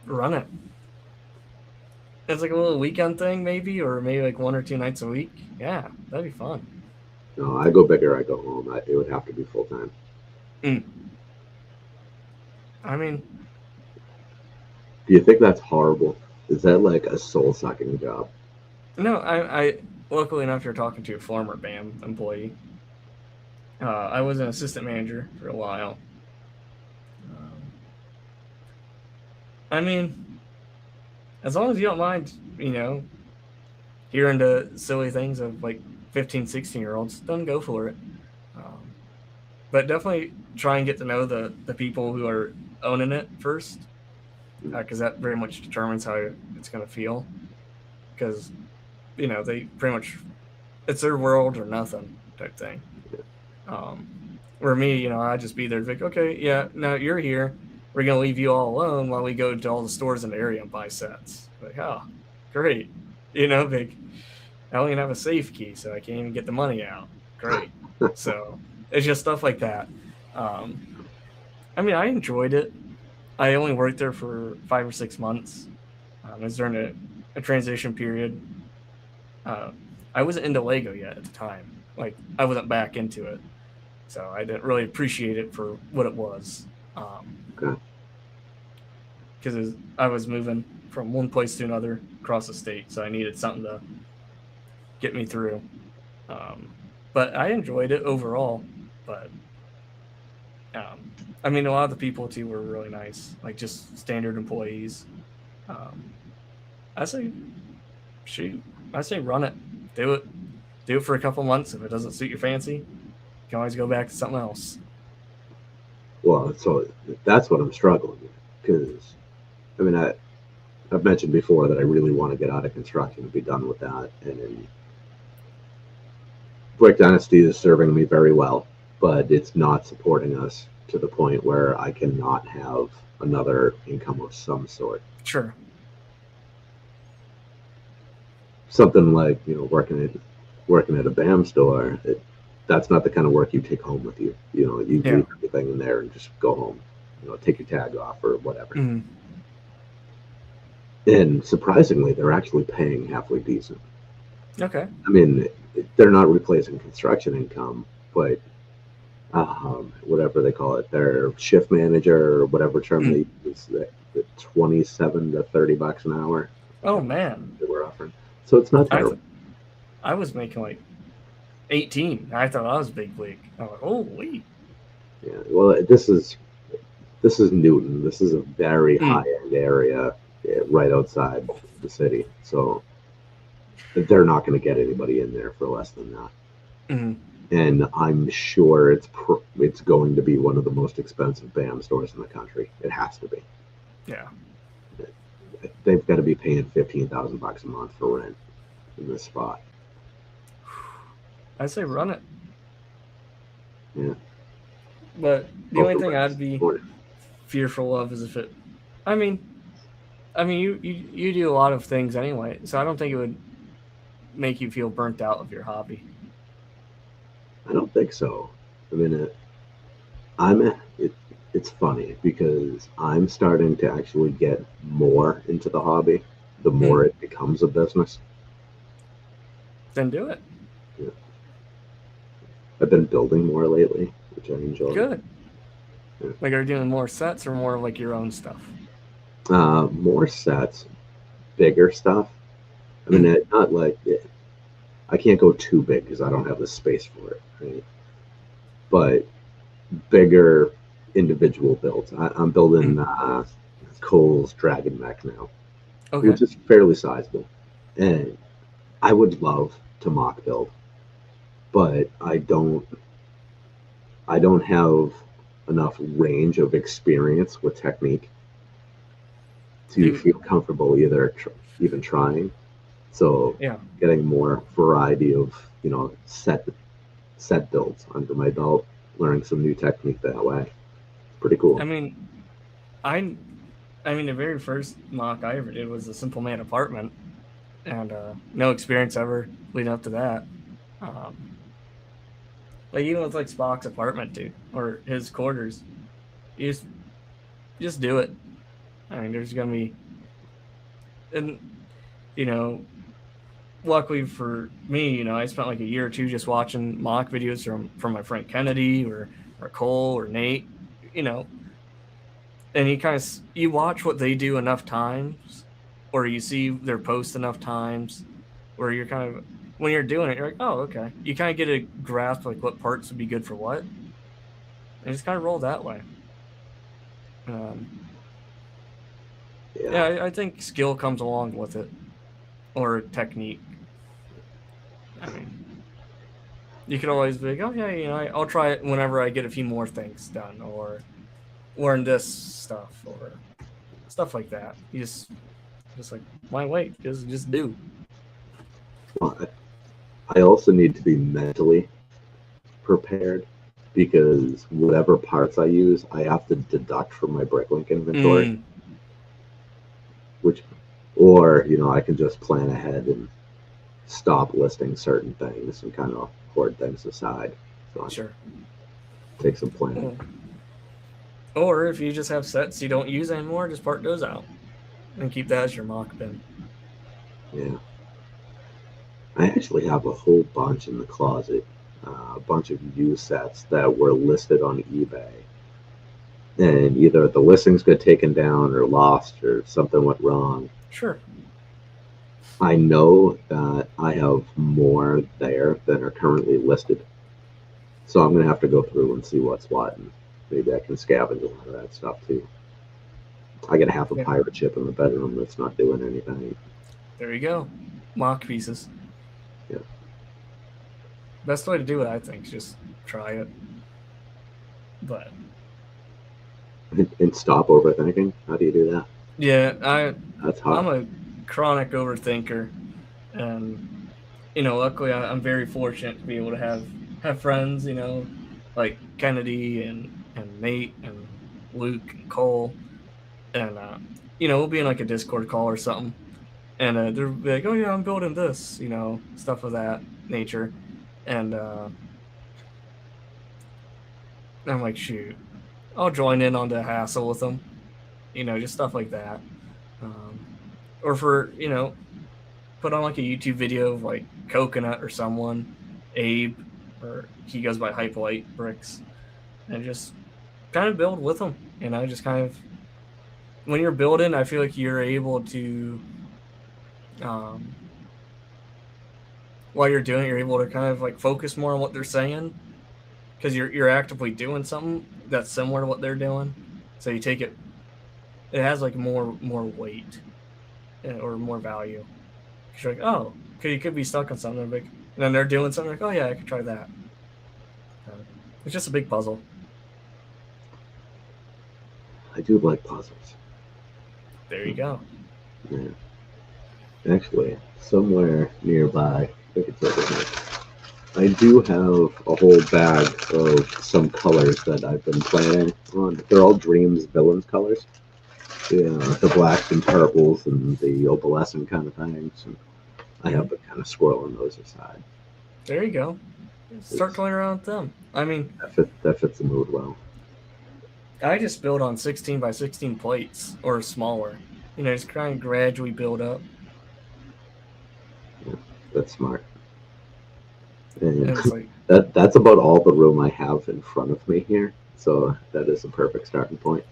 Run it. It's like a little weekend thing, maybe, or maybe like 1 or 2 nights a week. Yeah, that'd be fun. No, I go big or I go home. It would have to be full time. I mean, do you think that's horrible? Is that like a soul sucking job? No, I luckily enough, you're talking to a former BAM employee. I was an assistant manager for a while. Um, I mean, as long as you don't mind, hearing the silly things of like 15, 16-year-olds, then go for it. Um, but definitely try and get to know the people who are owning it first, because that very much determines how it's going to feel. Because they pretty much, it's their world or nothing type thing. Um, where me, I just be there like, okay, yeah, no, you're here. We're gonna leave you all alone while we go to all the stores in the area and buy sets. Like, oh, great. Like, I don't even have a safe key, so I can't even get the money out. Great. So it's just stuff like that. Um, I mean, I enjoyed it. I only worked there for 5 or 6 months. It was during a transition period. Uh, I wasn't into Lego yet at the time. Like, I wasn't back into it. So I didn't really appreciate it for what it was. Okay. Because I was moving from one place to another across the state. So I needed something to get me through. Um, but I enjoyed it overall. But um, I mean, a lot of the people too were really nice, like just standard employees. Um, I say, shoot, I say run it, do it for a couple months. If it doesn't suit your fancy, you can always go back to something else. Well, so that's what I'm struggling with because I mean I've mentioned before that I really want to get out of construction and be done with that, and Brick Dynasty is serving me very well, but it's not supporting us to the point where I cannot have another income of some sort. Sure. Something like working at a BAM store. That's not the kind of work you take home with you. You Yeah. leave everything in there and just go home. Take your tag off or whatever. Mm. And surprisingly, they're actually paying halfway decent. Okay. I mean, they're not replacing construction income, but whatever they call it, their shift manager or whatever term they use, the 27 to $30 an hour. Oh man, That we're offering. So it's not terrible. I was making like 18. I thought I was big league. I was like, holy. Yeah. Well, this is Newton. This is a very high end area, right outside the city. So they're not going to get anybody in there for less than that. Mm-hmm. And I'm sure it's going to be one of the most expensive BAM stores in the country. It has to be. Yeah. They've got to be paying $15,000 a month for rent in this spot. I say run it. Yeah. But the only thing I'd be fearful of is if it. I mean, you do a lot of things anyway, so I don't think it would make you feel burnt out of your hobby. I don't think so. I mean, it's funny because I'm starting to actually get more into the hobby the more it becomes a business. Then do it. Yeah. I've been building more lately, which I enjoy. Good. Yeah. Like, are you doing more sets or more of like your own stuff? More sets, bigger stuff. I mean, not like I can't go too big because I don't have the space for it. Right? But bigger individual builds. I'm building Cole's Dragon Mech now, which is fairly sizable, and I would love to mock build, but I don't have enough range of experience with technique to feel comfortable even trying. So getting more variety of set builds under my belt, learning some new technique that way. Pretty cool. I mean, the very first mock I ever did was a Simple Man apartment, and no experience ever leading up to that. Like even with like Spock's apartment, dude, or his quarters, you just do it. I mean, there's gonna be, and luckily for me, I spent like a year or two just watching mock videos from my friend Kennedy or Cole or Nate, and you watch what they do enough times, or you see their posts enough times, where you're kind of when you're doing it, you're like, oh, okay. You kind of get a grasp like what parts would be good for what, and you just kind of roll that way. Um, yeah, I think skill comes along with it, or technique. I mean, you could always be like, oh yeah, I'll try it whenever I get a few more things done, or learn this stuff, or stuff like that. You just like, why wait? Just do. Well, I also need to be mentally prepared because whatever parts I use, I have to deduct from my Bricklink inventory, which, or I can just plan ahead and stop listing certain things and kind of hoard things aside. So Sure. Take some planning. Or if you just have sets you don't use anymore, just part those out and keep that as your mock bin. Yeah. I actually have a whole bunch in the closet, a bunch of used sets that were listed on eBay. And either the listings got taken down or lost or something went wrong. Sure. I know that I have more there than are currently listed. So I'm going to have to go through and see what's what. And maybe I can scavenge a lot of that stuff too. I got half a pirate ship in the bedroom that's not doing anything. There you go. Mock pieces. Yeah. Best way to do it, I think, is just try it. But. And stop overthinking? How do you do that? Yeah, That's hard. I'm a chronic overthinker. And, luckily I'm very fortunate to be able to have friends, like Kennedy and Nate and Luke and Cole. And, we'll be in like a Discord call or something. And they'll be like, oh yeah, I'm building this, stuff of that nature. And I'm like, shoot, I'll join in on the hassle with them, just stuff like that. Or for, put on like a YouTube video of like Coconut or someone, Abe, or he goes by Hype Light Bricks, and just kind of build with them. Just kind of, when you're building, I feel like you're able to, while you're doing it, you're able to kind of like focus more on what they're saying, because you're actively doing something that's similar to what they're doing. So you take it has like more weight or more value. You're like, oh, because you could be stuck on something, and then they're doing something like, oh yeah, I could try that. It's just a big puzzle. I do like puzzles. There you go. Yeah. Actually, somewhere nearby, I think it's over here, I do have a whole bag of some colors that I've been planning on. They're all Dreams Villains colors. The blacks and purples and the opalescent kind of things. And I have been kind of squirreling those aside. There you go. Start playing around with them. I mean, that fits the mood well. I just build on 16 by 16 plates or smaller. Just kind of gradually build up. Yeah, that's smart. And like, that's about all the room I have in front of me here. So that is a perfect starting point.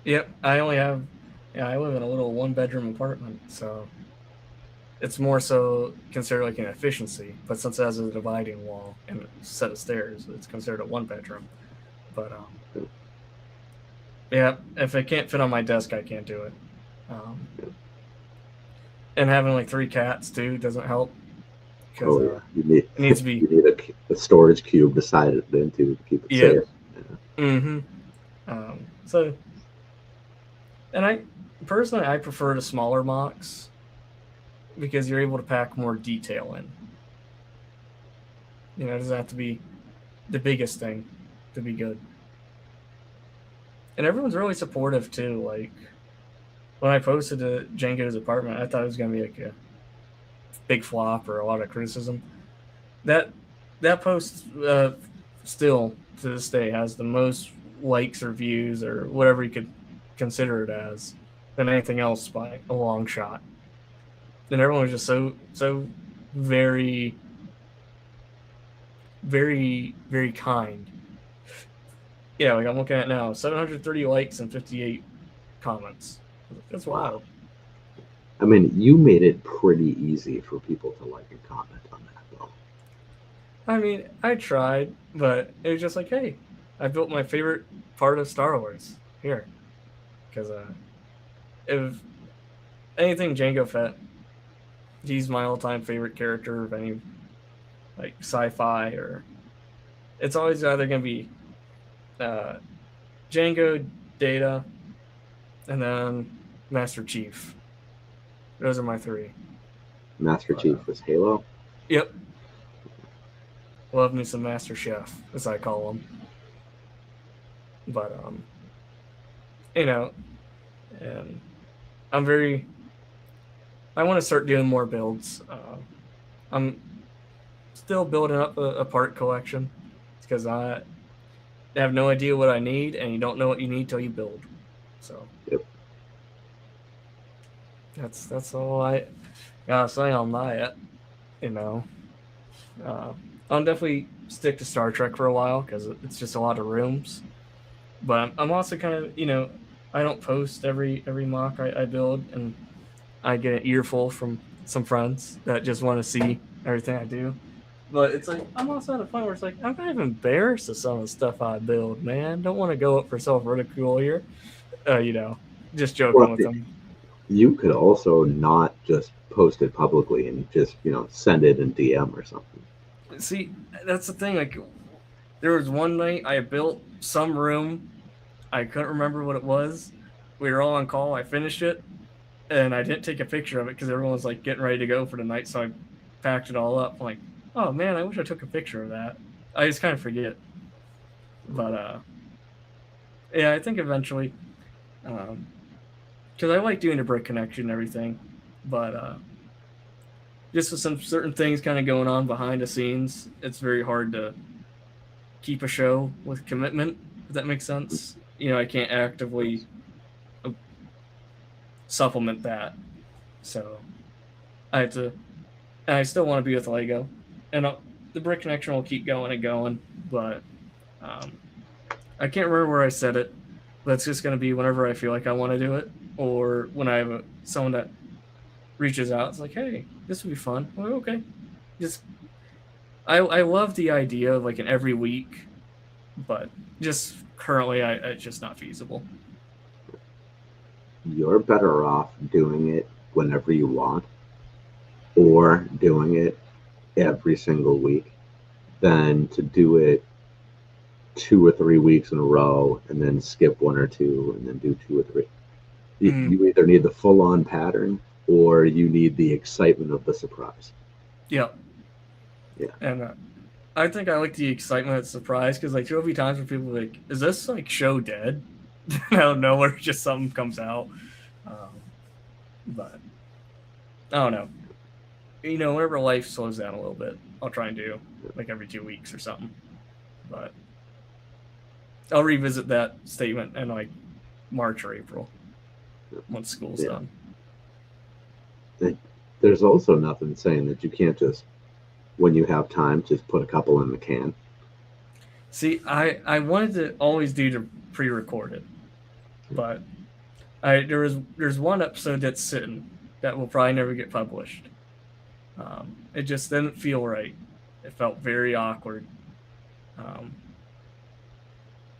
Yep, I live in a little one-bedroom apartment, so it's more so considered like an efficiency. But since it has a dividing wall and a set of stairs, it's considered a one-bedroom. But yeah, if it can't fit on my desk, I can't do it. And having like 3 cats too doesn't help. Oh yeah, it needs to be. You need a storage cube beside it then to keep it safe. Yeah. Mm-hmm. So, and I prefer the smaller mocks because you're able to pack more detail in. It doesn't have to be the biggest thing to be good. And everyone's really supportive too. Like when I posted to Django's apartment, I thought it was gonna be like a big flop or a lot of criticism. That post still to this day has the most likes or views or whatever you could consider it as than anything else by a long shot. And everyone was just so very, very, very kind. Yeah, like I'm looking at now, 730 likes and 58 comments. That's wild. I mean, you made it pretty easy for people to like and comment on that. I mean, I tried, but it was just like, hey, I built my favorite part of Star Wars here, because if anything Jango Fett, he's my all-time favorite character of any like sci-fi, or it's always either gonna be uh, Jango, Data, and then Master Chief. Those are my three. Master But Chief was Halo. yep, love me some Master Chef, as I call him. But you know, and I'm very. I want to start doing more builds. I'm still building up a part collection because I have no idea what I need, and you don't know what you need till you build. So Yep. that's all I gotta say on that. You know, I'll definitely stick to Star Trek for a while because it's just a lot of rooms. But I'm also kind of, I don't post every mock I build, and I get an earful from some friends that just want to see everything I do. But it's like I'm also at a point where it's like I'm kind of embarrassed of some of the stuff I build, man. Don't want to go up for self ridicule here. You know, just joking Well, with them. you could also not just post it publicly and just send it in DM or something. See, that's the thing. Like, there was one night I built some room. I couldn't remember what it was. We were all on call. I finished it, and I didn't take a picture of it because everyone was like getting ready to go for the night. So I packed it all up. I'm like, oh man, I wish I took a picture of that. I just kind of forget. But yeah, I think eventually, because I like doing the brick connection and everything, but just with some certain things kind of going on behind the scenes, it's very hard to keep a show with commitment. If that makes sense. I can't actively supplement that, so I have to. And I still want to be with Lego, and the brick connection will keep going and going. But I can't remember where I said it. But it's just going to be whenever I feel like I want to do it, or when I have someone that reaches out. It's like, hey, this would be fun. I'm like, okay, just I love the idea of like an every week, but just currently, it's just not feasible. You're better off doing it whenever you want or doing it every single week than to do it 2 or 3 weeks in a row and then skip one or two and then do 2 or 3. You either need the full-on pattern or you need the excitement of the surprise. Yep. Yeah. And I think I like the excitement of surprise because like there'll be times where people are like, is this like show dead? Out of nowhere, just something comes out. But I don't know. Whenever life slows down a little bit, I'll try and do like every 2 weeks or something. But I'll revisit that statement in like March or April once school's done. There's also nothing saying that you can't just, when you have time, just put a couple in the can. See, I wanted to always do the pre-recorded, but there's one episode that's sitting that will probably never get published. It just didn't feel right. It felt very awkward.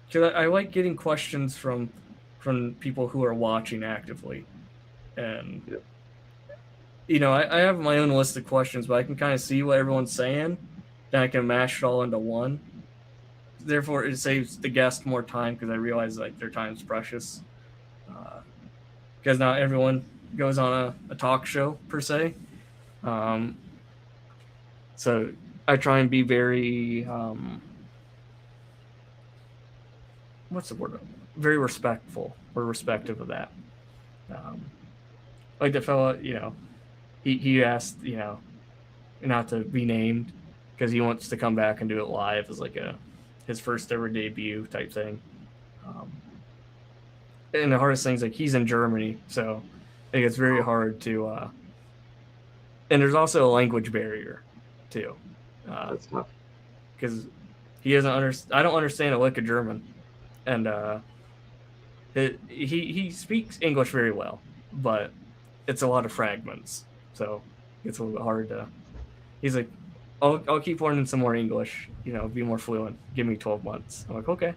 Because I like getting questions from people who are watching actively, and I have my own list of questions, but I can kind of see what everyone's saying, then I can mash it all into one. Therefore, it saves the guest more time because I realize like their time's precious. Because not everyone goes on a talk show per se. So I try and be very what's the word? Very respectful or respective of that. Like the fella, he asked, not to be named because he wants to come back and do it live as like his first ever debut type thing. And the hardest thing is like he's in Germany, so it's very hard to. And there's also a language barrier, too. That's tough because he doesn't understand. I don't understand a lick of German, and he speaks English very well, but it's a lot of fragments, so it's a little bit hard to. He's like, I'll keep learning some more English. Be more fluent. Give me 12 months. I'm like, okay.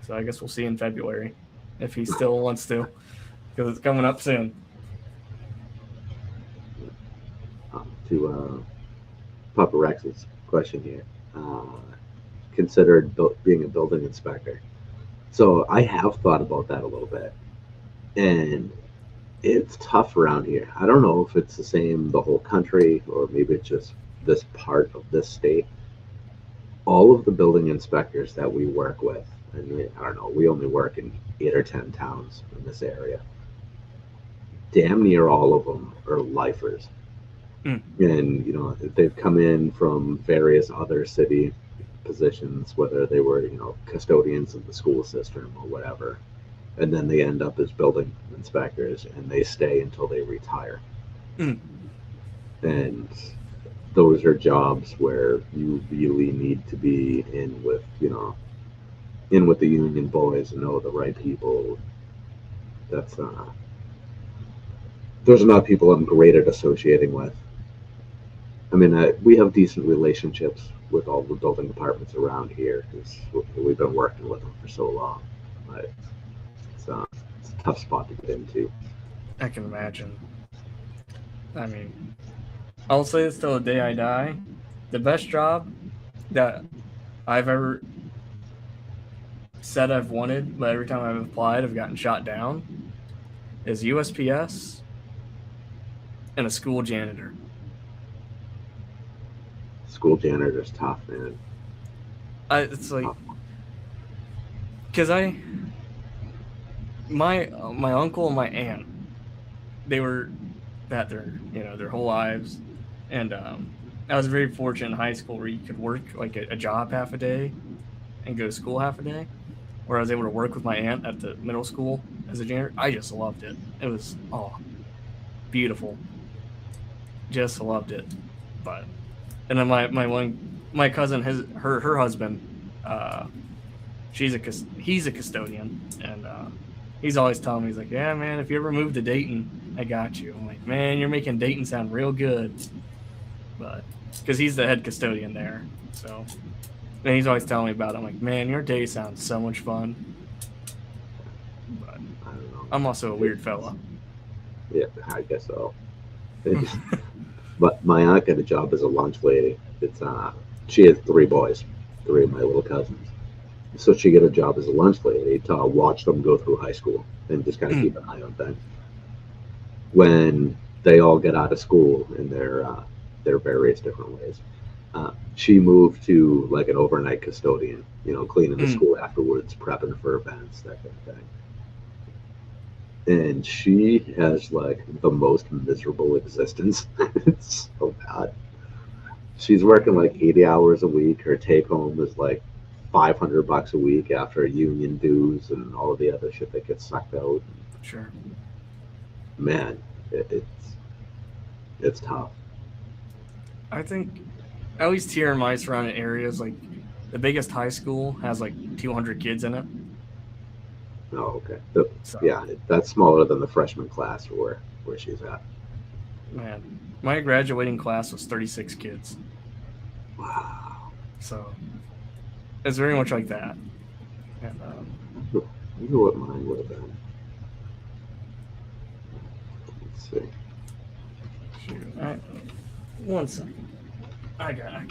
So I guess we'll see in February if he still wants to, because it's coming up soon. To Papa Rex's question here, considered being a building inspector. So I have thought about that a little bit, and it's tough around here. I don't know if it's the same the whole country or maybe it's just this part of this state. All of the building inspectors that we work with, and I don't know, we only work in 8 or 10 towns in this area. Damn near all of them are lifers. Mm. And they've come in from various other city positions, whether they were custodians of the school system or whatever, and then they end up as building inspectors and they stay until they retire. Mm. And those are jobs where you really need to be in with the union boys and know the right people. That's those are not people I'm great at associating with. I mean, we have decent relationships with all the building departments around here because we've been working with them for so long. But it's a tough spot to get into. I can imagine. I mean, I'll say this till the day I die. The best job that I've ever said I've wanted, but every time I've applied, I've gotten shot down, is USPS and a school janitor. School janitor's tough, man. It's like, because my uncle and my aunt, they were that their whole lives, and I was very fortunate in high school where you could work like a job half a day and go to school half a day, where I was able to work with my aunt at the middle school as a janitor. I just loved it. It was beautiful. Just loved it. But and then my cousin, her husband, he's a custodian, and he's always telling me, he's like, yeah, man, if you ever move to Dayton, I got you. I'm like, man, you're making Dayton sound real good. But because he's the head custodian there, so and he's always telling me about it. I'm like, man, your day sounds so much fun. But I don't know. I'm also a weird fella. Yeah, I guess so. But my aunt got a job as a lunch lady. She has 3 boys, 3 of my little cousins. So she got a job as a lunch lady to watch them go through high school and just kind of keep an eye on things. When they all get out of school in their various different ways, she moved to like an overnight custodian, cleaning the school afterwards, prepping for events, that kind of thing. And she has like the most miserable existence. It's so bad. She's working like 80 hours a week. Her take home is like $500 a week after union dues and all of the other shit that gets sucked out. Sure. Man, it's tough. I think at least here in my surrounding areas, like the biggest high school has like 200 kids in it. Oh, okay. So, yeah, that's smaller than the freshman class where she's at. Man, my graduating class was 36 kids. Wow. So it's very much like that. And, I wonder what mine would have been. Let's see. Shoot. All right. 1 second. I got it.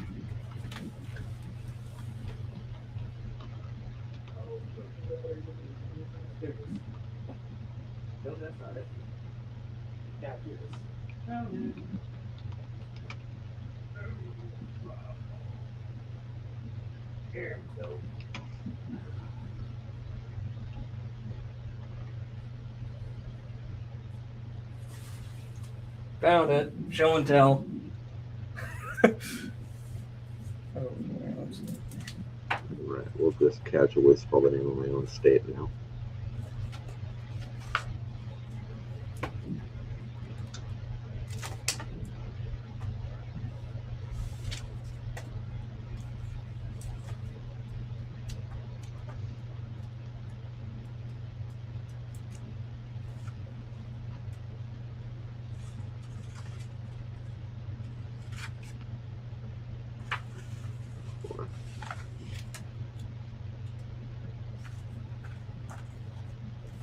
No, that's not it. Yeah, here it is. Here we go. Found it. Show and tell. Right, we'll just casually spell the name of my own state now.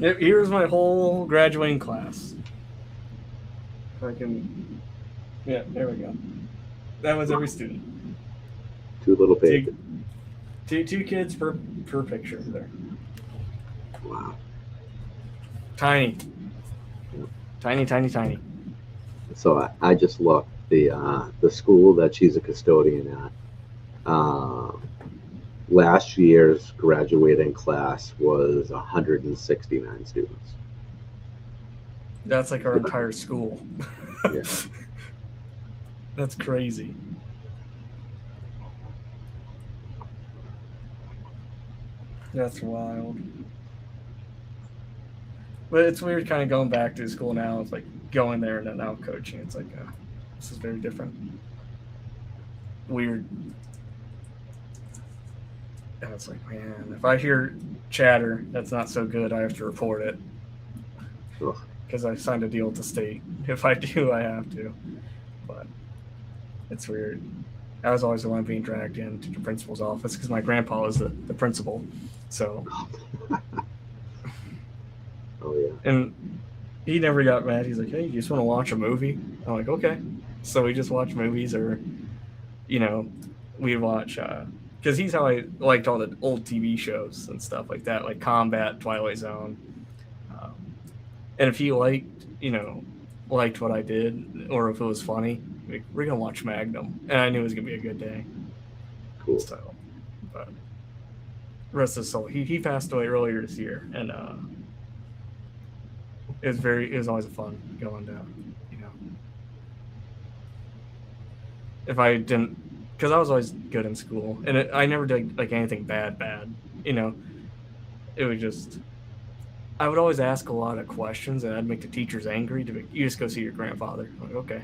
Here's my whole graduating class. If I can, yeah, there we go. That was every student. Two little Two, pages. two kids per picture there. Wow. Tiny, Yeah. tiny. So I just looked the school that she's a custodian at. Last year's graduating class was 169 students. That's like our entire school. Yeah. That's crazy. That's wild. But it's weird kind of going back to school now. It's like going there and then now coaching. It's like, this is very different. Weird. And it's like, man, if I hear chatter that's not so good, I have to report it. Because I signed a deal with the state. If I do, I have to. But it's weird. I was always the one being dragged into the principal's office because my grandpa was the principal. So. Oh, yeah. And he never got mad. He's like, hey, you just want to watch a movie? I'm like, okay. So we just watch movies, or, we watch, because he's how I liked all the old TV shows and stuff like that, like Combat, Twilight Zone. And if he liked what I did, or if it was funny, like, we're going to watch Magnum. And I knew it was going to be a good day. Cool. So, but rest of his soul. He passed away earlier this year, and it was always fun going down, If I didn't, because I was always good in school, and I never did like anything bad, It would just, I would always ask a lot of questions, and I'd make the teachers angry. You just go see your grandfather. I'm like, okay.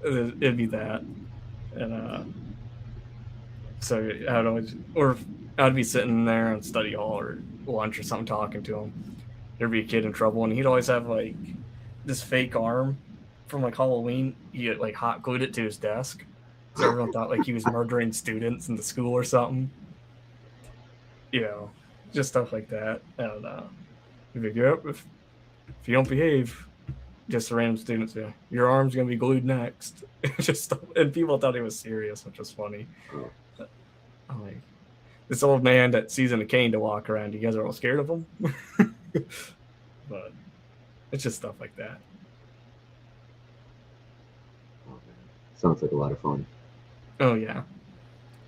It'd be that, and so I'd always, or I'd be sitting there on study hall or lunch or something talking to him. There'd be a kid in trouble, and he'd always have like this fake arm from like Halloween. He had like hot glued it to his desk, so everyone thought like he was murdering students in the school or something. Just stuff like that. And he'd be like, yep, if you don't behave, just a random students, your arm's gonna be glued next. And people thought he was serious, which was funny. I'm like, this old man that sees a cane to walk around, you guys are all scared of him? But it's just stuff like that. Sounds like a lot of fun. Oh yeah.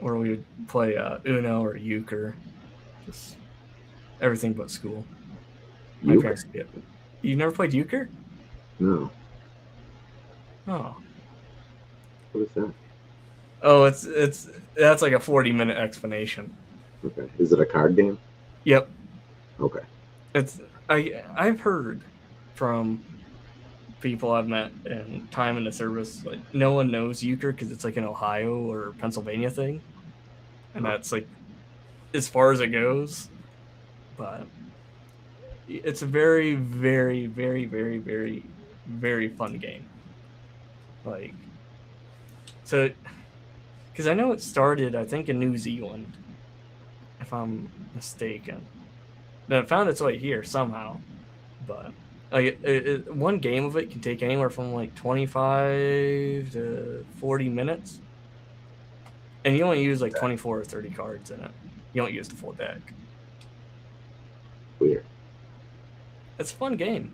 Or we would play Uno or Euchre. Just everything but school. My parents did. You never played Euchre? No. Oh. What is that? Oh, that's like a 40-minute explanation. Okay. Is it a card game? Yep. Okay. I've heard from people I've met in time in the service, like no one knows Euchre because it's like an Ohio or Pennsylvania thing, and that's like as far as it goes. But it's a very, very, very, very, very, very fun game. Like, so, because I know it started, I think, in New Zealand, if I'm mistaken. Then it found its way here somehow, but like one game of it can take anywhere from like 25 to 40 minutes, and you only use like 24 or 30 cards in it. You don't use the full deck. Weird. It's a fun game.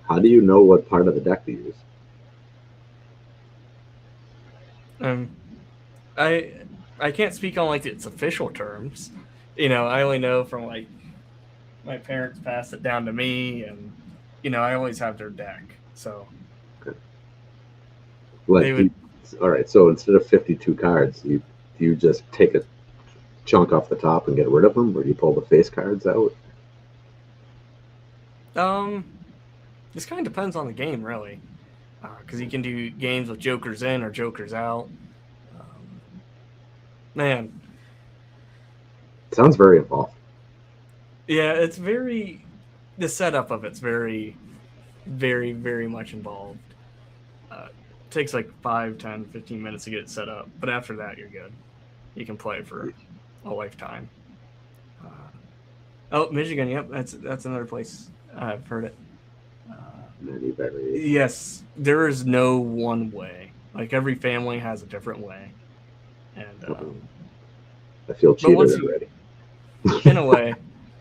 How do you know what part of the deck to use? I can't speak on like its official terms. I only know from like my parents passed it down to me, and I always have their deck. So okay. All right. So instead of 52 cards, you just take a chunk off the top and get rid of them, or do you pull the face cards out? This kind of depends on the game, really, because you can do games with jokers in or jokers out. Man, sounds very involved. Yeah, it's very, the setup of it's very, very, very much involved. It takes like 5, 10, 15 minutes to get it set up, but after that, you're good. You can play for a lifetime. Oh, Michigan. Yep, that's another place I've heard it. Many variations. Yes, there is no one way. Like every family has a different way, and I feel but cheated once you, already. in a way,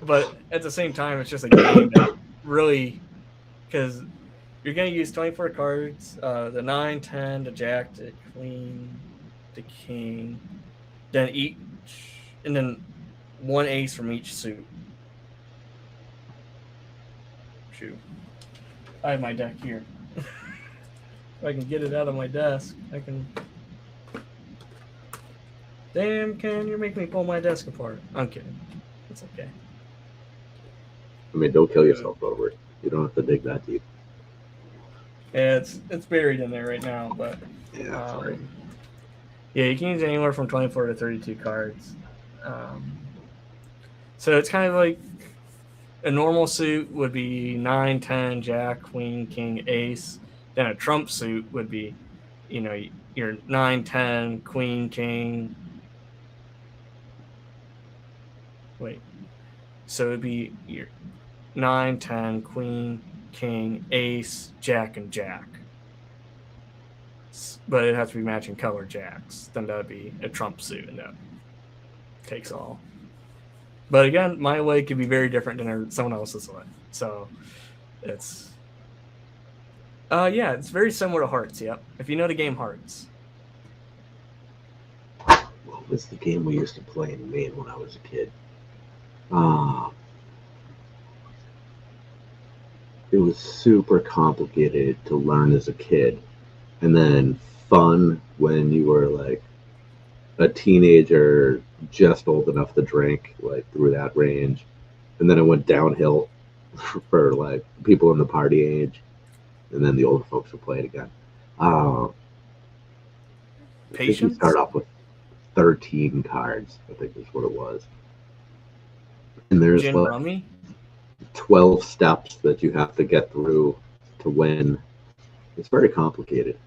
but at the same time, it's just a game that really because you're gonna use 24 cards, the 9, 10, the Jack, the Queen, the King, then each, and then one ace from each suit. Shoot, I have my deck here. If I can get it out of my desk, I can. Damn, Ken, you're making me pull my desk apart. I'm kidding. It's okay. I mean, don't kill yourself over it. You don't have to dig that deep. Yeah, it's buried in there right now, but Yeah, sorry. Yeah, you can use anywhere from 24 to 32 cards. Um, so it's kind of like a normal suit would be 9, 10, Jack, Queen, King, Ace. Then a trump suit would be, your 9, 10, Queen, King. Wait. So it'd be your 9, 10, Queen, King, Ace, Jack, and Jack. But it has to be matching color Jacks. Then that would be a trump suit, and that takes all. But again, my way could be very different than someone else's way. So it's it's very similar to Hearts. Yep. If you know the game Hearts. What was the game we used to play in Maine when I was a kid? It was super complicated to learn as a kid, and then fun when you were like a teenager, just old enough to drink, like through that range, and then it went downhill for like people in the party age, and then the older folks would play it again. I think you Patience? start off with 13 cards, I think is what it was. And there's Gin like Rummy? 12 steps that you have to get through to win. It's very complicated.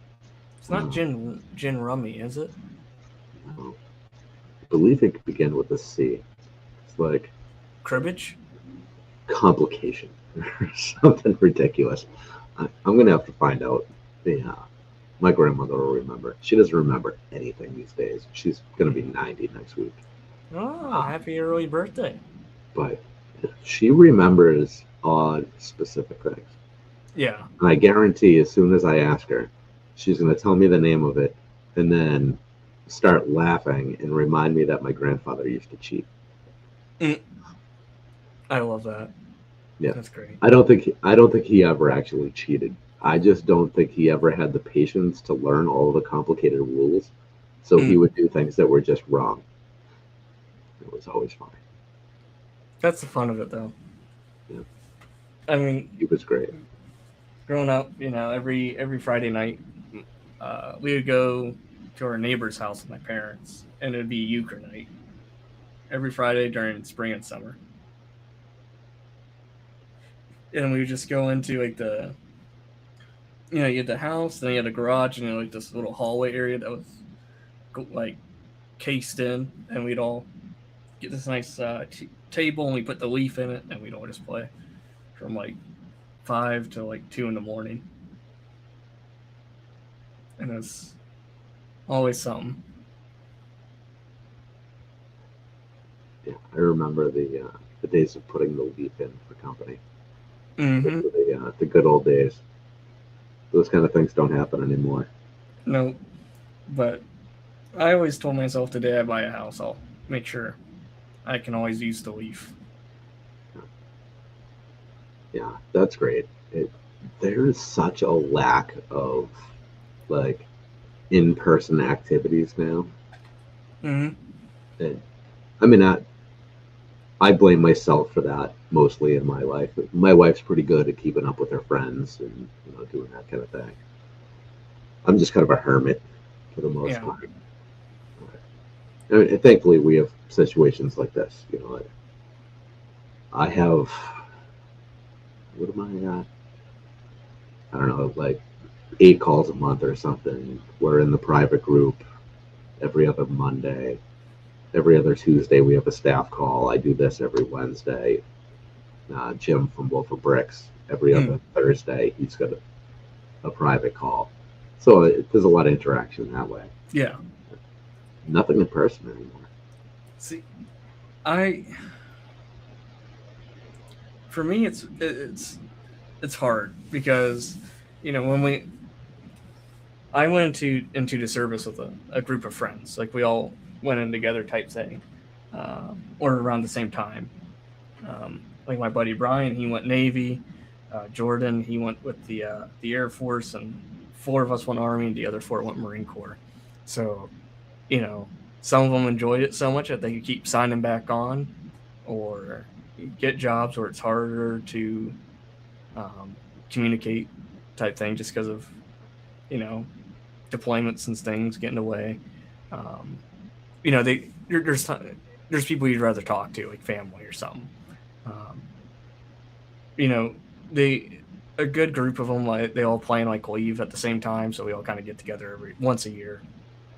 It's not Gin Rummy, is it? I believe it could begin with a C. It's like Cribbage? complication or something ridiculous. I'm going to have to find out. My grandmother will remember. She doesn't remember anything these days. She's going to be 90 next week. Oh, happy early birthday. But she remembers odd specific things. Yeah. And I guarantee as soon as I ask her, she's going to tell me the name of it and then start laughing and remind me that my grandfather used to cheat. I love that. Yeah. That's great. I don't think he ever actually cheated. I just don't think he ever had the patience to learn all the complicated rules. So he would do things that were just wrong. It was always fine. That's the fun of it, though. Yeah. I mean, He was great. Growing up, every Friday night, we would go to our neighbor's house with my parents, and it would be euchre night every Friday during spring and summer. And we would just go into like you had the house, then you had a garage, and like this little hallway area that was like cased in, and we'd all get this nice table, and we put the leaf in it, and we'd all just play from like 5 to like 2 in the morning, and it's always something. Yeah, I remember the days of putting the leaf in for company. Mm-hmm. The good old days. Those kind of things don't happen anymore. No, but I always told myself the day I buy a house, I'll make sure I can always use the leaf. Yeah, that's great. There is such a lack of like in-person activities now. Mm-hmm. And I mean, I blame myself for that mostly in my life. My wife's pretty good at keeping up with her friends and doing that kind of thing. I'm just kind of a hermit for the most part. I mean, thankfully, we have situations like this. I have what am I at? I don't know, like 8 calls a month or something. We're in the private group every other Monday. every other Tuesday we have a staff call. I do this every Wednesday. Jim from Wolf of Bricks every other Thursday. He's got a private call. So there's a lot of interaction that way. Yeah. Nothing in person anymore. See, for me, it's hard because, when I went into the service with a group of friends, like we all went in together type thing, or around the same time. Like my buddy Brian, he went Navy. Jordan, he went with the Air Force, and 4 of us went Army, and the other 4 went Marine Corps. So, some of them enjoyed it so much that they could keep signing back on, or get jobs where it's harder to communicate type thing, just because of deployments and things getting away. There's people you'd rather talk to, like family or something. A good group of them, like they all plan like leave at the same time, so we all kind of get together once a year,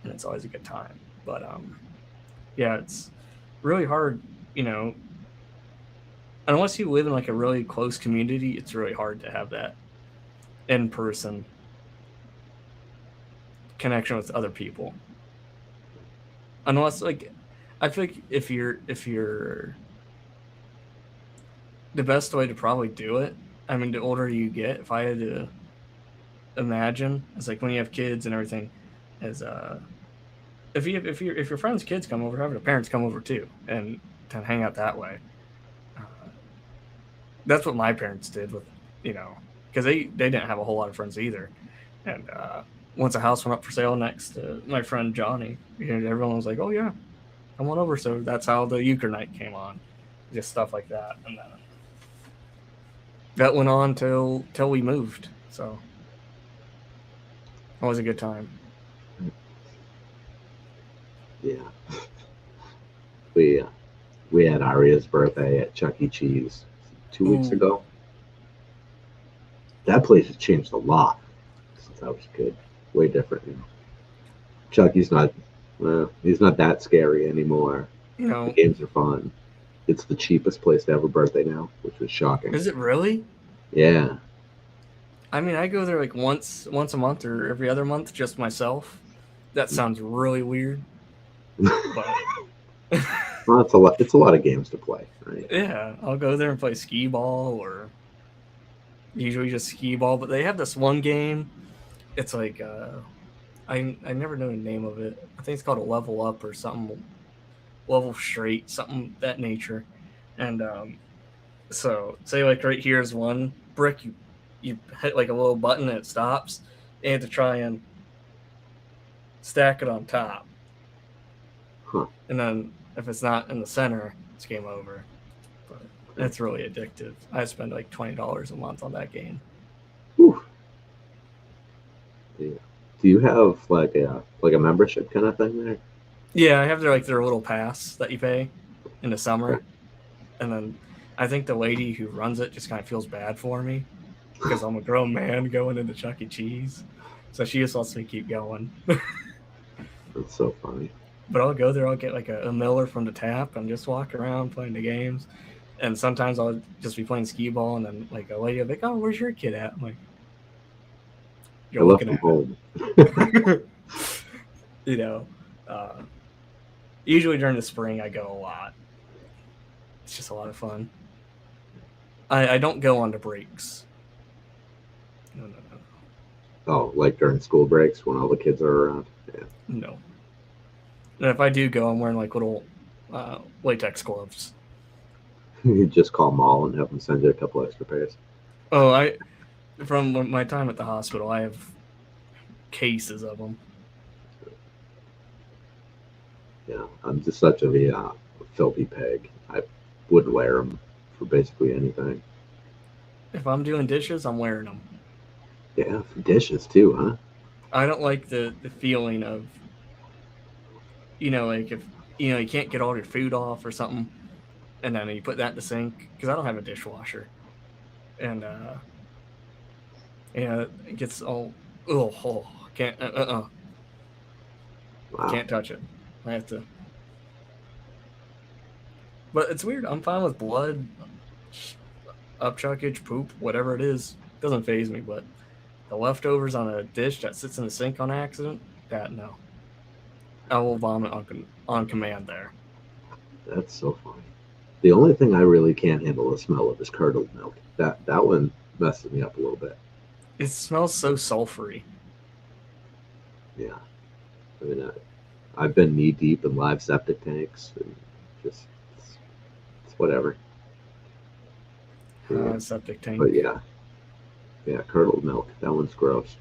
and it's always a good time. But yeah, it's really hard, unless you live in like a really close community. It's really hard to have that in-person connection with other people, unless like I feel like if you're the best way to probably do it, I mean, the older you get, if I had to imagine, it's like when you have kids and everything, is if your friends' kids come over, having the parents come over too, and to hang out that way. That's what my parents did with, because they didn't have a whole lot of friends either, and once a house went up for sale next to my friend Johnny, everyone was like, "Oh yeah, come on over." So that's how the euchre night came on, just stuff like that, and that went on till we moved. So always a good time. Yeah, we had Aria's birthday at Chuck E. Cheese 2 weeks ago. That place has changed a lot since I was a kid. Way different. Chucky's not he's not that scary anymore. No. The games are fun. It's the cheapest place to have a birthday now, which was shocking. Is it really? Yeah. I mean, I go there like once a month or every other month, just myself. That sounds really weird. But well, it's a lot of games to play, right? Yeah, I'll go there and play skee ball, or usually just skee ball. But they have this one game. It's like I never know the name of it. I think it's called a level up or something. Level straight, something that nature. And so say like right here is one brick. You hit like a little button and it stops. You have to try and stack it on top. Huh. And then if it's not in the center, it's game over. But it's really addictive. I spend like $20 a month on that game. Whew. Yeah. Do you have like a membership kind of thing there? Yeah, I have their little pass that you pay in the summer. Okay. And then I think the lady who runs it just kind of feels bad for me because I'm a grown man going into Chuck E. Cheese. So she just lets me keep going. That's so funny. But I'll go there, I'll get like a Miller from the tap and just walk around playing the games. And sometimes I'll just be playing skee ball, and then like a lady will be like, "Oh, where's your kid at?" I'm like, "You're looking at home." Usually during the spring I go a lot. It's just a lot of fun. I don't go on the breaks. No. Oh, like during school breaks when all the kids are around? Yeah. No. And if I do go, I'm wearing like little latex gloves. You just call them all and have them send you a couple extra pairs. Oh, from my time at the hospital, I have cases of them. Yeah, I'm just such a filthy pig. I wouldn't wear them for basically anything. If I'm doing dishes, I'm wearing them. Yeah, for dishes too, huh? I don't like the feeling of, like if, you can't get all your food off or something, and then you put that in the sink, because I don't have a dishwasher. And, it gets all, can't, Wow. Can't touch it. I have to But it's weird. I'm fine with blood, upchuckage, poop, whatever it is. Doesn't phase me. But the leftovers on a dish that sits in the sink on accident, that no. I will vomit on command there. That's so funny. The only thing I really can't handle the smell of is curdled milk. That one messes me up a little bit. It smells so sulfury. Yeah. I mean, I've been knee deep in live septic tanks, and just it's whatever. Yeah. Septic But tank. yeah, curdled milk. That one's gross.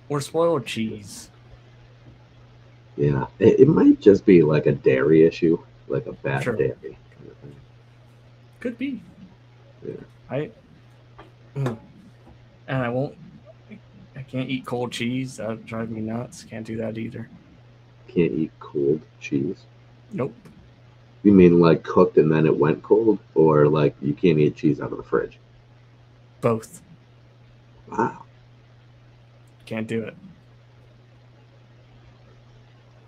Or spoiled cheese. Yeah, it might just be like a dairy issue, like a bad Sure. dairy kind of thing. Could be. Yeah. And I won't. I can't eat cold cheese. That would drive me nuts. Can't do that either. Can't eat cold cheese. Nope. You mean like cooked and then it went cold, or like you can't eat cheese out of the fridge? Both. Wow. Can't do it.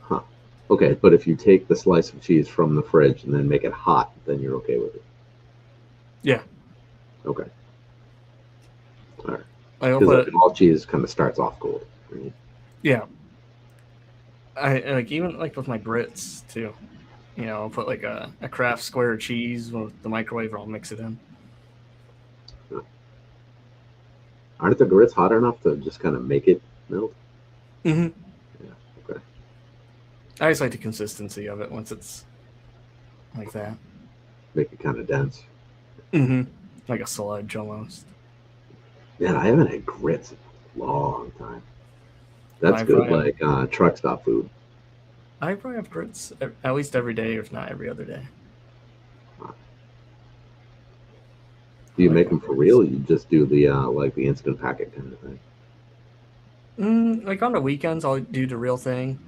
Huh. Okay, but if you take the slice of cheese from the fridge and then make it hot, then you're okay with it. Yeah. Okay. All right. I'll Because put all cheese kind of starts off cold. Right? yeah. I like even like with my grits too. You know, I'll put like a Kraft square cheese with the microwave, or I'll mix it in. Aren't the grits hot enough to just kind of make it melt? Mm-hmm. Yeah. Okay. I just like the consistency of it once it's like that. Make it kind of dense. Mm-hmm. Like a sludge almost. Man, I haven't had grits in a long time. That's I good, probably like truck stop food. I probably have grits at least every day, if not every other day. Do you I like make my them for grits. real? Or you just do the like the instant packet kind of thing. Like on the weekends, I'll do the real thing,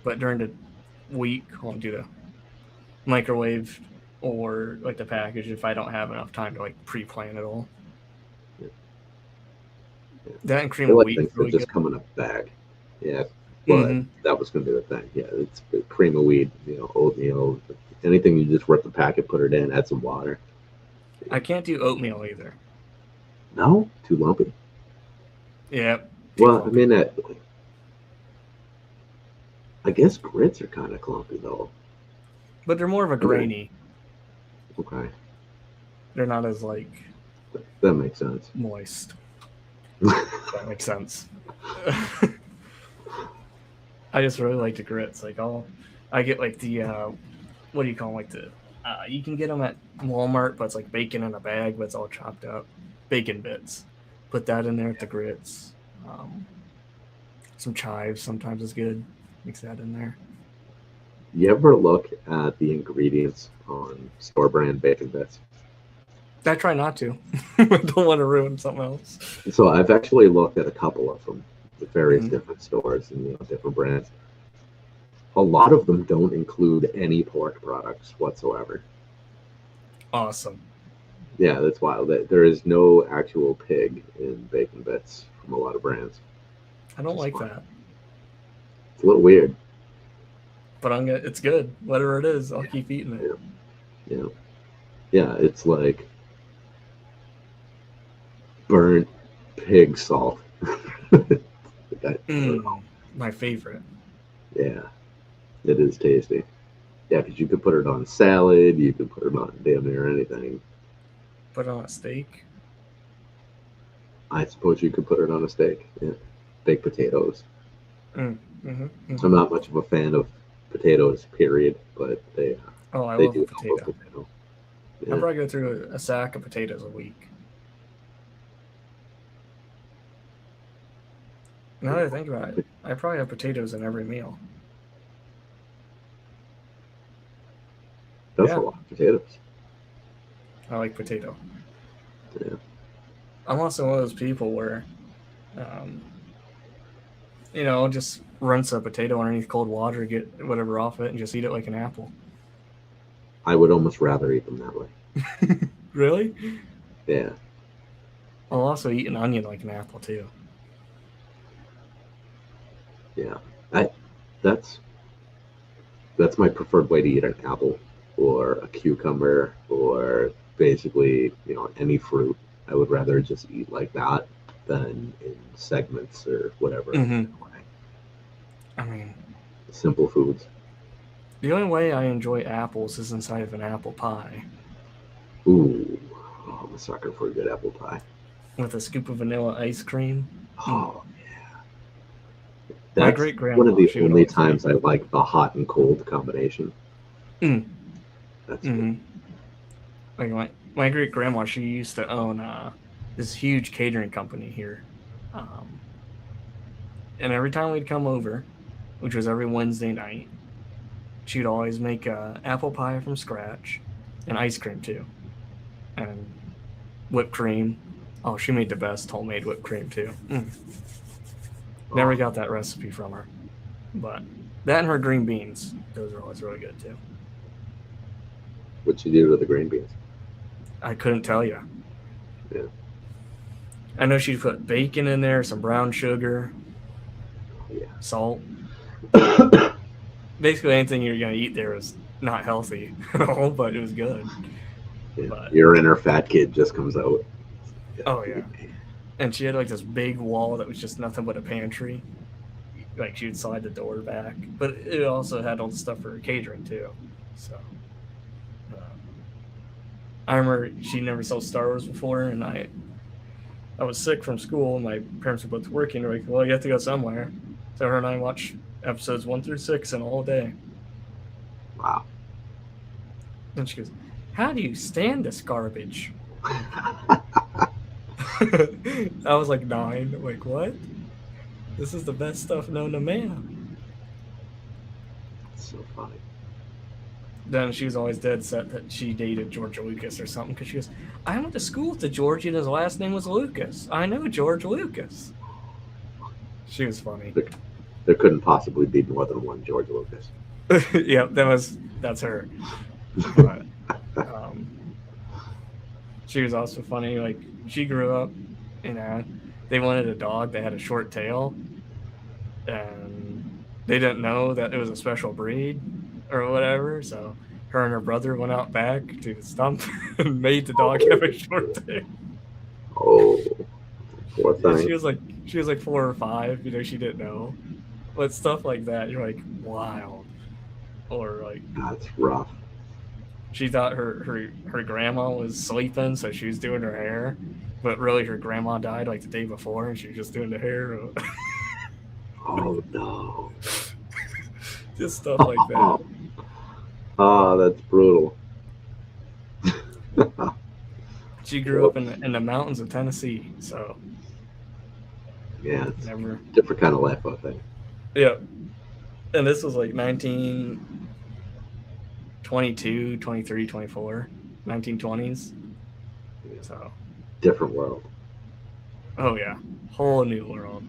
but during the week, I'll do the microwave or like the package if I don't have enough time to like pre-plan it all. Yeah. Yeah. That and cream I of like wheat things is that really just good. come in a bag. Yeah, but Mm-hmm. that was going to be the thing. Yeah, it's cream of wheat, oatmeal, anything you just rip the packet, put it in, add some water. I can't do oatmeal either. No, too lumpy. Yeah, too Well, I clumpy. mean, I guess grits are kind of clumpy though. But they're more of a I mean, grainy. okay, They're not as like that makes sense. moist. That makes sense. I just really like the grits. Like I get like the what do you call them? Like the you can get them at Walmart, but it's like bacon in a bag, but it's all chopped up, bacon bits. Put that in there with the grits. Um, some chives sometimes is good. Mix that in there. You ever look at the ingredients on store brand bacon bits? I try not to. I don't want to ruin something else. So I've actually looked at a couple of them, the various Mm-hmm. different stores and different brands. A lot of them don't include any pork products whatsoever. Awesome. Yeah, that's wild. There is no actual pig in bacon bits from a lot of brands. I don't Which is like fine. that, It's a little weird. but it's good. Whatever it is, I'll Yeah, keep eating it. yeah, yeah. It's like burnt pig salt. I don't know. My favorite. Yeah, it is tasty. Yeah, because you could put it on salad. You could put it on damn near anything. Put it on a steak. I suppose you could put it on a steak. Yeah, baked potatoes. Mm-hmm. I'm not much of a fan of potatoes, period, but Oh, I they love a do help potato. with potato. I Yeah, probably go through a sack of potatoes a week. Now that I think about it, I probably have potatoes in every meal. that's a Yeah, lot of potatoes. I like potato. Yeah, I'm also one of those people where, um, just rinse a potato underneath cold water, get whatever off it, and just eat it like an apple. I would almost rather eat them that way. Really? Yeah, I'll also eat an onion like an apple too. yeah. I that's my preferred way to eat an apple. or a cucumber or basically, any fruit. I would rather just eat like that than in segments or whatever. Mm-hmm. I mean, simple foods. the only way I enjoy apples is inside of an apple pie. Ooh, I'm a sucker for a good apple pie. With a scoop of vanilla ice cream. Oh, yeah. My That's great one of grandma, the she would only always times I like the hot and cold combination. That's mm-hmm. Like my great grandma, she used to own this huge catering company here. And every time we'd come over, which was every Wednesday night, she'd always make apple pie from scratch and ice cream too. And whipped cream. Oh, she made the best homemade whipped cream too. Never got that recipe from her. But that and her green beans, those are always really good too. What'd you do to the green beans? I couldn't tell you. Yeah. I know she'd put bacon in there, some brown sugar, salt. Basically, anything you're going to eat there is not healthy at all, but it was good. Yeah. But, your inner fat kid just comes out. Oh, yeah. And she had like this big wall that was just nothing but a pantry. Like she would slide the door back. But it also had all the stuff for catering too. So I remember she never saw Star Wars before, and I was sick from school, and my parents were both working. They're like, well, you have to go somewhere. So her and I watched episodes 1 through 6 in all day. Wow. And she goes, how do you stand this garbage? I was like 9. Like, what? This is the best stuff known to man. So funny. Then she was always dead set that she dated George Lucas or something, because she goes, I went to school with the George and his last name was Lucas. I know George Lucas. She was funny. There couldn't possibly be more than one George Lucas. Yep, that's her. But, she was also funny. Like, she grew up, they wanted a dog that had a short tail, and they didn't know that it was a special breed or whatever, so her and her brother went out back to the stump and made the dog have a short tail. Oh, poor thing. Yeah, she was like 4 or 5, she didn't know. But stuff like that, you're like, wow. Or like, that's rough. She thought her grandma was sleeping, so she was doing her hair, but really her grandma died like the day before, and she was just doing the hair. Oh no! Just stuff like that. Oh, that's brutal. She grew up in the mountains of Tennessee, so yeah, it's never different kind of life, I think. Yeah, and this was like 1922, 23, 24, 1920s. Yeah. So different world. Oh yeah, whole new world.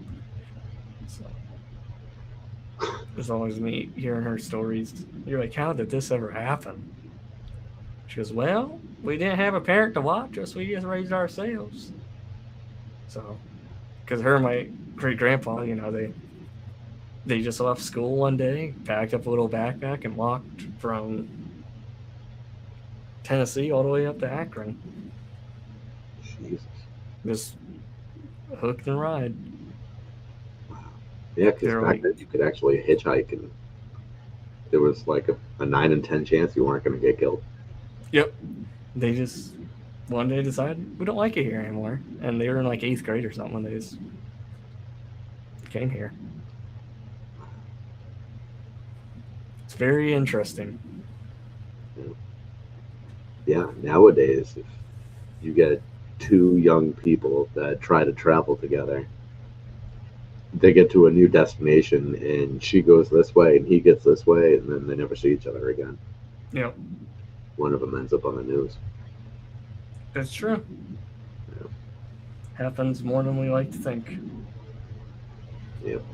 So it's always me hearing her stories. You're like, how did this ever happen? She goes, well, we didn't have a parent to watch us. We just raised ourselves. So, because her and my great grandpa, they just left school one day, packed up a little backpack, and walked from Tennessee all the way up to Akron. Jesus. Just hooked and ride. Wow. Yeah, because back then you could actually hitchhike, and there was like a 9 in 10 chance you weren't going to get killed. Yep. They just one day decided we don't like it here anymore, and they were in like 8th grade or something when they just came here. It's very interesting. Yeah, nowadays, if you get 2 young people that try to travel together, they get to a new destination, and she goes this way and he gets this way, and then they never see each other again. Yep. One of them ends up on the news. That's true. Yeah. Happens more than we like to think. Yep.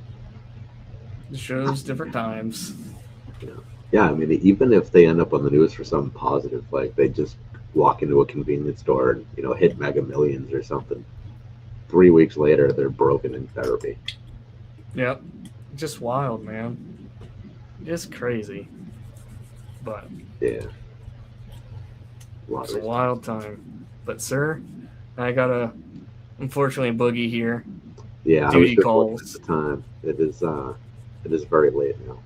It shows different times. Yeah, I mean, even if they end up on the news for something positive, like they just walk into a convenience store and, hit Mega Millions or something, 3 weeks later, they're broken in therapy. Yep. Just wild, man. Just crazy. But yeah, It's a wild time. But, sir, I got a, unfortunately, boogie here. Yeah, I was Duty just looking calls. at the time. It is very late now.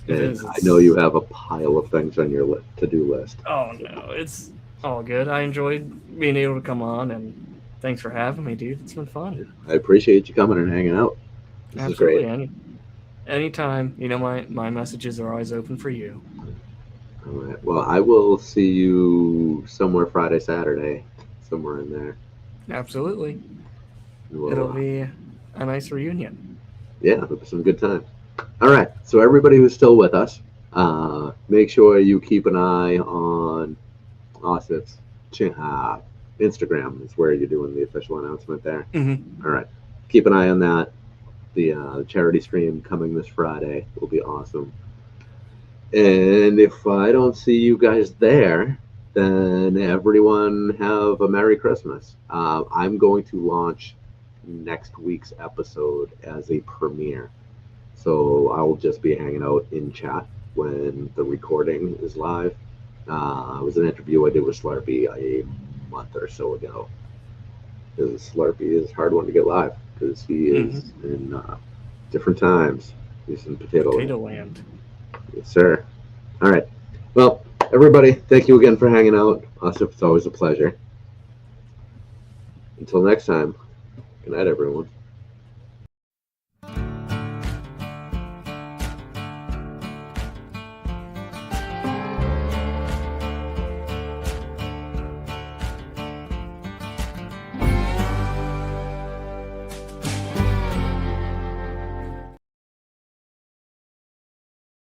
It And is. I know you have a pile of things on your to-do list. Oh, no. It's all good. I enjoyed being able to come on, and thanks for having me, dude. It's been fun. I appreciate you coming and hanging out. This Absolutely. is great. Anytime. You know, my messages are always open for you. All right. Well, I will see you somewhere Friday, Saturday, somewhere in there. Absolutely. We'll, It'll be a nice reunion. Yeah, it'll be some good time. All right. So everybody who's still with us, make sure you keep an eye on Austiff's Instagram. Is where you're doing the official announcement there. Mm-hmm. All right. Keep an eye on that. The charity stream coming this Friday will be awesome. And if I don't see you guys there, then everyone have a Merry Christmas. I'm going to launch next week's episode as a premiere. So I'll just be hanging out in chat when the recording is live. It was an interview I did with Slurpee a month or so ago. Because Slurpee is a hard one to get live because he is in different times. He's in Potato Land. Yes, sir. All right. Well, everybody, thank you again for hanging out. Austiff, it's always a pleasure. Until next time, good night, everyone.